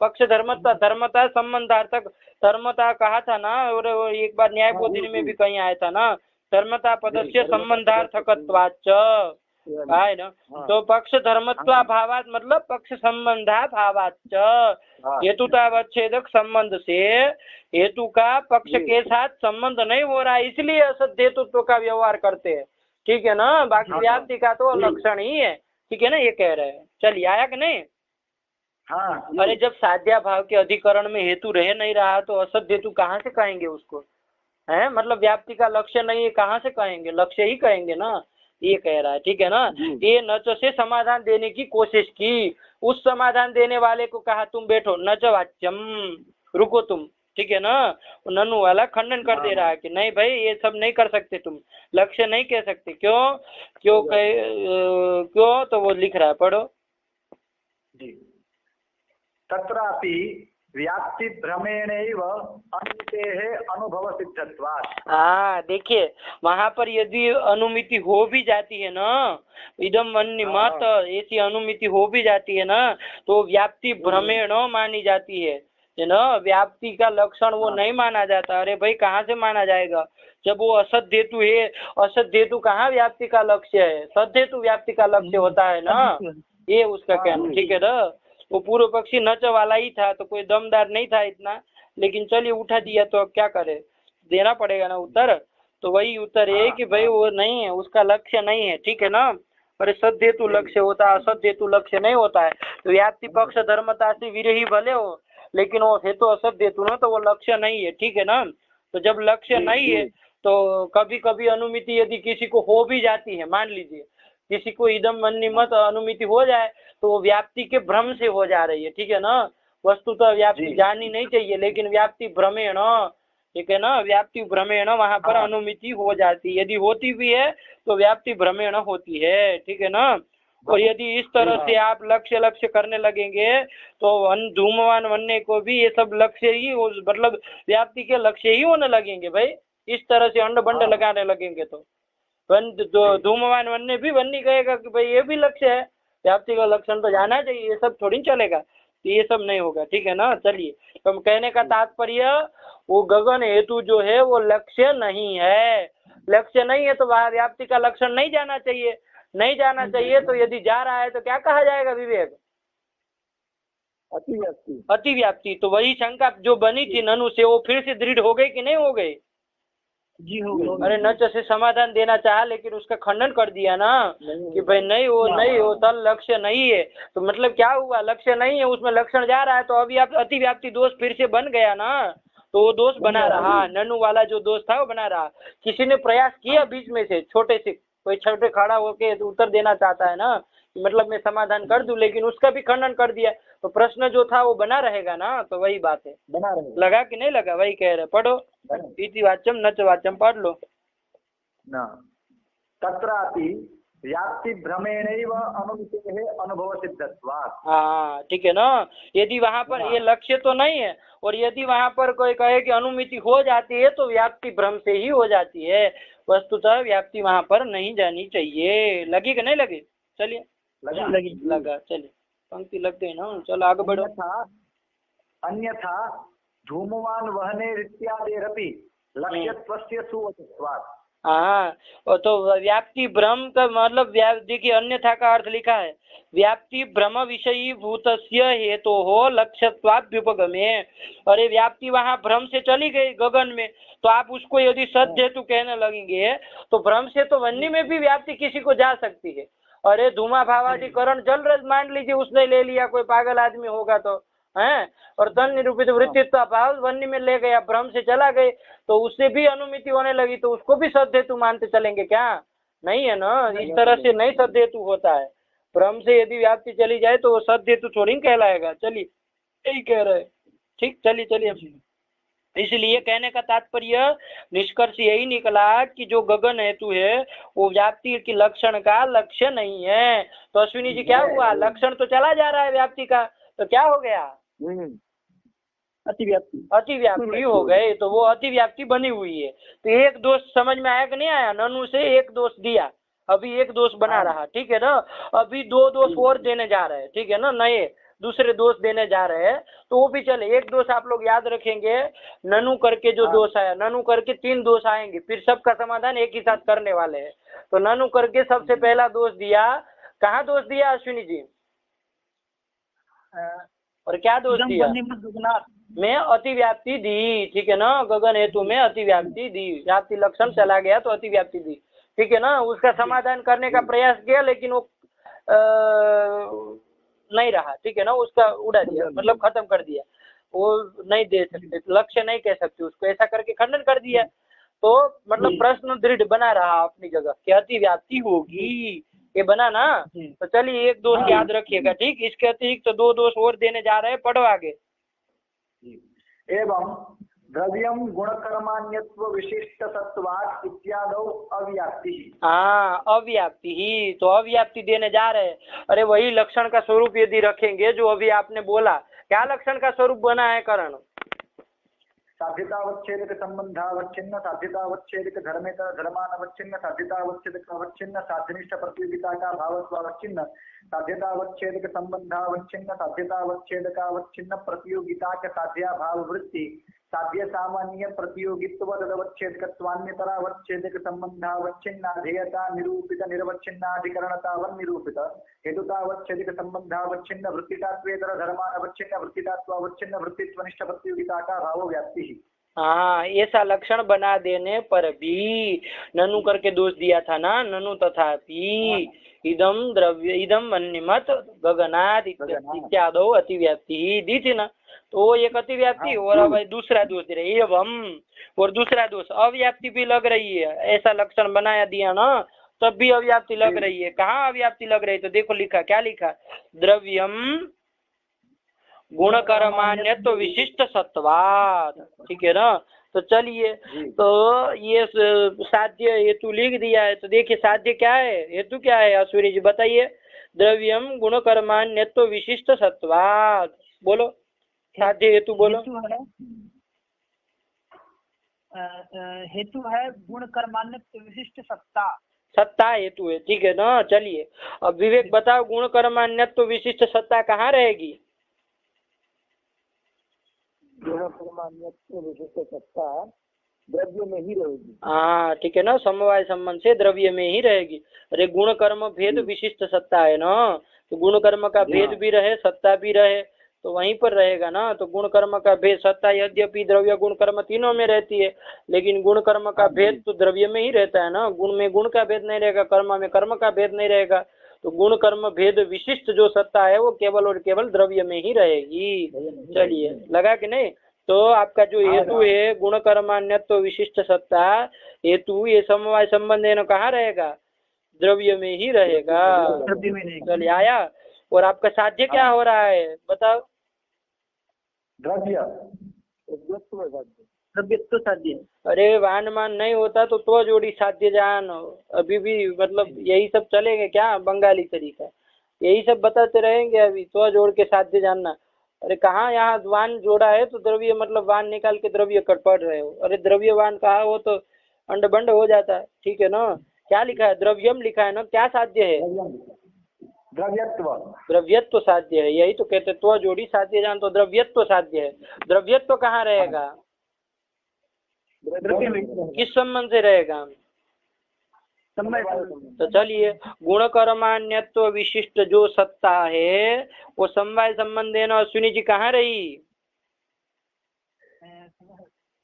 पक्ष धर्मता संबंधार्थक, धर्मता कहा था ना, और एक बार न्याय बोधिनी में भी कहीं आया था ना, धर्मता पदस्य संबंधार्थकत्वाच, आहे ना। तो पक्ष धर्मत्वा भावात मतलब पक्ष संबंधा भावाच हेतुतावच्छेदक संबंध से हेतु का पक्ष के साथ संबंध नहीं हो रहा है, इसलिए असद हेतुत्व का व्यवहार करते हैं। ठीक है ना, बाकी व्याप्ति का तो लक्षण ही है। ठीक है ना, ये कह रहे हैं। चलिए, आया कि नहीं?
हाँ।
अरे जब साध्या भाव के अधिकरण में हेतु रह नहीं रहा तो असद हेतु कहाँ से कहेंगे उसको? है मतलब व्याप्ति का लक्ष्य नहीं है, कहाँ से कहेंगे? लक्ष्य ही कहेंगे ना, ये कह रहा है। ठीक है ना, ये नच से समाधान देने की कोशिश की, उस समाधान देने वाले को कहा तुम बैठो, नच वाच्यम, रुको तुम। ठीक है ना, ननु वाला खंडन कर दे रहा है कि नहीं भाई ये सब नहीं कर सकते, तुम लक्ष्य नहीं कह सकते। क्यों क्यों क्यों? तो वो लिख रहा है, पढ़ो
जी। तत्रापि व्याप्ति भ्रमेणैव अनुमितेः अनुभव सिद्धत्वात्।
हाँ देखिए, वहाँ पर यदि अनुमिति हो भी जाती है ना, इदम वन्यमत ऐसी अनुमिति हो भी जाती है ना, तो व्याप्ति भ्रमेण मानी जाती है ना, व्याप्ति का लक्षण वो नहीं माना जाता। अरे भाई कहाँ से माना जाएगा जब वो असद हेतु है? असद हेतु कहाँ व्याप्ति का लक्ष्य है? सद हेतु व्याप्ति का लक्ष्य होता है ना, ये उसका कहना। ठीक है ना, वो पूर्व पक्षी नच वाला ही था, तो कोई दमदार नहीं था इतना, लेकिन चलिए उठा दिया तो अब क्या करे, देना पड़ेगा ना उत्तर। तो वही उत्तर है कि भाई वो नहीं है, उसका लक्ष्य नहीं है। ठीक है ना, अरे सद हेतु लक्ष्य होता है, असद हेतु लक्ष्य नहीं होता है। तो व्याप्ति पक्ष धर्मता से विरही भले हो, लेकिन वो हेतु असद हेतु ना, तो वो लक्ष्य नहीं है। ठीक है ना, तो जब लक्ष्य नहीं है तो कभी कभी अनुमिति यदि किसी को हो भी जाती है, मान लीजिए किसी को इदम वन्यमत अनुमिति हो जाए, तो वो व्याप्ति के भ्रम से हो जा रही है। ठीक है ना, वस्तुतः व्याप्ति जानी नहीं चाहिए, लेकिन व्याप्ति भ्रमेण, ठीक है ना, व्याप्ति भ्रमेण वहाँ पर अनुमिति हो जाती है। यदि होती भी है तो व्याप्ति भ्रमेण होती है। ठीक है ना, और यदि इस तरह से आप लक्ष्य करने लगेंगे तो धूमवान वन्य को भी ये सब लक्ष्य ही मतलब व्याप्ति के लक्ष्य ही होने लगेंगे। भाई इस तरह से अंड बंड लगाने लगेंगे तो धूमवान वन्य भी वन्य कहेगा कि भाई ये भी लक्ष्य है, व्याप्ति का लक्षण तो जाना चाहिए, ये सब थोड़ी चलेगा, तो ये सब नहीं होगा। ठीक है ना, चलिए, तो कहने का तात्पर्य वो गगन हेतु जो है वो लक्ष्य नहीं है, लक्ष्य नहीं है तो वह व्याप्ति का लक्षण नहीं जाना चाहिए, नहीं जाना चाहिए। तो यदि जा रहा है तो क्या कहा जाएगा विवेक?
अतिव्याप्ति।
अतिव्याप्ति। तो वही शंका जो बनी थी ननु से, वो फिर से दृढ़ हो गई कि नहीं हो गई?
जी हो गई।
अरे नच से समाधान देना चाहा, लेकिन उसका खंडन कर दिया ना कि भाई नहीं हो तल लक्ष्य नहीं है। तो मतलब क्या हुआ? लक्ष्य नहीं है, उसमें लक्षण जा रहा है, तो अभी आप अतिव्याप्ति दोष फिर से बन गया ना, तो वो दोष बना रहा, ननु वाला जो दोष था वो बना रहा। किसी ने प्रयास किया बीच में से, छोटे से कोई छोटे खड़ा होके उत्तर देना चाहता है ना, मतलब मैं समाधान कर दूं, लेकिन उसका भी खंडन कर दिया, तो प्रश्न जो था वो बना रहेगा ना। तो वही बात है,
बना रहेगा।
लगा कि नहीं लगा? वही कह रहे, पढ़ो इति वाच्यम नच वाच्यम, पढ़ लो
न तत्रापि व्याप्ति भ्रमेणैव अनुमितेः अनुभव सिद्धत्वात्।
हाँ ठीक है ना, यदि वहाँ पर ये लक्ष्य तो नहीं है, और यदि वहाँ पर कोई कहे कि अनुमिति हो जाती है तो व्याप्ति भ्रम से ही हो जाती है, वस्तुतः व्याप्ति वहाँ पर नहीं जानी चाहिए। लगी कि नहीं लगी? चलिए लगा, चलिए पंक्ति लग गई ना, चलो आगे बढ़ो।
अन्यथा धूमवान वहने इत्यादिरपि लक्ष्यत्वस्य सुवचत्वात्।
हाँ, और तो व्याप्ति भ्रम का मतलब देखिए अन्यथा का अर्थ लिखा है, व्याप्ति भ्रम विषयी भूतस्य हेतु हो लक्ष्यत्वाभ्युपगमे। अरे व्याप्ति वहाँ भ्रम से चली गई गगन में, तो आप उसको यदि सद हेतु कहने लगेंगे तो भ्रम से तो वन्य में भी व्याप्ति किसी को जा सकती है। अरे धूमा भावाधिकरण जल रज मान लीजिए उसने ले लिया, कोई पागल आदमी होगा तो है, और तन निरूपित वृत्तित्व भाव वन्य में ले गया, भ्रम से चला गए, तो उससे भी अनुमिति होने लगी, तो उसको भी सद हेतु मानते चलेंगे क्या? नहीं है ना, इस तरह से नहीं सद हेतु होता है। भ्रम से यदि व्याप्ति चली जाए तो वो सद हेतु थोड़ी कहलाएगा। चलिए यही कह रहे, ठीक, चलिए इसलिए कहने का तात्पर्य निष्कर्ष यही निकला कि जो गगन हेतु है वो व्याप्ति की लक्षण का लक्ष्य नहीं है। तो अश्विनी जी क्या हुआ? लक्षण तो चला जा रहा है व्याप्ति का, तो क्या हो गया? अतिव्याप्ति हो गए, तो वो अतिव्याप्ति बनी हुई है। तो एक दोष समझ में आया कि नहीं आया? ननु से एक दोष दिया, अभी एक दोष बना रहा, ठीक है ना, अभी दो दोष और देने जा रहे हैं, ठीक है ना, नए दूसरे दोष देने जा रहे हैं, तो वो भी चले। एक दोष आप लोग याद रखेंगे, ननु करके जो दोष आया, ननु करके 3 दोष आएंगे, फिर सबका समाधान एक ही साथ करने वाले हैं। तो ननु करके सबसे पहला दोष दिया। कहाँ दोष दिया अश्विनी जी? और क्या दोष दिया? में अतिव्याप्ति दी, ठीक है ना। गगन हेतु में अतिव्याप्ति दी, व्याप्ति लक्षण चला गया तो अतिव्याप्ति दी, ठीक है ना। उसका समाधान करने का प्रयास किया लेकिन वो नहीं रहा, ठीक है ना। उसका उड़ा दिया, मतलब खत्म कर दिया। वो नहीं दे सकते, लक्ष्य नहीं कह सकते उसको, ऐसा करके खंडन कर दिया। तो मतलब प्रश्न दृढ़ बना रहा अपनी जगह कि अतिव्याप्ति होगी, ये बना ना। तो चलिए एक दोष याद रखिएगा, ठीक। इसके अतिरिक्त तो 2 दोष और देने जा रहे हैं, पढ़ो आगे।
एवं द्रव्यम गुणकर्माण्यत्व विशिष्ट सत्वात् इत्यादौ अव्याप्ति।
हाँ, अव्याप्ति ही, तो अव्याप्ति देने जा रहे हैं। अरे वही लक्षण का स्वरूप यदि रखेंगे जो अभी आपने बोला, क्या लक्षण का स्वरूप बना है करण?
साध्यतावच्छेदक संबंधावच्छिन्न, साध्यतावच्छेदक धर्मेतर धर्मानवच्छिन्न, साध्यतावच्छेदक अवच्छिन्न, साध्यनिष्ठ प्रतियोगिता का भावत्वावच्छिन्न, साध्यतावच्छेदक संबंधावच्छिन्न, साध्यतावच्छेदकावच्छिन्न प्रतियोगिता के साध्याभाव वृत्ति, साध्य सामान्य प्रतियोगित्व तदवच्छेदकत्वान्यतरावच्छेदक संबंधावच्छिन्नाधेयता निरूपित निरवच्छिन्नाधिकरणतावन् निरूपित हेतुतावच्छेदक संबंधावच्छिन्न वृत्तितात्वेतर धर्मानवच्छिन्न वृत्तितात्वावच्छिन्न वृत्तित्वनिष्ठ प्रतियोगिता का भाव व्याप्ति।
हाँ, ऐसा लक्षण बना देने पर भी ननु करके दोष दिया था ना, ननु तथापि इदम द्रव्य इदम अन्यमत गगनात् इत्यादो अतिव्याप्ति ही दी थी ना। तो वो एक अतिव्याप्ति और अब दूसरा दोष दे रहे एवं, और दूसरा दोष अव्याप्ति भी लग रही है। ऐसा लक्षण बनाया दिया ना, तब भी अव्याप्ति लग रही है। कहाँ अव्याप्ति लग रही है? तो देखो लिखा, क्या लिखा? द्रव्यम गुणकर्माण्यत्व विशिष्ट सत्वात्, ठीक है ना। तो चलिए, तो ये साध्य हेतु लिख दिया है। तो देखिए साध्य क्या है, हेतु क्या है, अश्विनी जी बताइए। द्रव्यम गुणकर्माण्यत्व विशिष्ट सत्वात्, बोलो साध्य हेतु बोलो।
हेतु है गुण कर्मान्यत्व विशिष्ट सत्ता,
सत्ता हेतु है, ठीक है ना। चलिए अब विवेक बताओ, गुण कर्मान्यत्व विशिष्ट सत्ता कहाँ रहेगी?
गुण कर्मान्यत्व विशिष्ट सत्ता द्रव्य में ही रहेगी।
हाँ, ठीक है ना, समवाय संबंध से द्रव्य में ही रहेगी। अरे गुण कर्म भेद विशिष्ट सत्ता है ना, तो गुण कर्म का भेद भी रहे, सत्ता भी रहे, तो वहीं पर रहेगा ना। तो गुण कर्म का भेद, सत्ता यद्यपि द्रव्य गुण कर्म तीनों में रहती है, लेकिन गुण कर्म का भेद तो द्रव्य में ही रहता है ना। गुण में गुण का भेद नहीं रहेगा, कर्म में कर्म का भेद नहीं रहेगा। तो गुण कर्म भेद विशिष्ट जो सत्ता है वो केवल और केवल द्रव्य में ही रहेगी। चलिए, लगा कि नहीं? तो आपका जो हेतु है गुण कर्मान्यत्व विशिष्ट सत्ता हेतु, ये समवाय संबंध है ना, कहाँ रहेगा? द्रव्य में ही रहेगा। चलिए आया। और आपका साध्य क्या हो रहा है बताओ?
द्रव्यत्व साध्य।
अरे वान मान नहीं होता तो जोड़ी साध्य जान, अभी भी मतलब यही सब चलेंगे क्या? बंगाली तरीका यही सब बताते रहेंगे अभी, तो जोड़ के साध्य जानना। अरे कहाँ, यहाँ वान जोड़ा है तो द्रव्य मतलब वान निकाल के द्रव्य कर पढ़ रहे हो। अरे द्रव्यवान कहा हो तो अंड बंड हो जाता है, ठीक है ना। क्या लिखा है? द्रव्यम लिखा है ना। क्या साध्य है?
द्रव्यत्व।
द्रव्यत्व साध्य है, यही तो कहते तो जोड़ी साध्य जान, तो द्रव्यत्व साध्य है। द्रव्यत्व कहाँ रहेगा? किस संबंध से रहेगा? तो चलिए, गुण कर्मान्यत्व विशिष्ट जो सत्ता है वो समवाय संबंध है ना। अश्विनी जी कहाँ रही?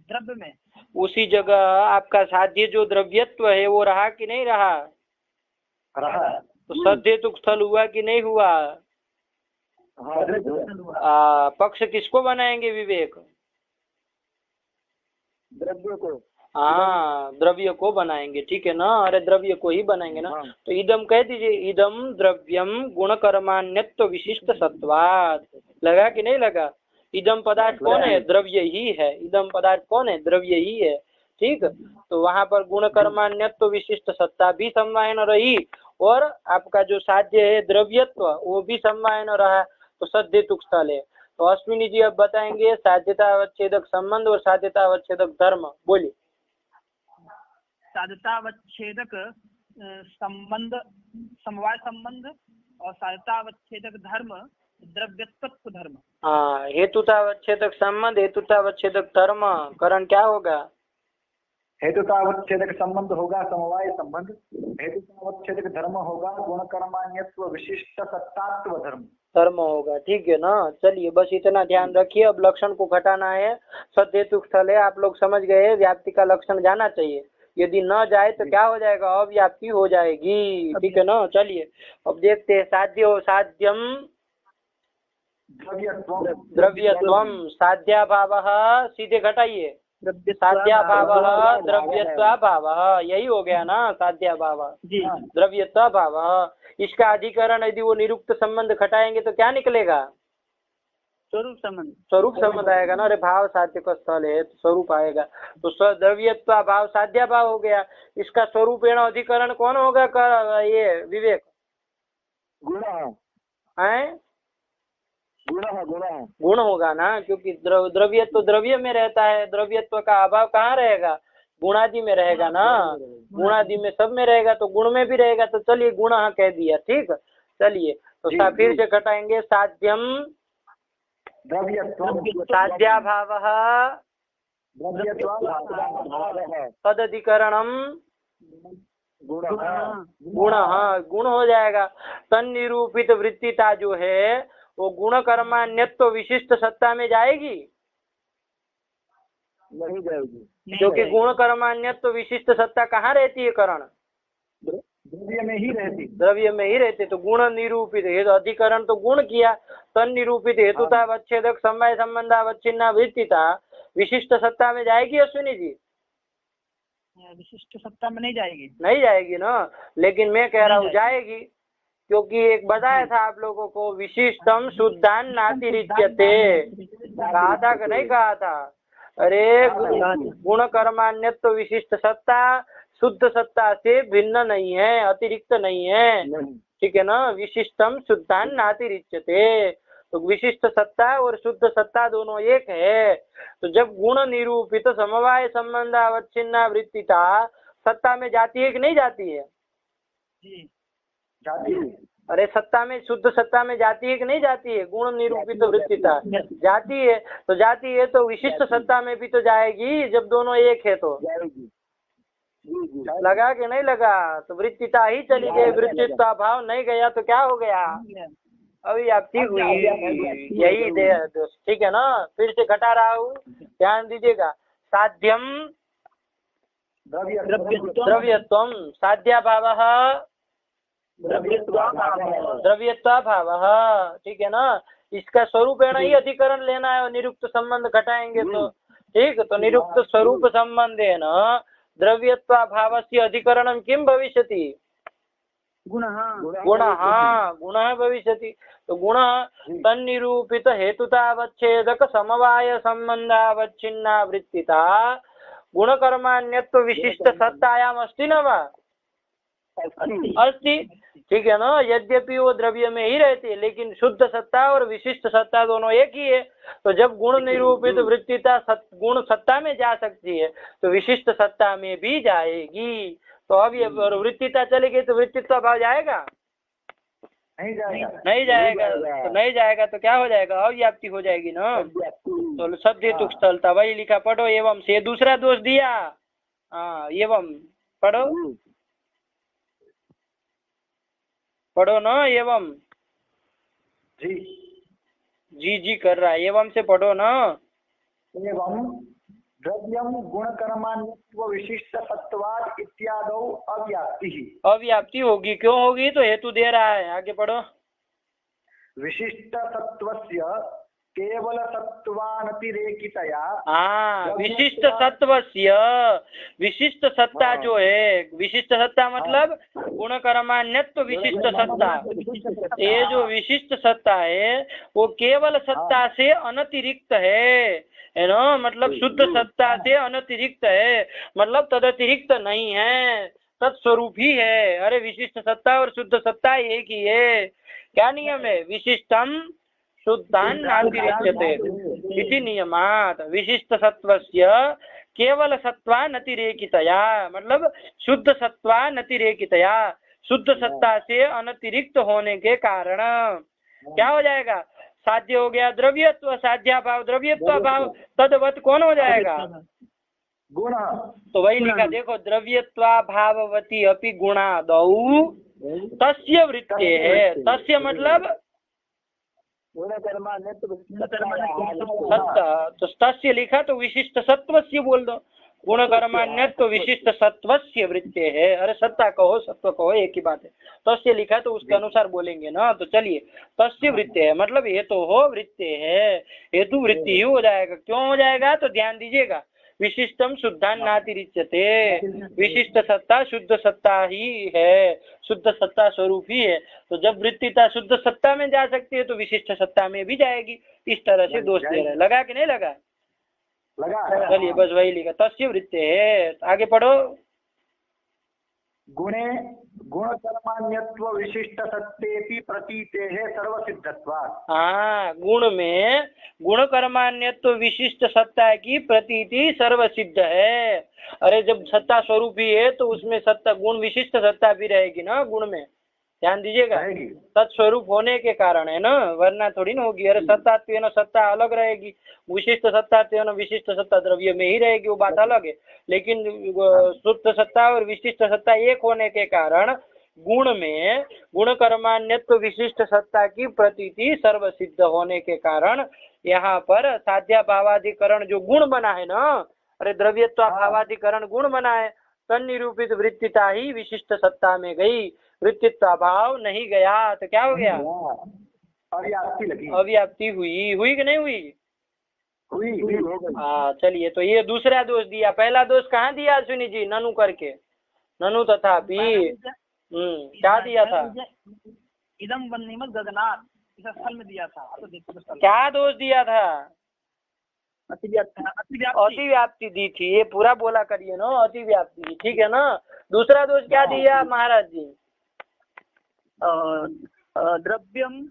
द्रव्य में।
उसी जगह आपका साध्य जो द्रव्यत्व है वो रहा कि नहीं रहा?
रहा।
तो सद्य तुक स्थल हुआ कि नहीं हुआ? पक्ष किसको बनाएंगे विवेक?
द्रव्य को।
हाँ, द्रव्य को बनाएंगे, ठीक है ना। अरे द्रव्य को ही बनाएंगे ना। तो इदम कह दीजिए, इदम द्रव्यम गुण कर्मान्यत्व विशिष्ट सत्वात्। लगा कि नहीं लगा? इदम पदार्थ कौन है? द्रव्य ही है। इदम पदार्थ कौन है? द्रव्य ही है, ठीक। तो वहाँ पर गुण कर्मान्यत्व विशिष्ट सत्ता भी समवायन रही, और आपका जो साध्य है द्रव्यत्व वो भी समवायन रहा, तो सद्य तुक स्थल है। तो अश्विनी जी अब बताएंगे साध्यतावच्छेदक संबंध और साध्यतावच्छेदक धर्म, बोलिए।
साध्यतावच्छेदक संबंध समवाय संबंध और साध्यतावच्छेदक धर्म द्रव्यत्व धर्म।
हाँ, हेतुतावच्छेदक संबंध, हेतुतावच्छेदक धर्म, करण क्या होगा?
हेतुतावच्छेदक संबंध होगा समवाय संबंध। हेतुतावच्छेदक धर्म होगा गुण कर्मान्यत्व विशिष्ट सत्तात्व धर्म
होगा। ठीक है ना। चलिए बस इतना ध्यान रखिए। अब लक्षण को घटाना है। सदहेतु स्थल है, आप लोग समझ गए। व्याप्ति का लक्षण जाना चाहिए। यदि न जाए तो क्या हो जाएगा? अव्याप्ति हो जाएगी। ठीक है ना। चलिए अब देखते हैं। साध्यम द्रव्यत्वम साध्याभावः, सीधे घटाइए। साध्याभावः द्रव्यत्वाभावः, यही हो गया ना। साध्याभावः द्रव्यत्वाभावः, इसका अधिकरण यदि वो निरुक्त संबंध घटाएंगे तो क्या निकलेगा? स्वरूप संबंध आएगा ना। अरे भाव साध्य का स्थल है तो स्वरूप आएगा। तो द्रव्यत्व भाव साध्या भाव हो गया। इसका स्वरूपेण अधिकरण कौन होगा? ये विवेक
गुण
है। गुण होगा ना, क्योंकि द्रव्यत्व द्रव्य में रहता है। द्रव्यत्व का अभाव कहाँ रहेगा? गुणादि में रहेगा ना। गुणादि में सब में रहेगा तो गुण में भी रहेगा। तो चलिए गुण कह दिया। ठीक। चलिए तो फिर से घटाएंगे। साध्यम साध्याभावः तदधिकरणम गुण गुण हो जाएगा। तन्निरूपित वृत्तिता जो है वो गुण कर्मान्यत्व विशिष्ट सत्ता में जाएगी?
नहीं जाएगी,
क्योंकि गुण कर्मान्यत्व विशिष्ट सत्ता कहाँ रहती है? करण
द्रव्य में ही रहती।
द्रव्य में ही रहते। तो गुण निरूपित है, तो अधिकरण तो गुण किया। तन निरूपित हेतुता अवच्छेदक समय संबंधावच्छिन्ना वृत्तिता विशिष्ट सत्ता में जाएगी अश्विनी जी?
विशिष्ट सत्ता में नहीं जाएगी।
नहीं जाएगी ना। लेकिन मैं कह रहा हूँ जाएगी, क्योंकि एक बताया था आप लोगों को, विशिष्टम शुद्धान नातिरिच्यते। कहा था कि नहीं कहा था? अरे गुण कर्मान्यत्व विशिष्ट सत्ता शुद्ध सत्ता से भिन्न नहीं है, अतिरिक्त नहीं है। ठीक है ना। विशिष्टम शुद्धान नातिरिच्यते, तो विशिष्ट सत्ता और शुद्ध सत्ता दोनों एक है। तो जब गुण निरूपित समवाय संबंध अवच्छिन्ना वृत्तिता सत्ता में जाती है कि नहीं जाती है?
जी
जाती है।
अरे सत्ता में, शुद्ध सत्ता में जाती है कि नहीं जाती है? गुण निरूपित वृत्तिता जाती है। तो जाती है तो विशिष्ट सत्ता में भी तो जाएगी जब दोनों एक है। तो लगा कि नहीं लगा? तो वृत्तिता ही चली गई, वृत्तिता भाव नहीं गया तो क्या हो गया? अभिव्याप्ति हुई। यही दोस्त। ठीक है ना। फिर से घटा रहा हूँ, ध्यान दीजिएगा। साध्यम द्रव्यत्वम साध्याभावः द्रव्यत्वाभावः। ठीक है ना। इसका स्वरूप है ना, ही अधिकरण लेना है। निरुक्त संबंध घटाएंगे तो ठीक। तो निरुक्त स्वरूप संबंधेन द्रव्यत्वाभावस्य अधिकरणं किं भविष्यति? गुणः भविष्यति। तो गुण तन्निरूपित हेतुतावच्छेदक समवाय संबंधावच्छिन्ना वृत्तिता गुण कर्मान्यत्व विशिष्ट सत्तायाम अस्ति न वा? अस्ति। ठीक है ना। यद्यपि वो द्रव्य में ही रहती है, लेकिन शुद्ध सत्ता और विशिष्ट सत्ता दोनों एक ही है। तो जब गुण निरूपित वृत्तिता गुण सत्ता में जा सकती है तो विशिष्ट सत्ता में भी जाएगी। तो अब ये वृत्तिता चलेगी तो वृत्तित्व भाव जाएगा?
नहीं जाएगा।
नहीं जाएगा। तो नहीं जाएगा तो क्या हो जाएगा? अव्याप्ति हो जाएगी ना। तो सदहेतु स्थलता वही लिखा। पढ़ो एवं से दूसरा दोष दिया। एवं पढ़ो ना। एवं जी कर रहा है। एवं से पढ़ो ना।
एवं द्रव्यम गुण कर्मान्यत्व विशिष्ट सत्वाद इत्यादौ अव्याप्ति
होगी। क्यों होगी? तो हेतु दे रहा है, आगे पढ़ो।
विशिष्ट सत्वस्य केवल सत्वानतिरेकितया।
विशिष्ट सत्वस्य, विशिष्ट सत्ता जो है, विशिष्ट सत्ता मतलब गुण कर्मान्यत्व विशिष्ट सत्ता। ये जो विशिष्ट सत्ता है वो केवल सत्ता से अनतिरिक्त है ना। मतलब शुद्ध सत्ता से अनतिरिक्त है, मतलब तदतिरिक्त नहीं है, तत्स्वरूप ही है। अरे विशिष्ट सत्ता और शुद्ध सत्ता एक ही है। क्या नियम है? विशिष्टम शुद्धान नातिरिच्यते इति नियमात्। विशिष्ट सत्वस्य केवल सत्वानतिरेकितया, मतलब शुद्ध सत्वानतिरेकितया, शुद्ध सत्ता से अनतिरिक्त होने के कारण क्या हो जाएगा? साध्य हो गया द्रव्यत्व, साध्या भाव द्रव्यत्व भाव तदवत कौन हो जाएगा?
गुण
तो वही लिखा, देखो द्रव्यत्वाभाववती अपि गुणादौ तस्य वृत्ते है। तस्य मतलब
गुणकर्मान्यत्व
सत्ता, तो तस्य लिखा तो विशिष्ट सत्वस्य बोल दो। गुण कर्मान्यत्व विशिष्ट सत्वस्य वृत्ते है। अरे सत्ता कहो सत्व कहो एक ही बात है। तस्य लिखा तो उसके अनुसार बोलेंगे ना। तो चलिए तस्य वृत्ते है मतलब ये तो हो वृत्ते है, हेतु वृत्ति ही हो जाएगा। क्यों हो जाएगा तो ध्यान दीजिएगा, विशिष्टम शुद्धान्नातिरिच्यते। विशिष्ट सत्ता शुद्ध सत्ता ही है, शुद्ध सत्ता स्वरूप ही है। तो जब वृत्तिता शुद्ध सत्ता में जा सकती है तो विशिष्ट सत्ता में भी जाएगी। इस तरह से दोष दे रहा है। लगा कि नहीं लगा?
लगा।
चलिए बस वही लिखा, तस्य वृत्ते है। आगे पढ़ो।
गुणे गुणकर्मान्यत्व विशिष्ट सत्तेपि प्रतीते है सर्वसिद्धत्वात्।
हाँ, गुण में गुण कर्मान्यत्व विशिष्ट सत्ता की प्रतीति सर्वसिद्ध है। अरे जब सत्ता स्वरूप ही है तो उसमें सत्ता गुण विशिष्ट सत्ता भी रहेगी ना गुण में। ध्यान दीजिएगा, तत्स्वरूप होने के कारण है ना, वरना थोड़ी ना होगी। अरे सत्ता सत्ता अलग रहेगी, विशिष्ट सत्ता विशिष्ट सत्ता द्रव्य में ही रहेगी, वो बात अलग है। लेकिन शुद्ध सत्ता और विशिष्ट सत्ता एक होने के कारण गुण में गुण कर्मान्यत्व विशिष्ट सत्ता की प्रतीति सर्वसिद्ध होने के कारण यहाँ पर साध्या भावाधिकरण जो गुण बना है ना, अरे द्रव्यत्व भावाधिकरण गुण बना है, तन्निरूपित वृत्तिता ही विशिष्ट सत्ता में गई, वृत्तित्व भाव नहीं गया। तो क्या हो गया?
अव्याप्ति लगी।
अव्याप्ति हुई कि नहीं हुई?
हुई।
हाँ चलिए, तो ये दूसरा दोष दिया। पहला दोष कहाँ दिया सुनी जी? ननु करके, ननु तथापि क्या दिया था?
इदम वन्यमत गगनात्, इस स्थल में दिया था। तो देखो
क्या दोष दिया था?
अतिव्याप्ति
अतिव्याप्ति दी थी। ये पूरा बोला करिए ना, अतिव्याप्ति दी, ठीक है ना। दूसरा दोष क्या दिया महाराज जी?
द्रव्यम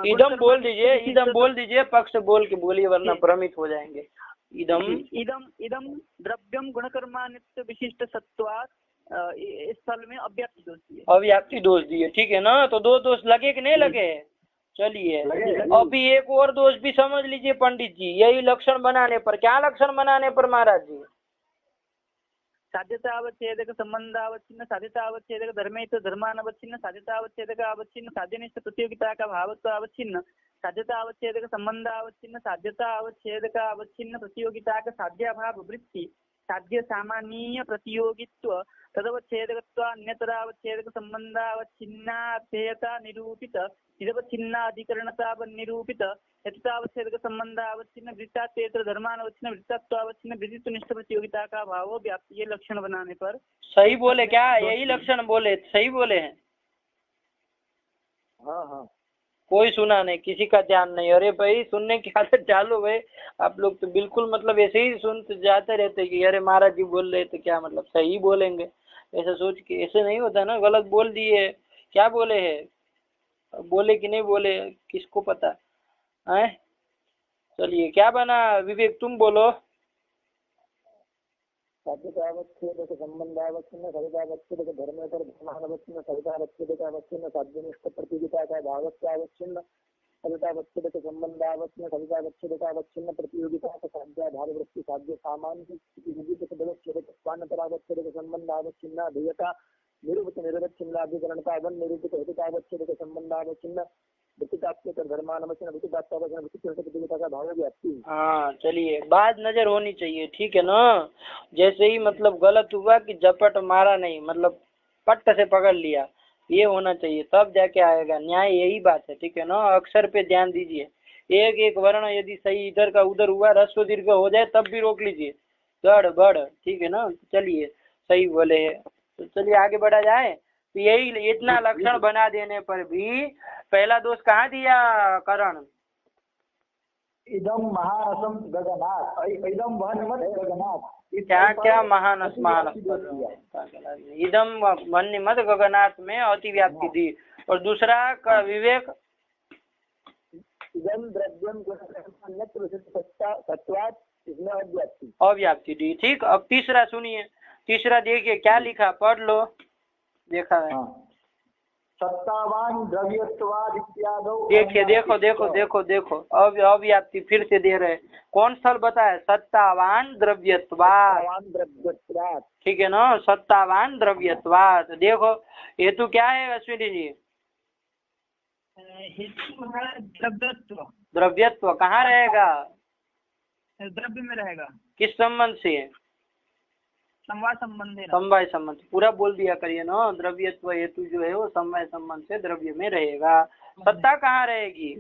इदम बोल दीजिए, इदम बोल दीजिए, पक्ष बोल के बोलिए वरना भ्रमित हो जाएंगे।
इदम द्रव्यम गुणकर्मान्यत्व विशिष्ट सत्वात्, इस स्थल में अव्याप्ति दोष दिए।
अव्याप्ति दोष दिए, ठीक है ना। तो दो दोष लगे कि नहीं लगे? चलिए अभी एक और दोष भी समझ लीजिए पंडित जी। यही लक्षण बनाने पर, क्या लक्षण बनाने पर महाराज जी?
साध्यतावच्छेदक संबंधावच्छिन्न, साध्यतावच्छेदक धर्मेतर धर्मानवच्छिन्न, साध्यतावच्छेदक अवच्छिन्न, साध्यनिष्ठ प्रतियोगिता का भावत्व अवच्छिन्न, साध्यतावच्छेदक संबंधावच्छिन्न, साध्यतावच्छेदक अवच्छिन्न प्रतियोगिता का साध्याभाव वृत्ति, साध्य सामान्य प्रतियोगित्व, तदवच्छेदकत्व अन्यतरावच्छेदक संबंधावच्छिन्नार्थेयता निरूपित, निरवच्छिन्नाधिकरणता निरूपित, यथावच्छेदक संबंधावच्छिन्न वृत्तात्तेतर धर्मानवच्छिन्न वृत्तात्वावच्छिन्न वृत्तिनिष्ठ प्रतियोगिता का भाव व्याप्ति, ये लक्षण बनाने पर।
सही बोले क्या? यही लक्षण बोले, सही बोले हैं?
हाँ।
कोई सुना नहीं, किसी का ध्यान नहीं। अरे भाई सुनने की आदत चालू है आप लोग तो, बिल्कुल मतलब ऐसे ही सुनते जाते रहते कि अरे महाराज जी बोल रहे तो क्या मतलब सही बोलेंगे, ऐसा सोच के। ऐसे नहीं होता ना, गलत बोल दिए। क्या बोले है, बोले कि नहीं बोले किसको पता है। चलिए क्या बना विवेक, तुम बोलो।
साध्यतावच्छेदक संबंधावच्छिन्न, साध्यतावच्छेदक धर्मेतर धर्मानवच्छिन्न, साध्यतावच्छेदक साध्यनिष्ठ प्रतियोगिता का भावत्वावच्छिन्न, साध्यतावच्छेदक संबंधावच्छिन्न, साध्यतावच्छेदकावच्छिन्न प्रतियोगिता का साध्याभाव वृत्ति, साध्य सामान्य तदवच्छेदक स्वान्नतरावच्छेदक संबंधावच्छिन्न ध्येयता निरूपित निरवच्छिन्नाधिकरणता वन निरूपित हेतुतावच्छेदक संबंधावच्छिन्न
हाँ चलिए, बात नजर होनी चाहिए, ठीक है ना। जैसे ही मतलब गलत हुआ कि झपट मारा नहीं, मतलब पट्ट से पकड़ लिया, ये होना चाहिए, तब जाके आएगा न्याय। यही बात है, ठीक है ना। अक्षर पे ध्यान दीजिए, एक एक वर्ण यदि सही इधर का उधर हुआ, ह्रस्व दीर्घ हो जाए तब भी रोक लीजिए, गड़बड़, ठीक है ना। चलिए सही बोले है, तो चलिए आगे बढ़ा जाए। तो यही इतना लक्षण बना देने पर भी पहला दोष कहाँ दिया करण?
इदम महानसम गगनाथ, इदम वहनमत गगनाथ।
क्या महानस महानस इदम वन्यमत गगनाथ में अतिव्याप्ति दी। और दूसरा का विवेक,
इदम द्रव्यम इसमें
अव्याप्ति दी, ठीक। अब तीसरा सुनिए, तीसरा देखिए क्या लिखा, पढ़ लो, देखा है।
सत्तावान द्रव्यत्वाद इत्यादो।
देखिए देखो देखो देखो देखो अब आप फिर से दे रहे हैं। कौन स्थल बताया? सत्तावान द्रव्यत्वाद।
द्रव्यत्वात्।
ठीक है ना, सत्तावान द्रव्यत्वाद। देखो हेतु क्या है अश्विनी जी?
हेतु है द्रव्यत्व।
द्रव्यत्व कहाँ रहेगा?
द्रव्य में रहेगा।
किस संबंध से?
समवाय संबंध है।
समवाय संबंध। पूरा बोल दिया करिए ना, द्रव्यत्व हेतु जो है वो समवाय संबंध से द्रव्य में रहेगा। सत्ता कहाँ रहेगी?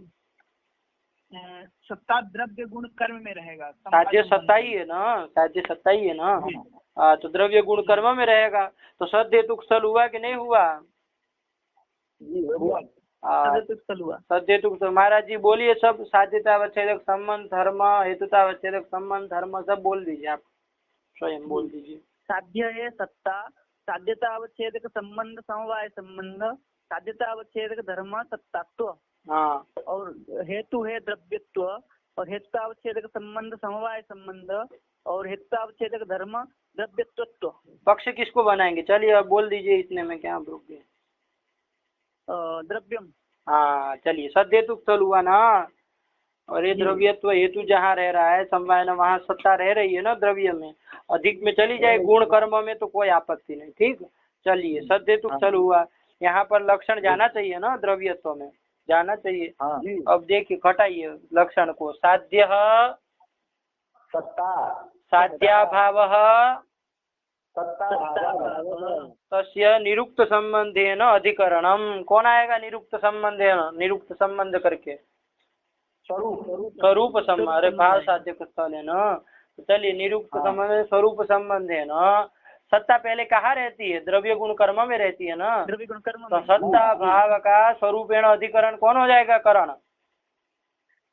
सत्ता द्रव्य गुण कर्म में रहेगा।
साध्य सत्ता ही है ना, साध्य सत्ता ही है ना। तो द्रव्य गुण कर्म में रहेगा। तो सद हेतु स्थल हुआ कि नहीं हुआ?
हुआ।
सद हेतु महाराज जी बोलिए सब। साध्यतावच्छेदक संबंध धर्म, हेतुतावच्छेदक संबंध धर्म सब बोल दीजिए, आप स्वयं बोल दीजिए।
साध्य है सत्ता, साध्यतावच्छेदक संबंध समवाय संबंध, साध्यतावच्छेदक धर्म सत्तात्व।
हाँ।
और हेतु है द्रव्यत्व, और हेतुतावच्छेदक संबंध समवाय संबंध, और हेतुतावच्छेदक धर्म द्रव्यत्व।
पक्ष किसको बनाएंगे? चलिए अब बोल दीजिए, इतने में क्या आप रुक गए?
द्रव्यम।
हाँ चलिए, सद हेतु स्थल हुआ ना। और ये द्रव्यत्व हेतु जहाँ रह रहा है समवाय ना, वहाँ सत्ता रह रही है ना द्रव्य में। अधिक में चली जाए गुण कर्म में तो कोई आपत्ति नहीं। ठीक, चलिए सद हेतु स्थल हुआ। यहाँ पर लक्षण जाना चाहिए ना, द्रव्यत्व में जाना चाहिए। अब देखिए घटाइए लक्षण को। साध्य
सत्ता
साध्याभावः
सत्ता
तस्य निरुक्त संबंधेन अधिकरणम। कौन आएगा निरुक्त संबंधेन? निरुक्त संबंध करके स्वरूप संबंध। अरे भाव साध्य का स्थल है ना। तो चलिए निरुक्त संबंध स्वरूप संबंध है ना। सत्ता पहले कहाँ रहती है? द्रव्य गुण कर्म में रहती है ना।
द्रव्य गुण कर्म।
तो सत्ता भाव का स्वरूपेण अधिकरण कौन हो जाएगा? करण।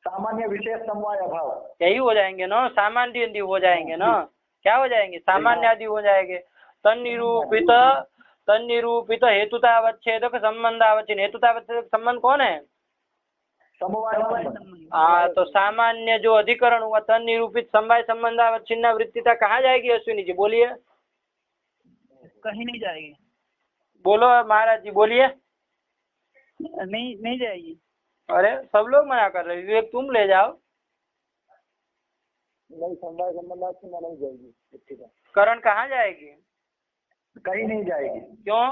सामान्य विशेष समवाय अभाव
यही हो जाएंगे ना, सामान्य आदि हो जाएंगे ना। क्या हो जाएंगे? सामान्य आदि हो जाएंगे। तन्निरूपित हेतुतावच्छेदक संबंधावच्छिन्न। हेतुतावच्छेदक संबंध कौन है?
समवाय
तो सामान्य जो अधिकरण हुआ तन्निरूपित समवाय संबंधावच्छिन्न वृत्तिता कहाँ जाएगी अश्विनी जी? बोलिए।
कहीं नहीं जाएगी।
बोलो महाराज जी बोलिए।
नहीं जाएगी।
अरे सब लोग मना कर रहे, विवेक तुम ले जाओ।
नहीं, समवाय संबंध नहीं जाएगी।
करण कहाँ जाएगी?
कहीं नहीं जाएगी।
क्यों?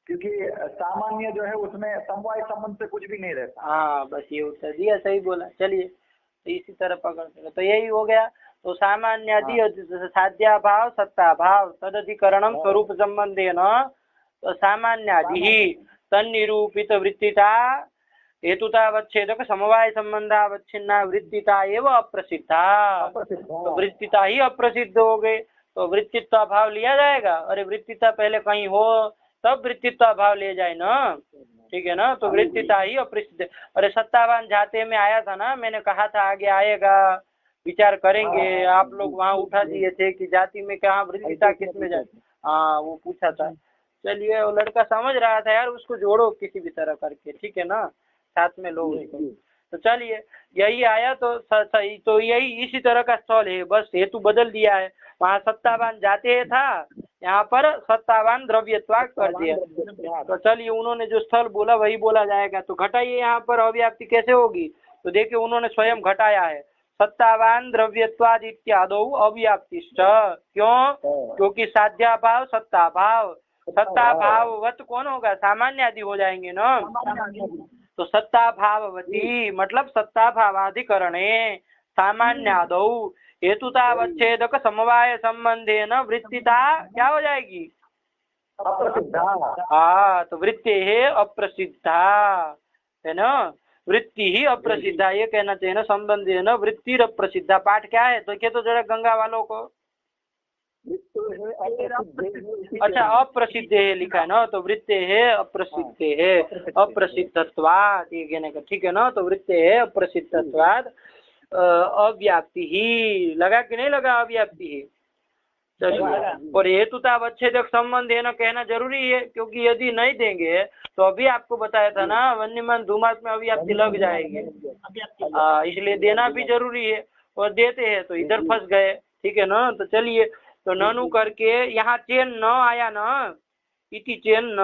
क्योंकि सामान्य जो है उसमें समवाय संबंध से कुछ भी नहीं रहता।
हाँ बस ये उत्तर दिया, सही बोला। चलिए तो इसी तरह पकड़ते, तो यही हो गया। तो सामान्यादि साध्याभाव सत्ताभाव तदधिकरणम स्वरूप संबंधेन। तो सामान्यादि तन्निरूपित वृत्तिता हेतुतावच्छेदक समवाय संबंधावच्छिन्ना वृत्तिता एव अप्रसिद्धा। तो वृत्तिता ही अप्रसिद्ध हो गए, तो वृत्तित्व भाव लिया जाएगा। अरे वृत्तिता पहले कहीं हो तब वृत्तित्व भाव ले जाए ना। ठीक है ना। तो वृत्तिता ही अप्रसिद्ध। अरे सत्तावान जाते में आया था ना, मैंने कहा था आगे आएगा, विचार करेंगे। आप लोग वहाँ उठा दिए थे कि जाति में कहाँ वृत्तिता किस में जाती। हाँ वो पूछा था। चलिए वो लड़का समझ रहा था यार, उसको जोड़ो किसी भी तरह करके। ठीक है ना, साथ में लो उसको। तो चलिए यही आया तो सही। तो यही इसी तरह का स्थल है, बस हेतु बदल दिया है। वहाँ सत्तावान जाते था, यहाँ पर सत्तावान द्रव्यत्वाद कर दिया। तो चलिए उन्होंने जो स्थल बोला वही बोला जाएगा। तो घटाइए यहाँ पर अव्याप्ति कैसे होगी? तो देखिए उन्होंने स्वयं घटाया है। सत्तावान द्रव्यत्वाद इत्यादो अव्याप्तिश्च। क्यों? क्योंकि साध्याभाव सत्ताभाव, सत्ताभाववत कौन होगा? सामान्य आदि हो जाएंगे ना। तो सत्ता भाववती मतलब सत्ता भावाधिकरणे सामान्यादौ हेतुतावच्छेदक समवाय संबंधेन वृत्तिता क्या हो जाएगी?
अप्रसिद्धा।
हाँ तो वृत्ति है अप्रसिद्धा है ना। वृत्ति ही अप्रसिद्धा ये कहना चाहिए ना। संबंधेन वृत्ति अप्रसिद्धा। पाठ क्या है देखिए तो जरा गंगा वालों को। अच्छा अप्रसिद्ध है लिखा है ना, तो वृत्ति है अप्रसिद्ध है अप्रसिद्धत्वाद ये कहने का। ठीक है ना। तो वृत्ति है अप्रसिद्धत्वाद अव्याप्ति ही। लगा कि नहीं लगा? अव्याप्ति ही। चलिए और हेतुतावच्छेदक संबंध है ना कहना जरूरी है, क्योंकि यदि नहीं देंगे तो अभी आपको बताया था ना वन्यमान धूमार्थ में अव्याप्ति लग जाएगी। इसलिए देना भी जरूरी है, और देते हैं तो इधर फंस गए। ठीक है ना। तो चलिए तो ननु करके यहाँ चेन न आया ना, इति चेन न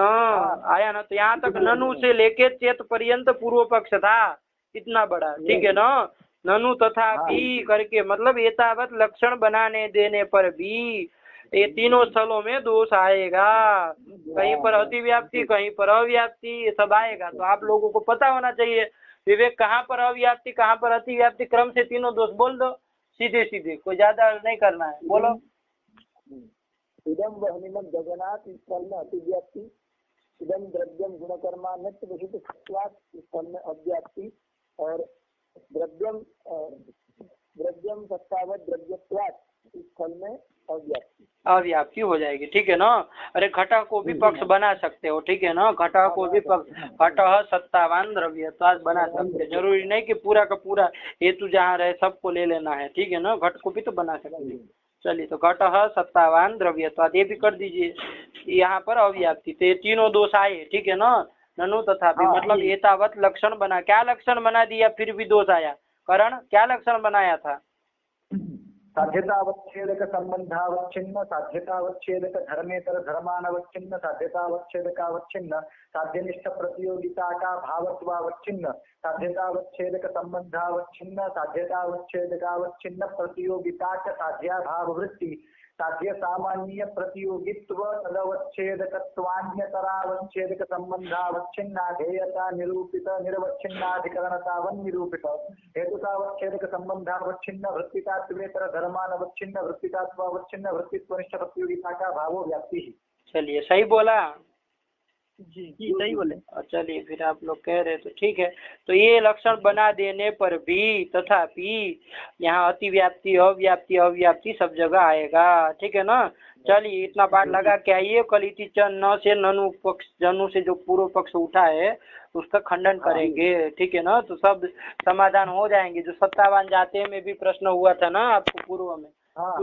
आया ना, तो यहाँ तक ननु से लेके चेत पर्यंत पूर्व पक्ष था इतना बड़ा, ठीक है ना। ननु तथा भी करके मतलब एतावत लक्षण बनाने देने पर भी ये तीनों स्थलों में दोष आएगा, कहीं पर अतिव्याप्ति कहीं पर अव्याप्ति, ये सब आएगा। तो आप लोगों को पता होना चाहिए विवेक कहाँ पर अव्याप्ति कहाँ पर अतिव्याप्ति, क्रम से तीनों दोष बोल दो सीधे सीधे, कोई ज्यादा नहीं करना है, बोलो।
इदम वहनिमं गगनात् इस स्थल में अतिव्याप्ति, इदम द्रव्यम गुणकर्मा नित्य विशिष्ट सत्वात् इस स्थल में अव्याप्ति, और द्रव्यम सत्तावत द्रव्यत्वात् इस स्थल में अव्याप्ति
अव्याप्ति हो जाएगी, ठीक है ना। अरे घटा को भी पक्ष बना सकते हो, ठीक है ना, घटा को भी पक्ष, घटः सत्तावान द्रव्यत्वात् बना सकते, जरूरी नहीं कि पूरा का पूरा हेतु जहाँ रहे सबको ले लेना है, ठीक है ना, घट को भी तो बना सकते हैं। चलिए, तो घटः सत्तावान द्रव्यत्वात् ये भी कर दीजिए। यहाँ पर अव्याप्ति, तो ये तीनों दोष आए, ठीक है ना। ननु तथापि मतलब एतावत लक्षण बना, क्या लक्षण बना दिया फिर भी दोष आया, कारण क्या लक्षण बनाया था?
साध्यतावच्छेदक संबंधावच्छिन्न, साध्यतावच्छेदक धर्मेतर धर्मानवच्छिन्न, साध्यतावच्छेदकावच्छिन्न, साध्यनिष्ठ प्रतियोगिता का भावत्वावच्छिन्न, साध्यतावच्छेदक संबंधावच्छिन्न, साध्यतावच्छेदकावच्छिन्न प्रतियोगिता का साध्याभाव वृत्ति, साध्य सामान्य प्रतियोगित्व तदवच्छेदकत्वान्यतरावच्छेदक संबंधावच्छिन्नाधेयता निरूपित निरवच्छिन्नाधिकरणतावन निरूपित, हेतुतावच्छेदक संबंधावच्छिन्न वृत्तितात्वेतर धर्मानवच्छिन्न वृत्तितात्वावच्छिन्न वृत्तित्वनिष्ठ प्रतियोगिता का भावो व्याप्ति।
चलिए, सही बोला
जी सही बोले।
चलिए, फिर आप लोग कह रहे तो ठीक है। तो ये लक्षण बना देने पर भी तथापि यहाँ अतिव्याप्ति अव्याप्ति अव्याप्ति सब जगह आएगा, ठीक है ना। चलिए, इतना पाठ लगा के आइए। कल इति च न से ननु पक्ष, जनु से जो पूर्व पक्ष उठा है उसका खंडन करेंगे, ठीक है ना। तो सब समाधान हो जाएंगे। जो सत्तावान जाते में भी प्रश्न हुआ था ना आपको पूर्व में,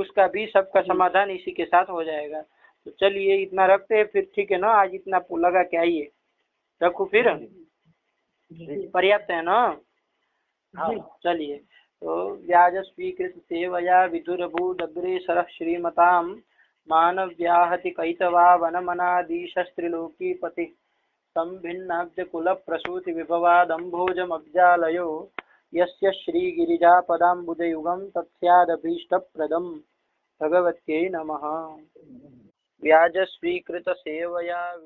उसका भी सबका समाधान इसी के साथ हो जाएगा। तो चलिए, इतना रखते हैं फिर, ठीक है ना। आज इतना लगा के आइए, रखो फिर, पर्याप्त है ना। चलिए, तो व्याज स्वीकृत सेवया विदुरभूदग्रे सरः श्रीमतां मानव्याहति कैतवा वनमनादीशस्त्रिलोकी पति संभिन्नाब्ज कुल प्रसूति विभवादम्भोजमब्जालयो यस्य श्रीगिरिजापदाम्बुजयुगं तत्स्यादभीष्टप्रदम्। भगवत्यै नमः। व्याज स्वीकृत सेवया